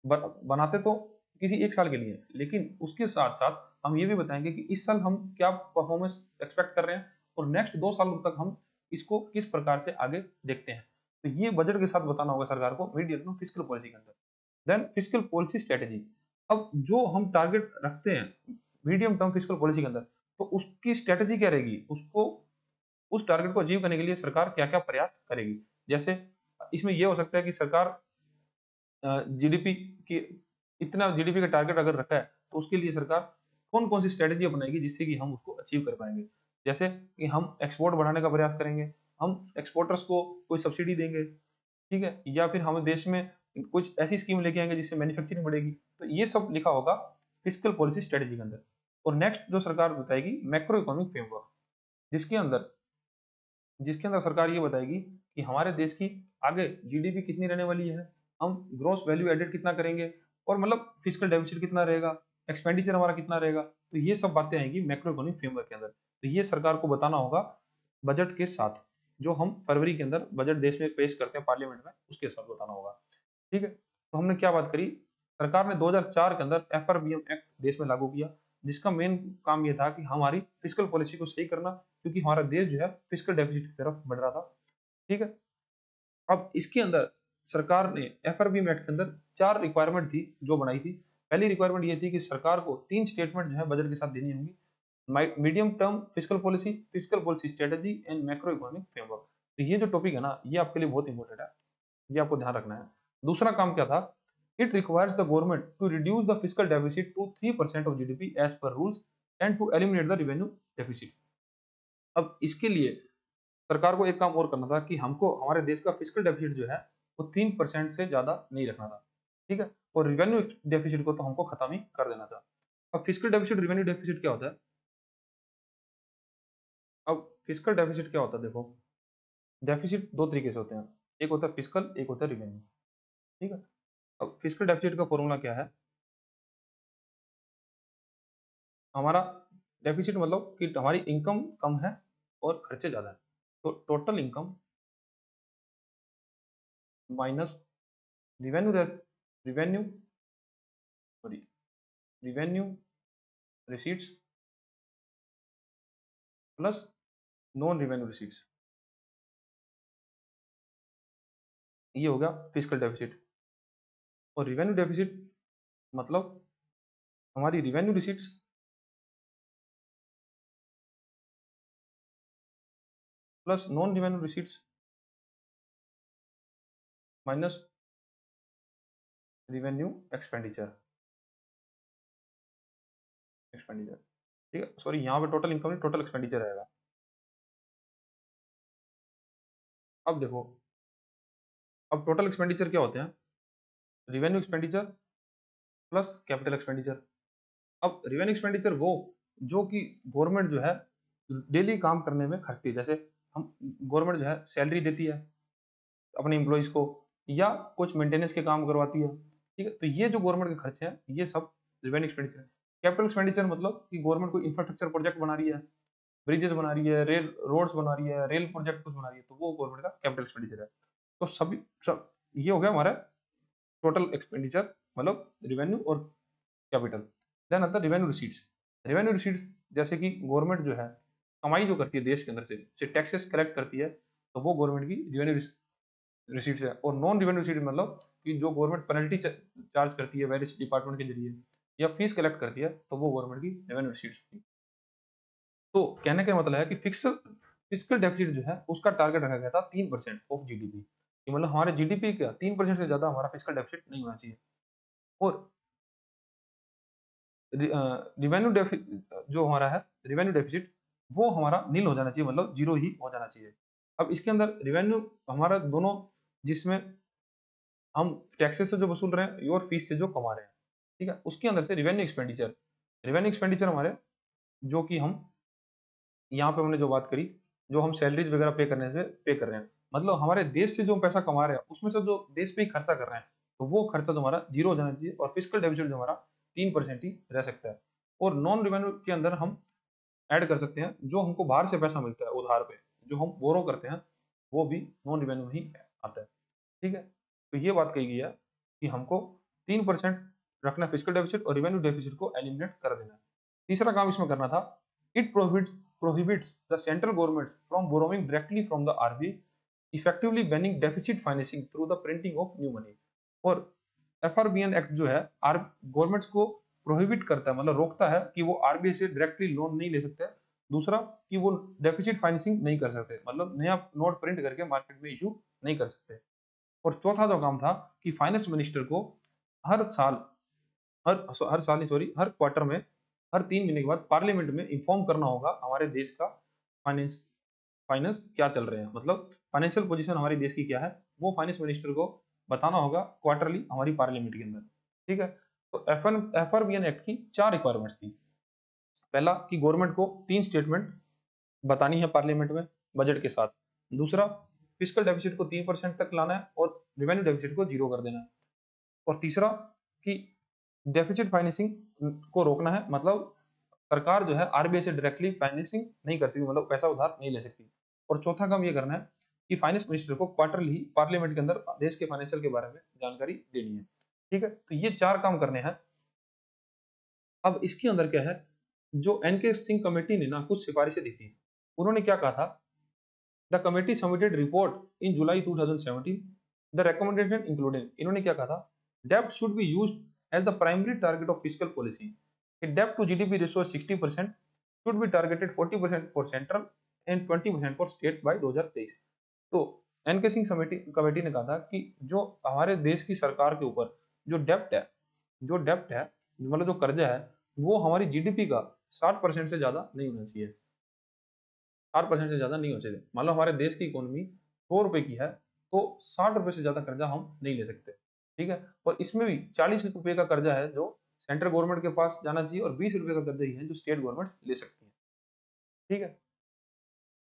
बनाते तो किसी एक साल के लिए, लेकिन उसके साथ साथ हम ये भी बताएंगे कि इस साल हम क्या परफॉर्मेंस एक्सपेक्ट कर रहे हैं और नेक्स्ट 2 सालों तक हम इसको किस प्रकार से आगे देखते हैं। तो ये बजट के साथ बताना होगा सरकार को मिड ईयर में फिस्कल पॉलिसी के अंदर। Then fiscal policy strategy. अब जो हम टारगेट रखते हैं मीडियम टर्म फिस्कल पॉलिसी के अंदर, तो उसकी स्ट्रेटेजी क्या रहेगी, उसको उस टारगेट को अचीव करने के लिए सरकार क्या-क्या प्रयास करेगी। जैसे इसमें ये हो सकता है कि सरकार जीडीपी की इतना जीडीपी का टारगेट अगर रखा है, तो उसके लिए सरकार कौन-कौन सी स्ट्रेटेजी अपनाएगी जिससे कि हम उसको अचीव कर पाएँगे। जैसे कि हम एक्सपोर्ट बढ़ाने का प्रयास करेंगे, हम एक्सपोर्टर्स को कोई सब्सिडी देंगे, ठीक है? या फिर हम देश में कुछ ऐसी स्कीम लेके आएँगे जिससे मैन्युफैक्चरिंग बढ़ेगी। तो ये सब लिखा होगा फिस्कल पॉलिसी स्ट्रेटेजी के अंदर। और नेक्स्ट जो सरकार बताएगी मैक्रो इकोनॉमिक फ्रेमवर्क, जिसके अंदर जिसके अंदर सरकार ये बताएगी कि हमारे देश की आगे जीडीपी कितनी रहने वाली है, हम ग्रॉस वैल्यू एडेड कितना करेंगे और मतलब फिस्कल डेफिसिट कितना रहेगा, एक्सपेंडिचर हमारा कितना रहेगा। तो ये सब बातें आएंगी मैक्रो इकोनॉमिक फ्रेमवर्क के अंदर। तो ये सरकार को बताना होगा बजट के साथ, जो हम फरवरी के अंदर बजट देश में पेश करते हैं पार्लियामेंट में, उसके साथ बताना होगा। ठीक है? तो हमने क्या बात करी, सरकार ने 2004 के अंदर एफआरबीएम एक्ट देश में लागू किया, जिसका मेन काम ये था कि हमारी फिस्कल पॉलिसी को सही करना, क्योंकि हमारा देश जो है फिस्कल डेफिसिट की तरफ बढ़ रहा था। ठीक है? अब इसके अंदर सरकार ने एफआरबीएम एक्ट के अंदर 4 रिक्वायरमेंट थी जो बनाई थी। पहली रिक्वायरमेंट ये थी कि सरकार को 3 स्टेटमेंट जो है बजट के साथ देनी होंगी। Medium term fiscal policy strategy and macro economic framework. तो ये जो टॉपिक है ना, ये आपके लिए बहुत इंपॉर्टेंट है, ये आपको ध्यान रखना है। दूसरा काम क्या था, it requires the government to reduce the fiscal deficit to 3% of GDP as per rules and to eliminate the revenue deficit. अब इसके लिए सरकार को एक काम और करना था कि हमको हमारे देश का फिस्कल डेफिसिट जो है वो 3% से ज्यादा नहीं रखना था। ठीक है? और रेवेन्यू डेफिसिट को तो हमको खत्म ही कर देना था। अब फिस्कल डेफिसिट रेवेन्यू डेफिसिट क्या होता है? अब फिस्कल डेफिसिट क्या होता है, देखो, डेफिसिट दो तरीके से होते हैं, एक होता है फिस्कल, एक होता है रेवेन्यू। ठीक है? अब फिस्कल डेफिसिट का फॉर्मूला क्या है, हमारा डेफिसिट मतलब कि हमारी इनकम कम है और खर्चे ज्यादा है। तो total income minus revenue revenue sorry revenue receipts plus non revenue receipts, ये हो गया फिस्कल डेफिसिट। और रिवेन्यू डेफिसिट मतलब हमारी revenue receipts plus non revenue receipts minus revenue expenditure expenditure ठीक है, सॉरी यहाँ पे टोटल इनकम नहीं, टोटल एक्सपेंडिचर आएगा। अब देखो, अब टोटल एक्सपेंडिचर क्या होते हैं, revenue expenditure plus capital expenditure. अब रिवेन्यू एक्सपेंडिचर वो जो कि गवर्नमेंट जो है डेली काम करने में खर्चती है, जैसे हम गवर्नमेंट जो है सैलरी देती है अपने एम्प्लॉइज को, या कुछ मेंटेनेंस के काम करवाती है। ठीक है? तो ये जो गवर्नमेंट के खर्चे हैं ये सब रिवेन्यू एक्सपेंडिचर है। कैपिटल एक्सपेंडिचर मतलब कि गवर्नमेंट कोई इंफ्रास्ट्रक्चर प्रोजेक्ट बना रही है, ब्रिजेस बना रही है, रेल रोड्स बना रही है, रेल प्रोजेक्ट कुछ बना रही है, तो वो गवर्नमेंट का कैपिटल एक्सपेंडिचर है। तो सभी सब ये हो गया हमारा टोटल एक्सपेंडिचर, मतलब रिवेन्यू और कैपिटल। देन आता है रिवेन्यू रिसीट्स। रिवेन्यू रिसीट्स जैसे कि गवर्नमेंट जो है कमाई जो करती है देश के अंदर से टैक्सेस कलेक्ट करती है, तो वो गवर्नमेंट की रिवेन्यू रिसीट्स है। और नॉन रिवेन्यू रिसीट मतलब कि जो गवर्नमेंट पेनल्टी चार्ज करती है वेरियस डिपार्टमेंट के जरिए या फीस कलेक्ट करती है, तो वो गवर्नमेंट की रेवेन्यू रिसीट्स होती है। तो कहने का मतलब है कि फिस्कल डेफिसिट जो है उसका टारगेट रखा गया था 3% ऑफ जीडीपी, कि मतलब हमारे जीडीपी का 3% से ज्यादा हमारा फिस्कल डेफिसिट नहीं होना चाहिए। और रिवेन्यू डेफिसिट जो हमारा है, रिवेन्यू डेफिसिट वो हमारा नील हो जाना चाहिए, मतलब जीरो ही हो जाना चाहिए। अब इसके अंदर रिवेन्यू हमारा दोनों, जिसमें हम टैक्सेस से जो वसूल रहे हैं और फीस से जो कमा रहे हैं, ठीक है, उसके अंदर से रिवेन्यू एक्सपेंडिचर हमारे जो कि हम यहाँ पे हमने जो बात करी, जो हम सैलरीज वगैरह पे करने से पे कर रहे हैं, मतलब हमारे देश से जो हम पैसा कमा रहे हैं उसमें से जो देश पे ही खर्चा कर रहे हैं, तो वो खर्चा तो हमारा जीरो हो जाना चाहिए और फिस्कल डेफिसिट जो हमारा 3% ही रह सकता है। और नॉन रिवेन्यू के अंदर हम ऐड कर सकते हैं जो हमको बाहर से पैसा मिलता है उधार पे, जो हम बोरो करते हैं, वो भी नॉन रिवेन्यू में ही आता है। ठीक है? तो ये बात कही गई है कि हमको 3% रखना फिजिकल डेफिसिट और रेवेन्यू डेफिसिट को एलिमिनेट कर देना। तीसरा काम इसमें करना था, it prohibits the central government from borrowing directly from the RBI, effectively banning deficit financing through the printing of new money। और FRBN एक्ट जो है गवर्नमेंट्स को प्रोहिबिट करता है, मतलब रोकता है कि वो आरबीआई से डायरेक्टली लोन नहीं ले सकते। दूसरा कि वो डेफिसिट फाइनेंसिंग नहीं कर सकते, मतलब नया नोट प्रिंट करके मार्केट में इशू नहीं कर सकते। और चौथा जो काम था कि फाइनेंस मिनिस्टर को हर साल हर साल नहीं सॉरी हर क्वार्टर में हर 3 महीने के बाद पार्लियामेंट में इन्फॉर्म करना होगा हमारे देश का फाइनेंस फाइनेंस क्या चल रहे हैं, मतलब फाइनेंशियल पोजीशन हमारे देश की क्या है, वो फाइनेंस मिनिस्टर को बताना होगा क्वार्टरली हमारी पार्लियामेंट के अंदर। ठीक है, तो एफआरबीएन एक्ट की 4 रिक्वायरमेंट्स थी। पहला कि गवर्नमेंट को 3 स्टेटमेंट बतानी है पार्लियामेंट में बजट के साथ। दूसरा, फिजिकल डेफिसिट को 3% तक लाना है और रेवेन्यू डेफिसिट को 0 कर देना है। और तीसरा कि डेफिसिट फाइनेंसिंग को रोकना है, मतलब सरकार जो है आरबीआई से डायरेक्टली फाइनेंसिंग नहीं कर सकती, मतलब पैसा उधार नहीं ले सकती। और चौथा काम ये करना है कि फाइनेंस मिनिस्टर को क्वार्टरली पार्लियामेंट के अंदर देश के फाइनेंशियल के बारे में जानकारी देनी है। ठीक है, तो ये 4 काम करने हैं। अब इसके अंदर क्या है, जो एनके सिंह कमेटी ने ना कुछ सिफारिशें दी थी। उन्होंने क्या कहा था, the committee submitted report in July 2017, the recommendation including, इन्होंने क्या कहा था, डेब्ट should be used as the primary target of fiscal policy, डेब्ट to GDP ratio 60% should be targeted 40% for central and 20% for state by 2023। तो N K Singh committee ने कहा था कि जो हमारे देश की सरकार के ऊपर जो डेप्ट है मतलब जो कर्जा है, वो हमारी जीडीपी का 60% से ज्यादा नहीं होना चाहिए। 60% से ज्यादा नहीं होना चाहिए, मान लो हमारे देश की इकोनॉमी 100 रुपए की है, तो 60 रुपए से ज्यादा कर्जा हम नहीं ले सकते। ठीक है, और इसमें भी 40 रुपए का कर्जा है जो सेंट्रल गवर्नमेंट के पास जाना चाहिए और 20 रुपए का कर्जा ही है जो स्टेट गवर्नमेंट ले सकती है। ठीक है,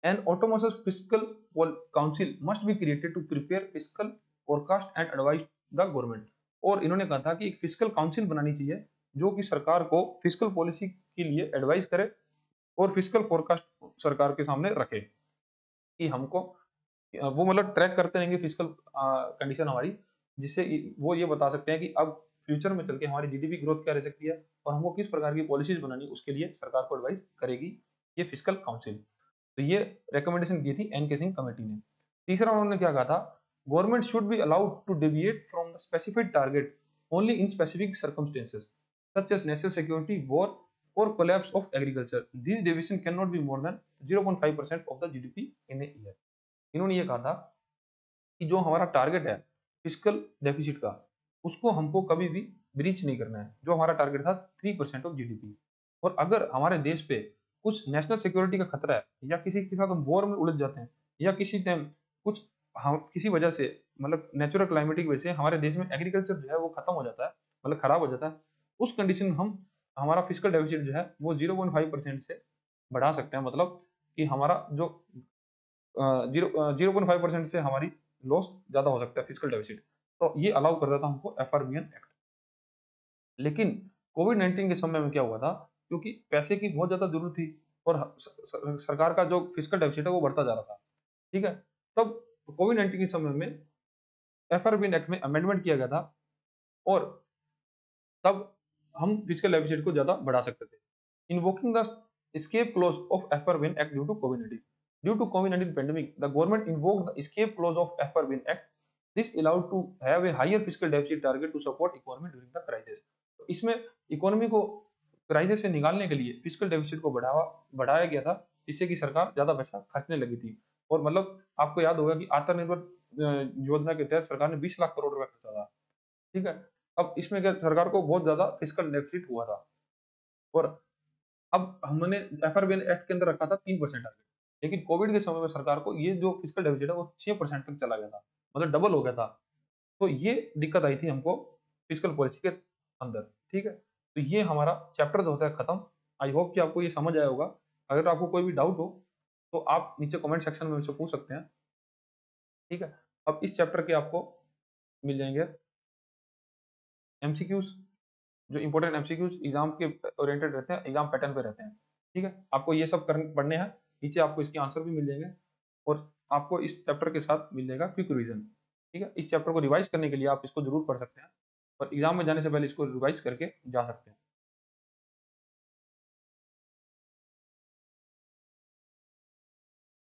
N autonomous fiscal council must be created to prepare fiscal forecast and advise the government। और इन्होंने कहा था कि एक फिजिकल काउंसिल बनानी चाहिए जो कि सरकार को फिजिकल पॉलिसी के लिए एडवाइस करे और फिजिकल फोरकास्ट सरकार के सामने रखे कि हमको वो मतलब ट्रैक करते रहेंगे फिजिकल कंडीशन हमारी, जिससे वो ये बता सकते हैं कि अब फ्यूचर में चल के हमारी जीडीपी ग्रोथ क्या रह सकती है और हमको किस प्रकार की पॉलिसीज बनानी, उसके लिए सरकार को एडवाइस करेगी ये फिजिकल काउंसिल। तो ये रिकमेंडेशन दी थी एनके सिंह कमेटी ने। तीसरा उन्होंने क्या कहा था, government should be allowed to deviate from the specific target only in specific circumstances such as national security, war और collapse of agriculture. This deviation can not be more than 0.5% of the GDP in a year. इन्होंने ये कहा था कि जो हमारा target है physical deficit का, उसको हमको कभी भी ब्रीच नहीं करना है। जो हमारा टारगेट था 3% ऑफ जीडीपी, और अगर हमारे देश पे कुछ नेशनल सिक्योरिटी का खतरा है या किसी के साथ हम वॉर में उलझ जाते हैं या किसी टाइम कुछ हम किसी वजह से मतलब नेचुरल क्लाइमेटिक वजह से हमारे देश में एग्रीकल्चर जो है वो खत्म हो जाता है, मतलब खराब हो जाता है, उस कंडीशन में हम हमारा फिजिकल डेफिसिट जो है वो 0.5% से बढ़ा सकते हैं। मतलब कि हमारा जो 0.5% से हमारी लॉस ज्यादा हो सकता है फिजिकल डेफिसिट। तो ये अलाउ करता था हमको एफआरबीएन एक्ट। लेकिन कोविड-19 के समय में क्या हुआ था, क्योंकि पैसे की बहुत ज्यादा जरूरत थी और सरकार का जो फिजिकल डेफिसिट है वो बढ़ता जा रहा था। ठीक है, तब कोविड-19 के समय में एफआरबीएन एक्ट में अमेंडमेंट किया गया था और तब हम फिजिकल डेफिसिट को ज्यादा बढ़ा सकते थे। Invoking the escape clause of FRBN Act due to COVID-19। Due to COVID-19 pandemic, the government invoked the escape clause of FRBN Act. This allowed to have a higher fiscal deficit target to support economy during the crisis। तो इसमें economy को crisis से निकालने के लिए physical deficit को बढ़ाया गया था, जिससे कि सरकार ज्यादा पैसा खर्चने लगी थी। और मतलब आपको याद होगा कि आत्मनिर्भर योजना के तहत सरकार ने 20 लाख करोड़ रुपए खर्चा था। ठीक है, अब इसमें क्या सरकार को बहुत ज्यादा फिजिकल डेफिसिट हुआ था और अब हमने एफआरबीएन एक्ट के अंदर रखा था 3% टारगेट, लेकिन कोविड के समय में सरकार को ये जो फिजिकल डेफिसिट है वो 6% तक चला गया था, मतलब डबल हो गया था। तो ये दिक्कत आई थी हमको फिजिकल पॉलिसी के अंदर। ठीक है, तो ये हमारा चैप्टर जो होता है खत्म। आई होप कि आपको ये समझ आया होगा। अगर आपको कोई भी डाउट हो तो आप नीचे कमेंट सेक्शन में मुझसे पूछ सकते हैं। ठीक है, अब इस चैप्टर के आपको मिल जाएंगे एमसीक्यूज, जो इंपॉर्टेंट एमसीक्यूज एग्जाम के ओरिएंटेड रहते हैं, एग्जाम पैटर्न पे रहते हैं। ठीक है, आपको ये सब पढ़ने हैं। नीचे आपको इसके आंसर भी मिल जाएंगे और आपको इस चैप्टर के साथ मिल जाएगा क्विक रिवीजन। ठीक है, इस चैप्टर को रिवाइज करने के लिए आप इसको जरूर पढ़ सकते हैं। और एग्ज़ाम में जाने से पहले इसको रिवाइज़ करके जा सकते हैं।